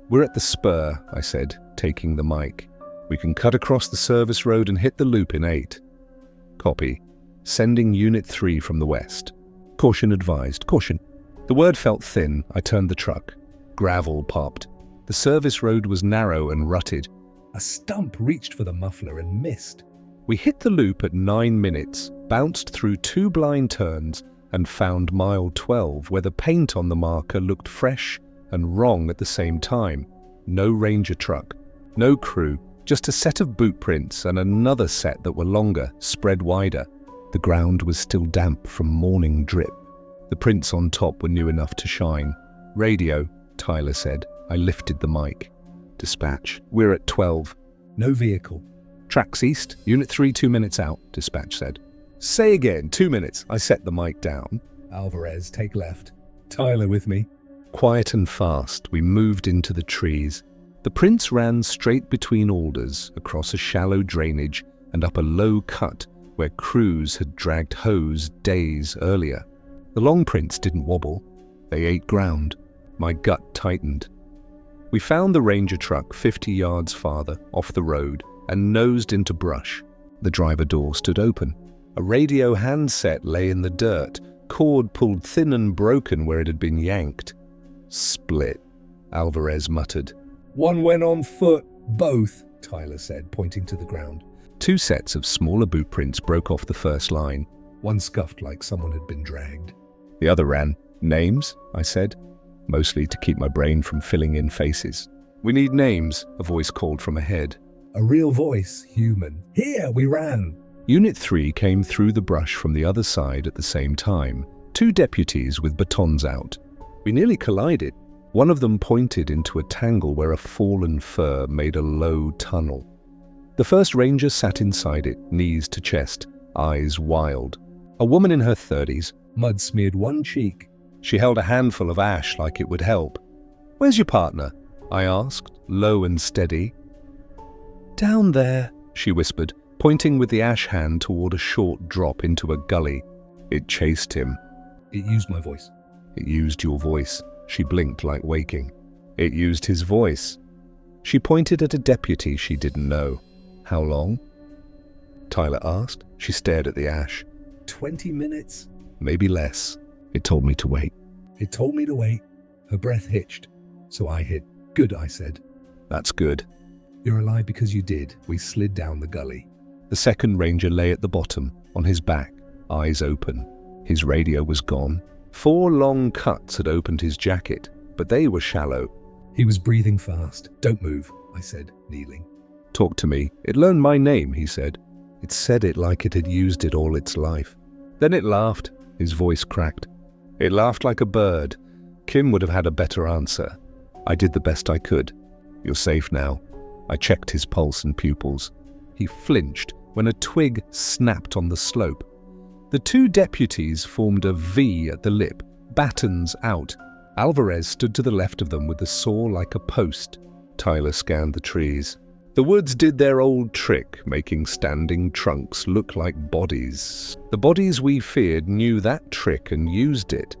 We're at the spur, I said, taking the mic. We can cut across the service road and hit the loop in 8. Copy. Sending Unit 3 from the west. Caution advised. Caution. The word felt thin. I turned the truck. Gravel popped. The service road was narrow and rutted. A stump reached for the muffler and missed. We hit the loop at 9 minutes, bounced through 2 blind turns, and found mile 12 where the paint on the marker looked fresh and wrong at the same time. No ranger truck. No crew. Just a set of boot prints and another set that were longer, spread wider. The ground was still damp from morning drip. The prints on top were new enough to shine. Radio, Tyler said. I lifted the mic. Dispatch, we're at 12. No vehicle. Tracks east, Unit 3 2 minutes out, Dispatch said. Say again, 2 minutes. I set the mic down. Alvarez, take left. Tyler with me. Quiet and fast, we moved into the trees. The prints ran straight between alders, across a shallow drainage and up a low cut where crews had dragged hose days earlier. The long prints didn't wobble. They ate ground. My gut tightened. We found the ranger truck 50 yards farther, off the road, and nosed into brush. The driver door stood open. A radio handset lay in the dirt, cord pulled thin and broken where it had been yanked. Split, Alvarez muttered. One went on foot. Both, Tyler said, pointing to the ground. 2 sets of smaller boot prints broke off the first line. One scuffed like someone had been dragged. The other ran. Names, I said, mostly to keep my brain from filling in faces. We need names, a voice called from ahead. A real voice, human. Here, we ran. Unit 3 came through the brush from the other side at the same time. 2 deputies with batons out. We nearly collided. One of them pointed into a tangle where a fallen fir made a low tunnel. The first ranger sat inside it, knees to chest, eyes wild. A woman in her 30s. Mud smeared one cheek. She held a handful of ash like it would help. Where's your partner? I asked, low and steady. Down there, she whispered, pointing with the ash hand toward a short drop into a gully. It chased him. It used my voice. It used your voice. She blinked like waking. It used his voice. She pointed at a deputy she didn't know. How long? Tyler asked. She stared at the ash. 20 minutes? Maybe less. It told me to wait. It told me to wait. Her breath hitched. So I hit. Good, I said. That's good. You're alive because you did. We slid down the gully. The second ranger lay at the bottom, on his back, eyes open. His radio was gone. 4 long cuts had opened his jacket, but they were shallow. He was breathing fast. Don't move, I said, kneeling. Talk to me. It learned my name, he said. It said it like it had used it all its life. Then it laughed. His voice cracked. It laughed like a bird. Kim would have had a better answer. I did the best I could. You're safe now. I checked his pulse and pupils. He flinched when a twig snapped on the slope. The 2 deputies formed a V at the lip, batons out. Alvarez stood to the left of them with the saw like a post. Tyler scanned the trees. The woods did their old trick, making standing trunks look like bodies. The bodies we feared knew that trick and used it.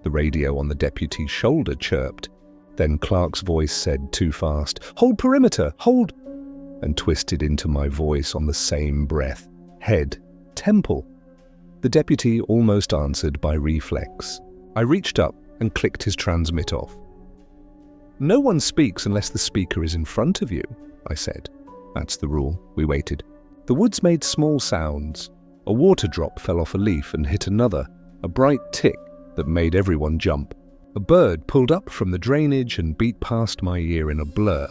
The radio on the deputy's shoulder chirped. Then Clark's voice said too fast, "Hold perimeter, hold," and twisted into my voice on the same breath. Head, temple. The deputy almost answered by reflex. I reached up and clicked his transmit off. "No one speaks unless the speaker is in front of you," I said. That's the rule. We waited. The woods made small sounds. A water drop fell off a leaf and hit another, a bright tick that made everyone jump. A bird pulled up from the drainage and beat past my ear in a blur.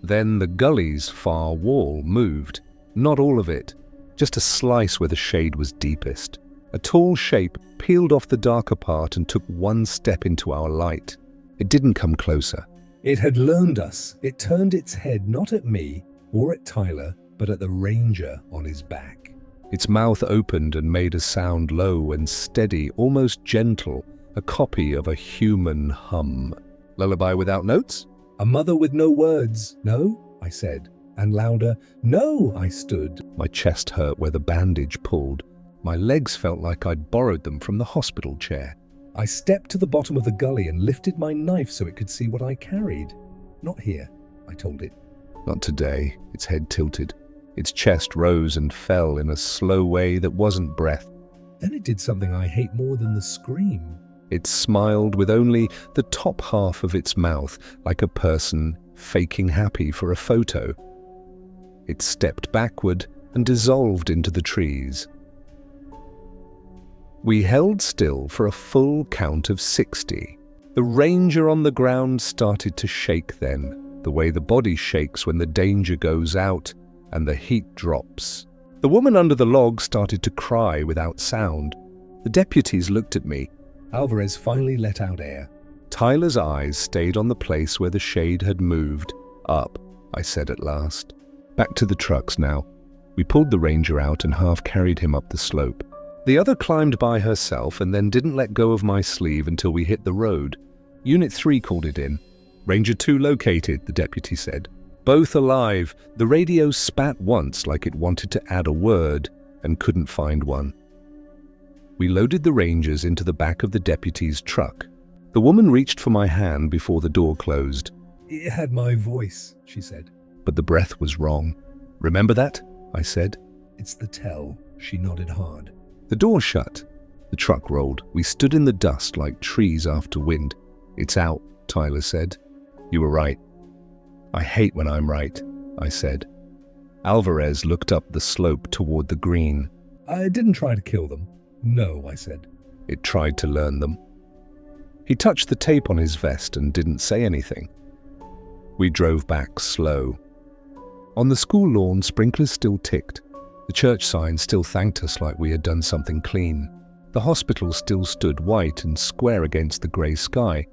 Then the gully's far wall moved. Not all of it, just a slice where the shade was deepest. A tall shape peeled off the darker part and took one step into our light. It didn't come closer. It had learned us. It turned its head not at me or at Tyler, but at the ranger on his back. Its mouth opened and made a sound low and steady, almost gentle, a copy of a human hum. Lullaby without notes? A mother with no words. No, I said. And louder, no, I stood. My chest hurt where the bandage pulled. My legs felt like I'd borrowed them from the hospital chair. I stepped to the bottom of the gully and lifted my knife so it could see what I carried. Not here, I told it. Not today. Its head tilted. Its chest rose and fell in a slow way that wasn't breath. Then it did something I hate more than the scream. It smiled with only the top half of its mouth, like a person faking happy for a photo. It stepped backward and dissolved into the trees. We held still for a full count of 60. The ranger on the ground started to shake then, the way the body shakes when the danger goes out and the heat drops. The woman under the log started to cry without sound. The deputies looked at me. Alvarez finally let out air. Tyler's eyes stayed on the place where the shade had moved. Up, I said at last. Back to the trucks now. We pulled the ranger out and half carried him up the slope. The other climbed by herself and then didn't let go of my sleeve until we hit the road. Unit 3 called it in. Ranger 2 located, the deputy said. Both alive. The radio spat once like it wanted to add a word and couldn't find one. We loaded the rangers into the back of the deputy's truck. The woman reached for my hand before the door closed. It had my voice, she said. But the breath was wrong. Remember that? I said. It's the tell. She nodded hard. The door shut. The truck rolled. We stood in the dust like trees after wind. It's out, Tyler said. You were right. I hate when I'm right, I said. Alvarez looked up the slope toward the green. I didn't try to kill them. No, I said. It tried to learn them. He touched the tape on his vest and didn't say anything. We drove back slow. On the school lawn, sprinklers still ticked. The church sign still thanked us like we had done something clean. The hospital still stood white and square against the grey sky.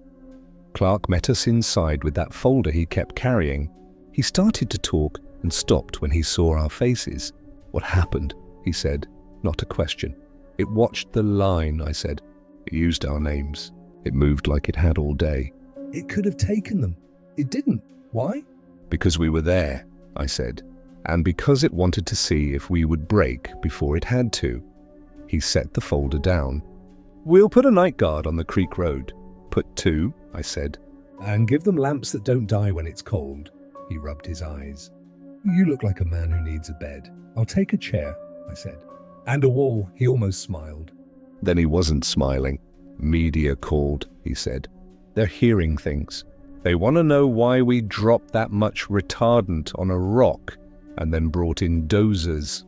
Clark met us inside with that folder he kept carrying. He started to talk and stopped when he saw our faces. What happened? He said, not a question. It watched the line, I said. It used our names. It moved like it had all day. It could have taken them. It didn't. Why? Because we were there, I said, and because it wanted to see if we would break before it had to. He set the folder down. We'll put a night guard on the creek road. Put 2, I said. And give them lamps that don't die when it's cold. He rubbed his eyes. You look like a man who needs a bed. I'll take a chair, I said. And a wall, he almost smiled. Then he wasn't smiling. Media called, he said. They're hearing things. They want to know why we dropped that much retardant on a rock and then brought in dozers.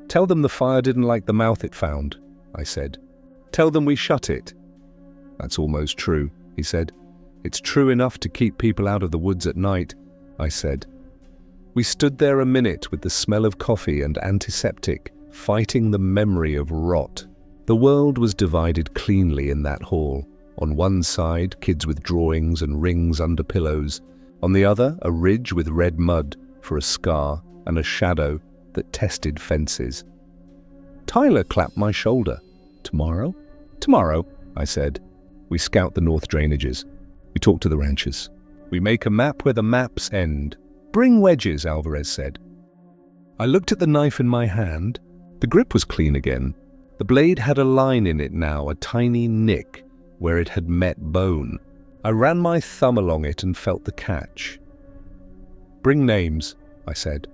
Tell them the fire didn't like the mouth it found, I said. Tell them we shut it. That's almost true, he said. It's true enough to keep people out of the woods at night, I said. We stood there a minute with the smell of coffee and antiseptic, fighting the memory of rot. The world was divided cleanly in that hall. On one side, kids with drawings and rings under pillows. On the other, a ridge with red mud for a scar and a shadow that tested fences. Tyler clapped my shoulder. Tomorrow? Tomorrow, I said. We scout the north drainages. We talk to the ranchers. We make a map where the maps end. Bring wedges, Alvarez said. I looked at the knife in my hand. The grip was clean again. The blade had a line in it now, a tiny nick where it had met bone. I ran my thumb along it and felt the catch. Bring names, I said.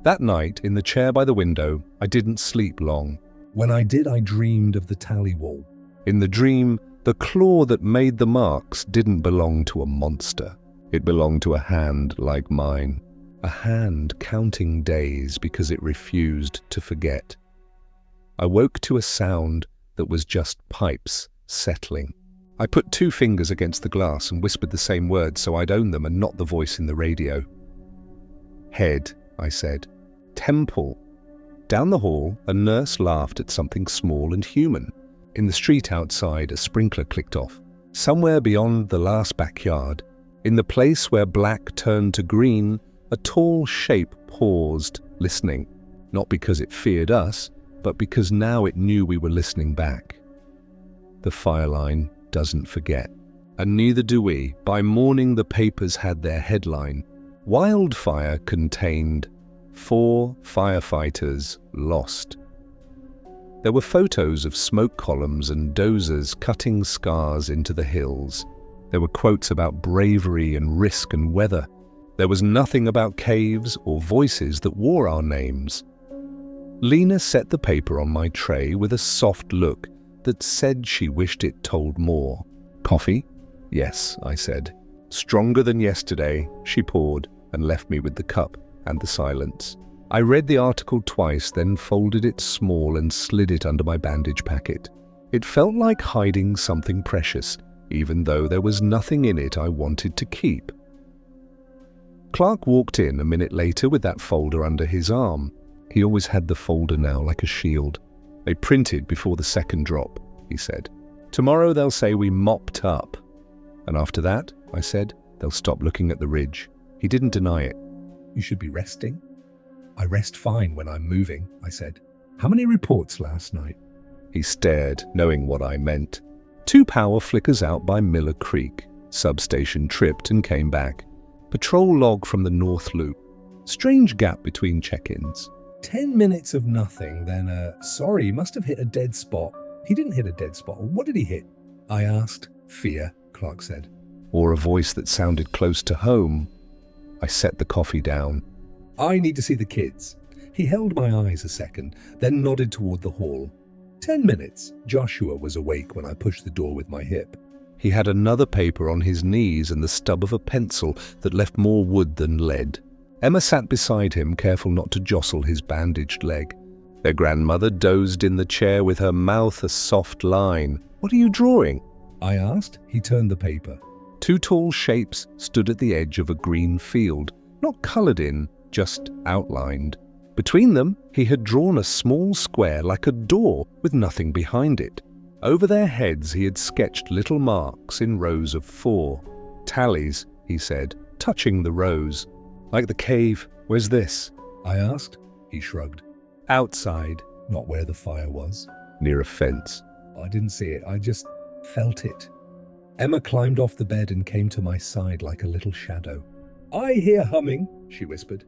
That night, in the chair by the window, I didn't sleep long. When I did, I dreamed of the tally wall. In the dream, the claw that made the marks didn't belong to a monster. It belonged to a hand like mine. A hand counting days because it refused to forget. I woke to a sound that was just pipes settling. I put 2 fingers against the glass and whispered the same words so I'd own them and not the voice in the radio. Head, I said. Temple. Down the hall, a nurse laughed at something small and human. In the street outside, a sprinkler clicked off. Somewhere beyond the last backyard, in the place where black turned to green, a tall shape paused, listening. Not because it feared us, but because now it knew we were listening back. The fire line doesn't forget. And neither do we. By morning, the papers had their headline. Wildfire contained 4 firefighters lost. There were photos of smoke columns and dozers cutting scars into the hills. There were quotes about bravery and risk and weather. There was nothing about caves or voices that wore our names. Lena set the paper on my tray with a soft look that said she wished it told more. Coffee? Yes, I said. Stronger than yesterday, she poured and left me with the cup and the silence. I read the article twice, then folded it small and slid it under my bandage packet. It felt like hiding something precious, even though there was nothing in it I wanted to keep. Clark walked in a minute later with that folder under his arm. He always had the folder now like a shield. They printed before the second drop, he said. Tomorrow they'll say we mopped up. And after that, I said, they'll stop looking at the ridge. He didn't deny it. You should be resting. I rest fine when I'm moving, I said. How many reports last night? He stared, knowing what I meant. 2 power flickers out by Miller Creek. Substation tripped and came back. Patrol log from the North Loop. Strange gap between check-ins. 10 minutes of nothing, then sorry, he must have hit a dead spot. He didn't hit a dead spot. What did he hit? I asked. Fear, Clark said. Or a voice that sounded close to home. I set the coffee down. I need to see the kids. He held my eyes a second, then nodded toward the hall. 10 minutes. Joshua was awake when I pushed the door with my hip. He had another paper on his knees and the stub of a pencil that left more wood than lead. Emma sat beside him, careful not to jostle his bandaged leg. Their grandmother dozed in the chair with her mouth a soft line. What are you drawing? I asked. He turned the paper. 2 tall shapes stood at the edge of a green field, not coloured in, just outlined. Between them, he had drawn a small square like a door with nothing behind it. Over their heads he had sketched little marks in rows of 4. Tallies, he said, touching the rows. Like the cave. Where's this? I asked. He shrugged. Outside. Not where the fire was. Near a fence. I didn't see it. I just felt it. Emma climbed off the bed and came to my side like a little shadow. I hear humming, she whispered.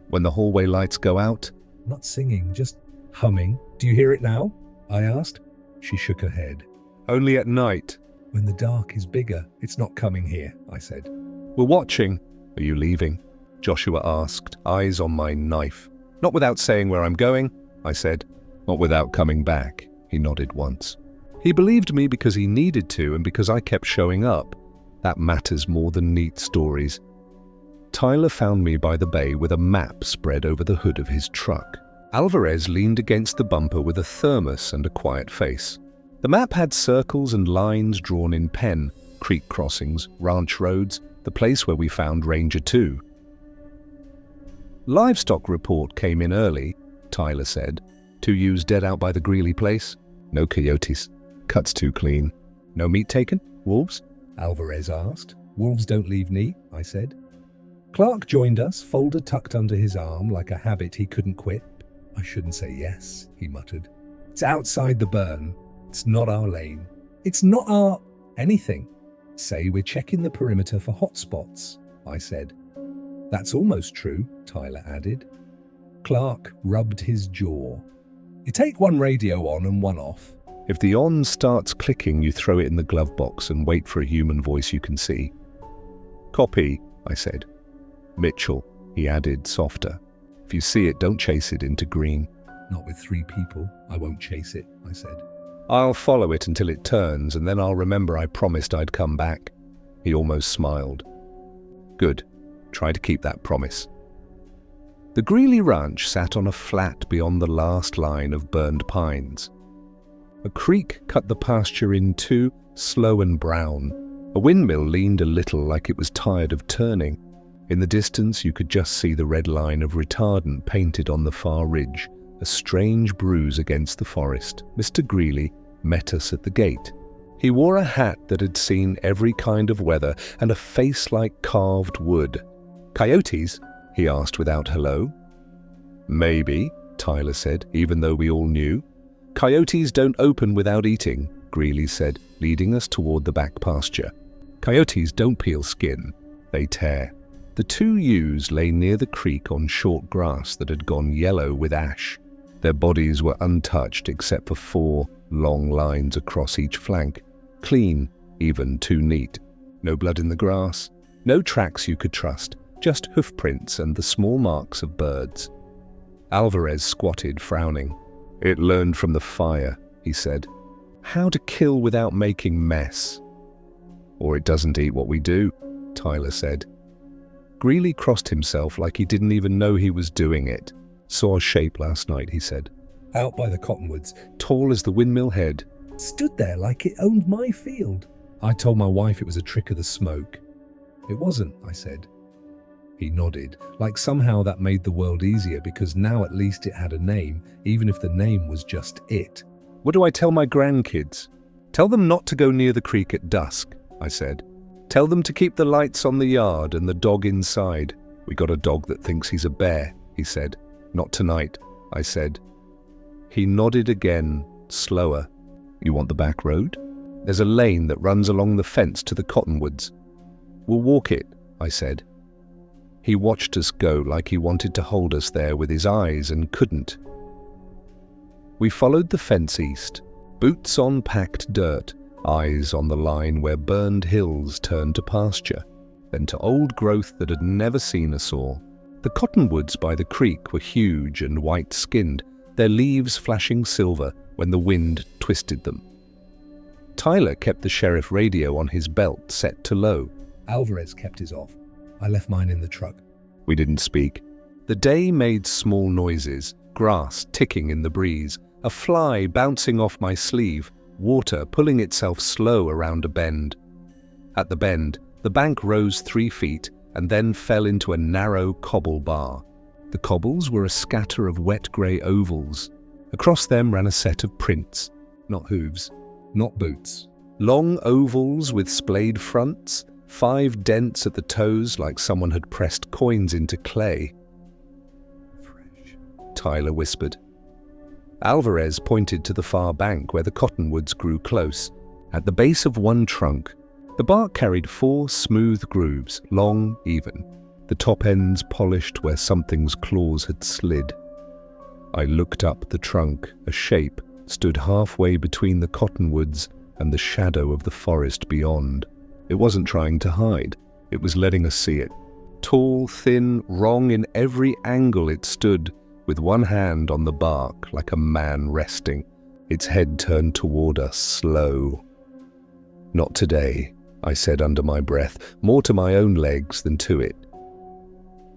When the hallway lights go out? Not singing, just humming. Do you hear it now? I asked. She shook her head. Only at night. When the dark is bigger, it's not coming here, I said. We're watching. Are you leaving? Joshua asked, eyes on my knife. Not without saying where I'm going, I said. Not without coming back, he nodded once. He believed me because he needed to and because I kept showing up. That matters more than neat stories. Tyler found me by the bay with a map spread over the hood of his truck. Alvarez leaned against the bumper with a thermos and a quiet face. The map had circles and lines drawn in pen, creek crossings, ranch roads, the place where we found Ranger 2. Livestock report came in early, Tyler said. 2 ewes dead out by the Greeley place. No coyotes. Cuts too clean. No meat taken? Wolves? Alvarez asked. Wolves don't leave neat, I said. Clark joined us, folder tucked under his arm like a habit he couldn't quit. I shouldn't say yes, he muttered. It's outside the burn. It's not our lane. It's not our anything. Say we're checking the perimeter for hotspots, I said. That's almost true, Tyler added. Clark rubbed his jaw. You take one radio on and one off. If the on starts clicking, you throw it in the glove box and wait for a human voice you can see. Copy, I said. Mitchell, he added, softer. If you see it, don't chase it into green. Not with 3 people. I won't chase it, I said. I'll follow it until it turns, and then I'll remember I promised I'd come back. He almost smiled. Good. Try to keep that promise. The Greeley Ranch sat on a flat beyond the last line of burned pines. A creek cut the pasture in two, slow and brown. A windmill leaned a little like it was tired of turning. In the distance you could just see the red line of retardant painted on the far ridge, a strange bruise against the forest. Mr. Greeley met us at the gate. He wore a hat that had seen every kind of weather and a face like carved wood. "Coyotes?" he asked without hello. "Maybe," Tyler said, even though we all knew. "Coyotes don't open without eating," Greeley said, leading us toward the back pasture. "Coyotes don't peel skin, they tear." The 2 ewes lay near the creek on short grass that had gone yellow with ash. Their bodies were untouched except for 4 long lines across each flank. Clean, even too neat. No blood in the grass, no tracks you could trust, just hoof prints and the small marks of birds. Alvarez squatted, frowning. "It learned from the fire," he said. "How to kill without making mess." "Or it doesn't eat what we do," Tyler said. Greeley crossed himself like he didn't even know he was doing it. "Saw a shape last night," he said. Out by the cottonwoods. "Tall as the windmill head." Stood there like it owned my field. I told my wife it was a trick of the smoke. "It wasn't," I said. He nodded, like somehow that made the world easier because now at least it had a name, even if the name was just it. "What do I tell my grandkids?" "Tell them not to go near the creek at dusk," I said. "Tell them to keep the lights on the yard and the dog inside. We got a dog that thinks he's a bear," he said. "Not tonight," I said. He nodded again, slower. "You want the back road? There's a lane that runs along the fence to the cottonwoods. We'll walk it," I said. He watched us go like he wanted to hold us there with his eyes and couldn't. We followed the fence east, boots on packed dirt, eyes on the line where burned hills turned to pasture, then to old growth that had never seen a saw. The cottonwoods by the creek were huge and white-skinned, their leaves flashing silver when the wind twisted them. Tyler kept the sheriff radio on his belt set to low. Alvarez kept his off. I left mine in the truck. We didn't speak. The day made small noises, grass ticking in the breeze, a fly bouncing off my sleeve, water pulling itself slow around a bend. At the bend, the bank rose 3 feet and then fell into a narrow cobble bar. The cobbles were a scatter of wet grey ovals. Across them ran a set of prints, not hooves, not boots. Long ovals with splayed fronts, 5 dents at the toes like someone had pressed coins into clay. Fresh, Tyler whispered. Alvarez pointed to the far bank where the cottonwoods grew close. At the base of one trunk, the bark carried 4 smooth grooves, long, even, the top ends polished where something's claws had slid. I looked up the trunk. A shape stood halfway between the cottonwoods and the shadow of the forest beyond. It wasn't trying to hide. It was letting us see it. Tall, thin, wrong in every angle it stood, with one hand on the bark like a man resting, its head turned toward us, slow. "Not today," I said under my breath, more to my own legs than to it.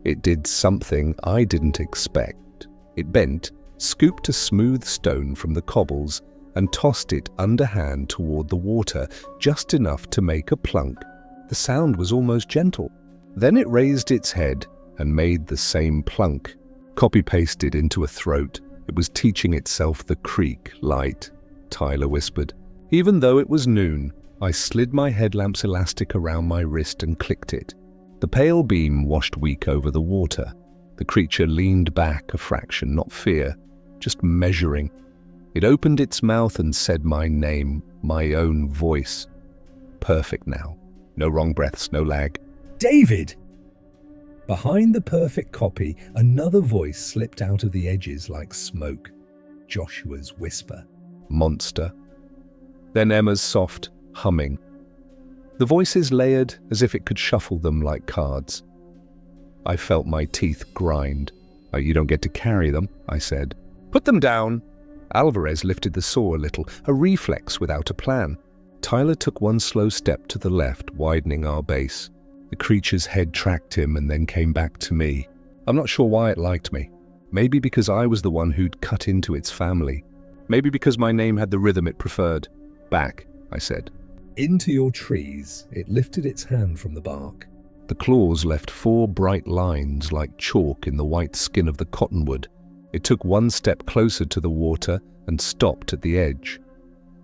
It did something I didn't expect. It bent, scooped a smooth stone from the cobbles, and tossed it underhand toward the water, just enough to make a plunk. The sound was almost gentle. Then it raised its head and made the same plunk, copy-pasted into a throat. It was teaching itself the creek light, Tyler whispered. Even though it was noon, I slid my headlamp's elastic around my wrist and clicked it. The pale beam washed weak over the water. The creature leaned back a fraction, not fear, just measuring. It opened its mouth and said my name, my own voice. Perfect now. No wrong breaths, no lag. "David!" Behind the perfect copy, another voice slipped out of the edges like smoke. Joshua's whisper. Monster. Then Emma's soft humming. The voices layered as if it could shuffle them like cards. I felt my teeth grind. You don't get to carry them, I said. Put them down. Alvarez lifted the saw a little, a reflex without a plan. Tyler took one slow step to the left, widening our base. The creature's head tracked him and then came back to me. I'm not sure why it liked me. Maybe because I was the one who'd cut into its family. Maybe because my name had the rhythm it preferred. Back, I said. Into your trees. It lifted its hand from the bark. The claws left 4 bright lines like chalk in the white skin of the cottonwood. It took one step closer to the water and stopped at the edge.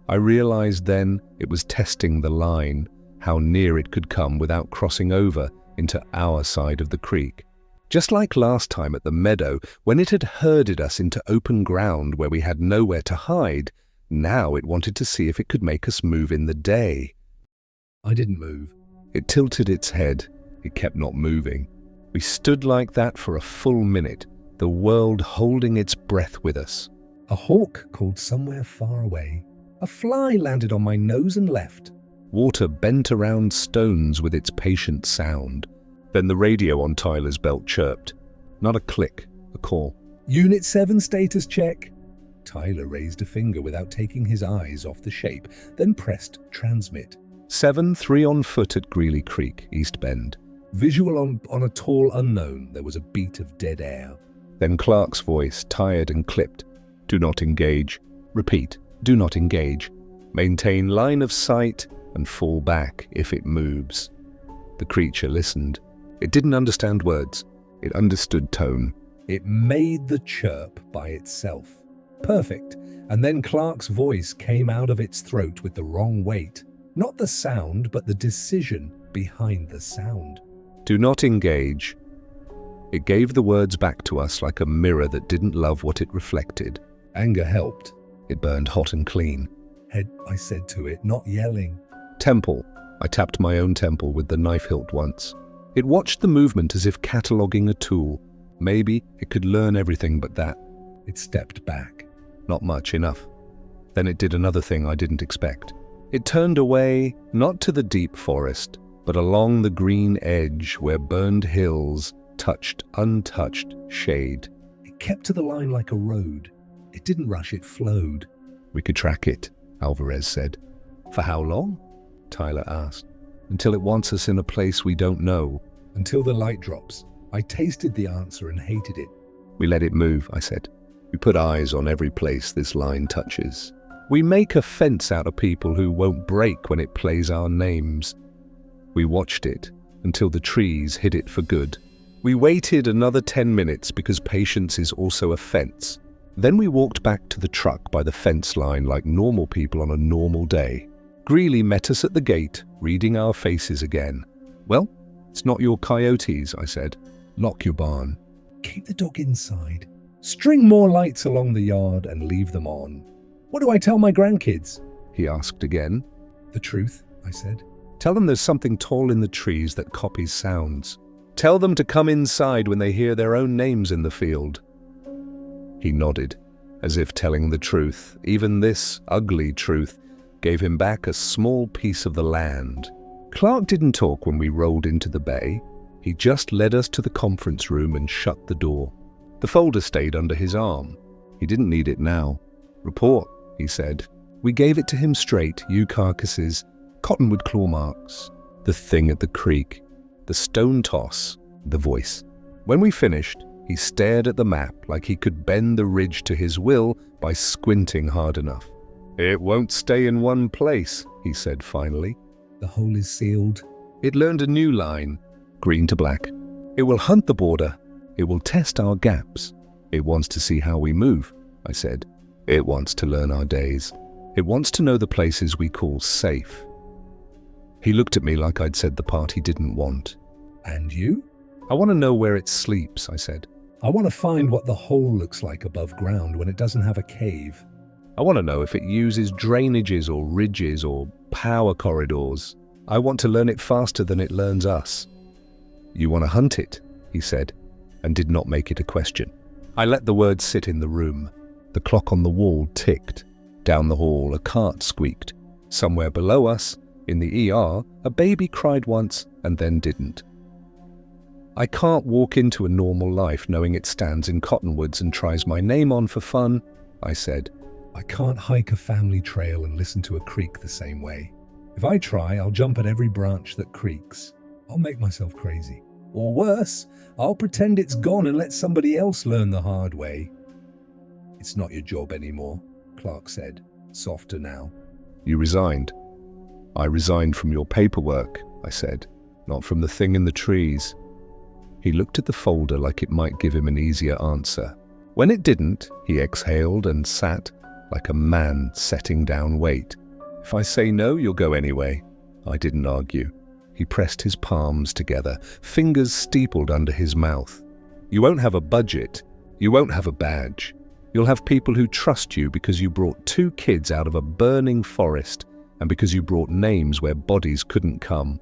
I realized then it was testing the line, how near it could come without crossing over into our side of the creek. Just like last time at the meadow, when it had herded us into open ground where we had nowhere to hide, now it wanted to see if it could make us move in the day. I didn't move. It tilted its head. It kept not moving. We stood like that for a full minute, the world holding its breath with us. A hawk called somewhere far away. A fly landed on my nose and left. Water bent around stones with its patient sound. Then the radio on Tyler's belt chirped. Not a click, a call. Unit 7 status check. Tyler raised a finger without taking his eyes off the shape, then pressed transmit. 7-3 on foot at Greeley Creek, East Bend. Visual on a tall unknown. There was a beat of dead air. Then Clark's voice, tired and clipped. Do not engage. Repeat, do not engage. Maintain line of sight and fall back if it moves. The creature listened. It didn't understand words. It understood tone. It made the chirp by itself. Perfect. And then Clark's voice came out of its throat with the wrong weight. Not the sound, but the decision behind the sound. Do not engage. It gave the words back to us like a mirror that didn't love what it reflected. Anger helped. It burned hot and clean. Head, I said to it, not yelling. Temple. I tapped my own temple with the knife hilt once. It watched the movement as if cataloguing a tool. Maybe it could learn everything but that. It stepped back. Not much, enough. Then it did another thing I didn't expect. It turned away, not to the deep forest, but along the green edge where burned hills touched untouched shade. It kept to the line like a road. It didn't rush, it flowed. We could track it, Alvarez said. For how long? Tyler asked. Until it wants us in a place we don't know. Until the light drops. I tasted the answer and hated it. We let it move, I said. We put eyes on every place this line touches. We make a fence out of people who won't break when it plays our names. We watched it until the trees hid it for good. We waited another 10 minutes because patience is also a fence. Then we walked back to the truck by the fence line like normal people on a normal day. Greeley met us at the gate, reading our faces again. Well, it's not your coyotes, I said. Lock your barn. Keep the dog inside. String more lights along the yard and leave them on. What do I tell my grandkids? He asked again. The truth, I said. Tell them there's something tall in the trees that copies sounds. Tell them to come inside when they hear their own names in the field. He nodded, as if telling the truth, even this ugly truth, gave him back a small piece of the land. Clark didn't talk when we rolled into the bay. He just led us to the conference room and shut the door. The folder stayed under his arm. He didn't need it now. Report, he said. We gave it to him straight, ewe carcasses, cottonwood claw marks, the thing at the creek, the stone toss, the voice. When we finished, he stared at the map like he could bend the ridge to his will by squinting hard enough. It won't stay in one place, he said finally. The hole is sealed. It learned a new line, green to black. It will hunt the border. It will test our gaps. It wants to see how we move, I said. It wants to learn our days. It wants to know the places we call safe. He looked at me like I'd said the part he didn't want. And you? I want to know where it sleeps, I said. I want to find what the hole looks like above ground when it doesn't have a cave. I want to know if it uses drainages or ridges or power corridors. I want to learn it faster than it learns us. You want to hunt it, he said, and did not make it a question. I let the words sit in the room. The clock on the wall ticked. Down the hall, a cart squeaked. Somewhere below us, in the ER, a baby cried once and then didn't. I can't walk into a normal life knowing it stands in cottonwoods and tries my name on for fun, I said. I can't hike a family trail and listen to a creek the same way. If I try, I'll jump at every branch that creaks. I'll make myself crazy. Or worse, I'll pretend it's gone and let somebody else learn the hard way. It's not your job anymore, Clark said, softer now. You resigned. I resigned from your paperwork, I said, not from the thing in the trees. He looked at the folder like it might give him an easier answer. When it didn't, he exhaled and sat like a man setting down weight. If I say no, you'll go anyway. I didn't argue. He pressed his palms together, fingers steepled under his mouth. You won't have a budget. You won't have a badge. You'll have people who trust you because you brought 2 kids out of a burning forest and because you brought names where bodies couldn't come.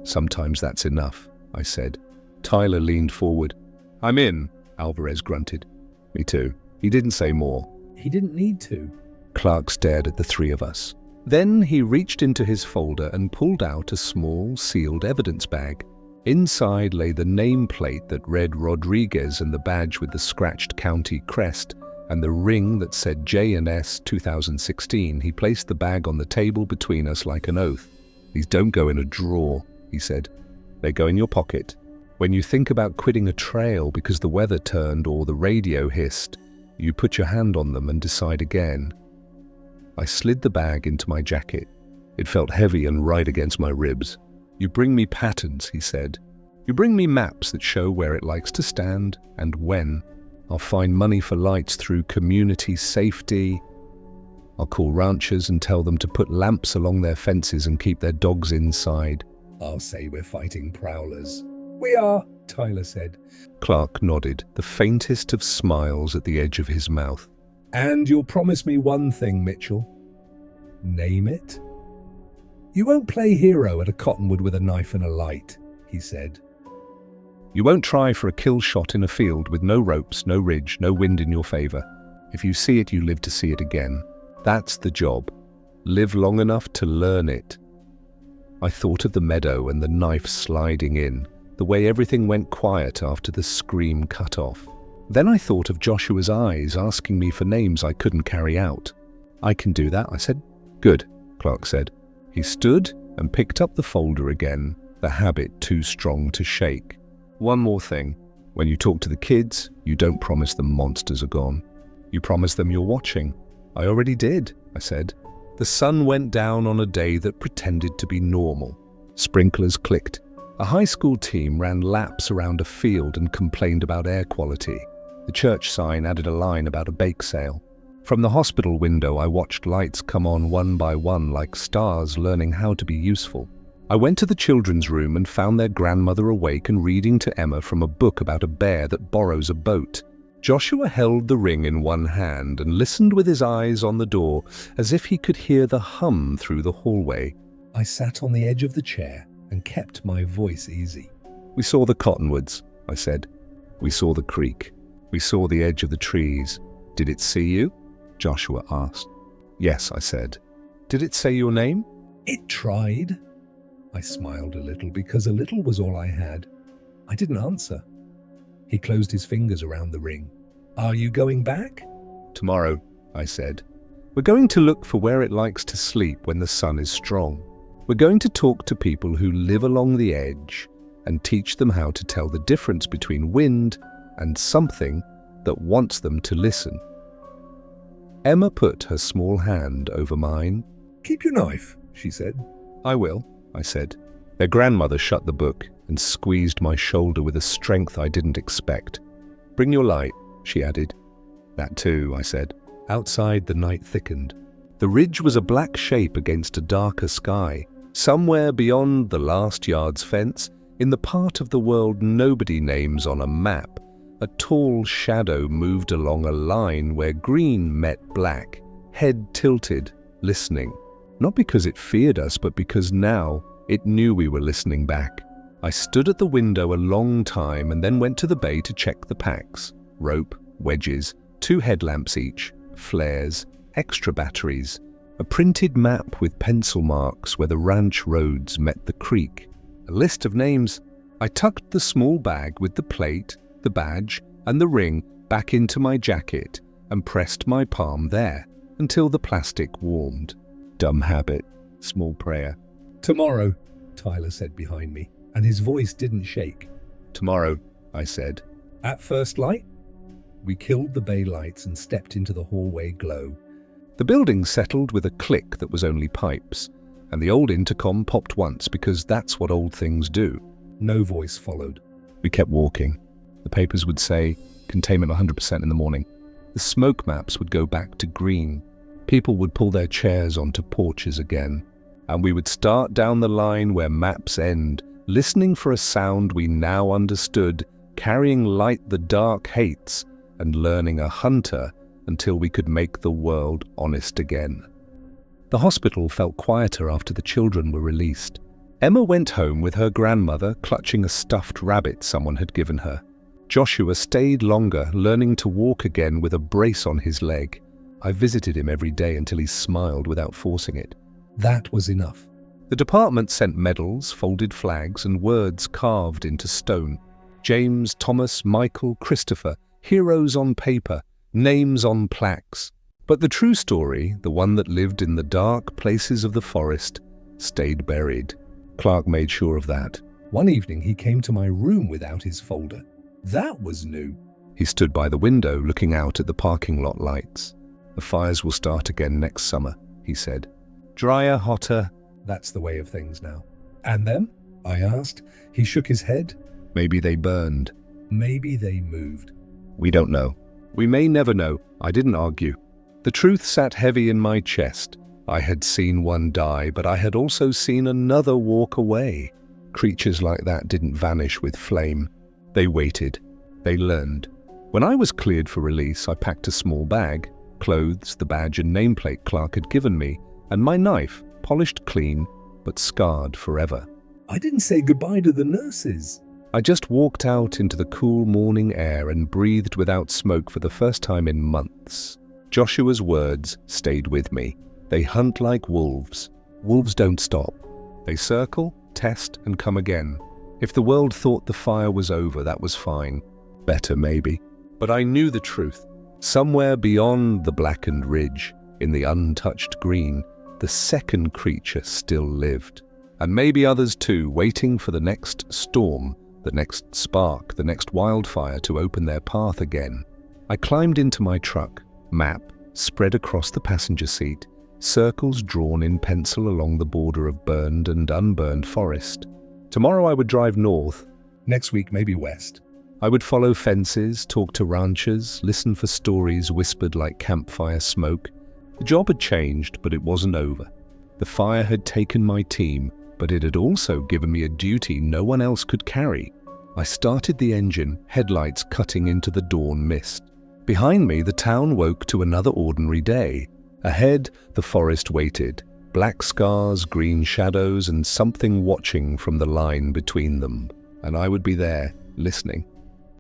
Sometimes that's enough, I said. Tyler leaned forward. I'm in, Alvarez grunted. Me too. He didn't say more. He didn't need to. Clark stared at the 3 of us. Then he reached into his folder and pulled out a small, sealed evidence bag. Inside lay the nameplate that read Rodriguez and the badge with the scratched county crest and the ring that said J&S 2016. He placed the bag on the table between us like an oath. These don't go in a drawer, he said. They go in your pocket. When you think about quitting a trail because the weather turned or the radio hissed, you put your hand on them and decide again. I slid the bag into my jacket. It felt heavy and right against my ribs. You bring me patterns, he said. You bring me maps that show where it likes to stand and when. I'll find money for lights through community safety. I'll call ranchers and tell them to put lamps along their fences and keep their dogs inside. I'll say we're fighting prowlers. We are, Tyler said. Clark nodded, the faintest of smiles at the edge of his mouth. And you'll promise me one thing, Mitchell. Name it? You won't play hero at a cottonwood with a knife and a light, he said. You won't try for a kill shot in a field with no ropes, no ridge, no wind in your favor. If you see it, you live to see it again. That's the job. Live long enough to learn it. I thought of the meadow and the knife sliding in, the way everything went quiet after the scream cut off. Then I thought of Joshua's eyes asking me for names I couldn't carry out. I can do that, I said. Good, Clark said. He stood and picked up the folder again, the habit too strong to shake. One more thing. When you talk to the kids, you don't promise them monsters are gone. You promise them you're watching. I already did, I said. The sun went down on a day that pretended to be normal. Sprinklers clicked. A high school team ran laps around a field and complained about air quality. The church sign added a line about a bake sale. From the hospital window, I watched lights come on one by one like stars learning how to be useful. I went to the children's room and found their grandmother awake and reading to Emma from a book about a bear that borrows a boat. Joshua held the ring in one hand and listened with his eyes on the door as if he could hear the hum through the hallway. I sat on the edge of the chair and kept my voice easy. We saw the cottonwoods, I said. We saw the creek. We saw the edge of the trees. Did it see you? Joshua asked. Yes, I said. Did it say your name? It tried. I smiled a little because a little was all I had. I didn't answer. He closed his fingers around the ring. Are you going back? Tomorrow, I said. We're going to look for where it likes to sleep when the sun is strong. We're going to talk to people who live along the edge and teach them how to tell the difference between wind and something that wants them to listen. Emma put her small hand over mine. Keep your knife, she said. I will, I said. Their grandmother shut the book and squeezed my shoulder with a strength I didn't expect. Bring your light, she added. That too, I said. Outside, the night thickened. The ridge was a black shape against a darker sky. Somewhere beyond the last yard's fence, in the part of the world nobody names on a map, a tall shadow moved along a line where green met black, head tilted, listening. Not because it feared us, but because now it knew we were listening back. I stood at the window a long time and then went to the bay to check the packs. Rope, wedges, 2 headlamps each, flares, extra batteries, a printed map with pencil marks where the ranch roads met the creek, a list of names. I tucked the small bag with the plate, the badge, and the ring back into my jacket and pressed my palm there until the plastic warmed. Dumb habit, small prayer. Tomorrow, Tyler said behind me, and his voice didn't shake. Tomorrow, I said. At first light? We killed the bay lights and stepped into the hallway glow. The building settled with a click that was only pipes, and the old intercom popped once because that's what old things do. No voice followed. We kept walking. The papers would say, containment 100% in the morning. The smoke maps would go back to green. People would pull their chairs onto porches again. And we would start down the line where maps end, listening for a sound we now understood, carrying light the dark hates, and learning a hunter until we could make the world honest again. The hospital felt quieter after the children were released. Emma went home with her grandmother clutching a stuffed rabbit someone had given her. Joshua stayed longer, learning to walk again with a brace on his leg. I visited him every day until he smiled without forcing it. That was enough. The department sent medals, folded flags, and words carved into stone. James, Thomas, Michael, Christopher, heroes on paper, names on plaques. But the true story, the one that lived in the dark places of the forest, stayed buried. Clark made sure of that. One evening he came to my room without his folder. That was new. He stood by the window looking out at the parking lot lights. The fires will start again next summer, he said. Drier, hotter. That's the way of things now. And them? I asked. He shook his head. Maybe they burned. Maybe they moved. We don't know. We may never know. I didn't argue. The truth sat heavy in my chest. I had seen one die, but I had also seen another walk away. Creatures like that didn't vanish with flame. They waited. They learned. When I was cleared for release, I packed a small bag, clothes, the badge and nameplate Clark had given me, and my knife, polished clean, but scarred forever. I didn't say goodbye to the nurses. I just walked out into the cool morning air and breathed without smoke for the first time in months. Joshua's words stayed with me. They hunt like wolves. Wolves don't stop. They circle, test, and come again. If the world thought the fire was over, that was fine. Better, maybe. But I knew the truth. Somewhere beyond the blackened ridge, in the untouched green, the second creature still lived. And maybe others too, waiting for the next storm, the next spark, the next wildfire to open their path again. I climbed into my truck, map spread across the passenger seat, circles drawn in pencil along the border of burned and unburned forest. Tomorrow I would drive north. Next week, maybe west. I would follow fences, talk to ranchers, listen for stories whispered like campfire smoke. The job had changed, but it wasn't over. The fire had taken my team, but it had also given me a duty no one else could carry. I started the engine, headlights cutting into the dawn mist. Behind me, the town woke to another ordinary day. Ahead, the forest waited. Black scars, green shadows, and something watching from the line between them. And I would be there, listening.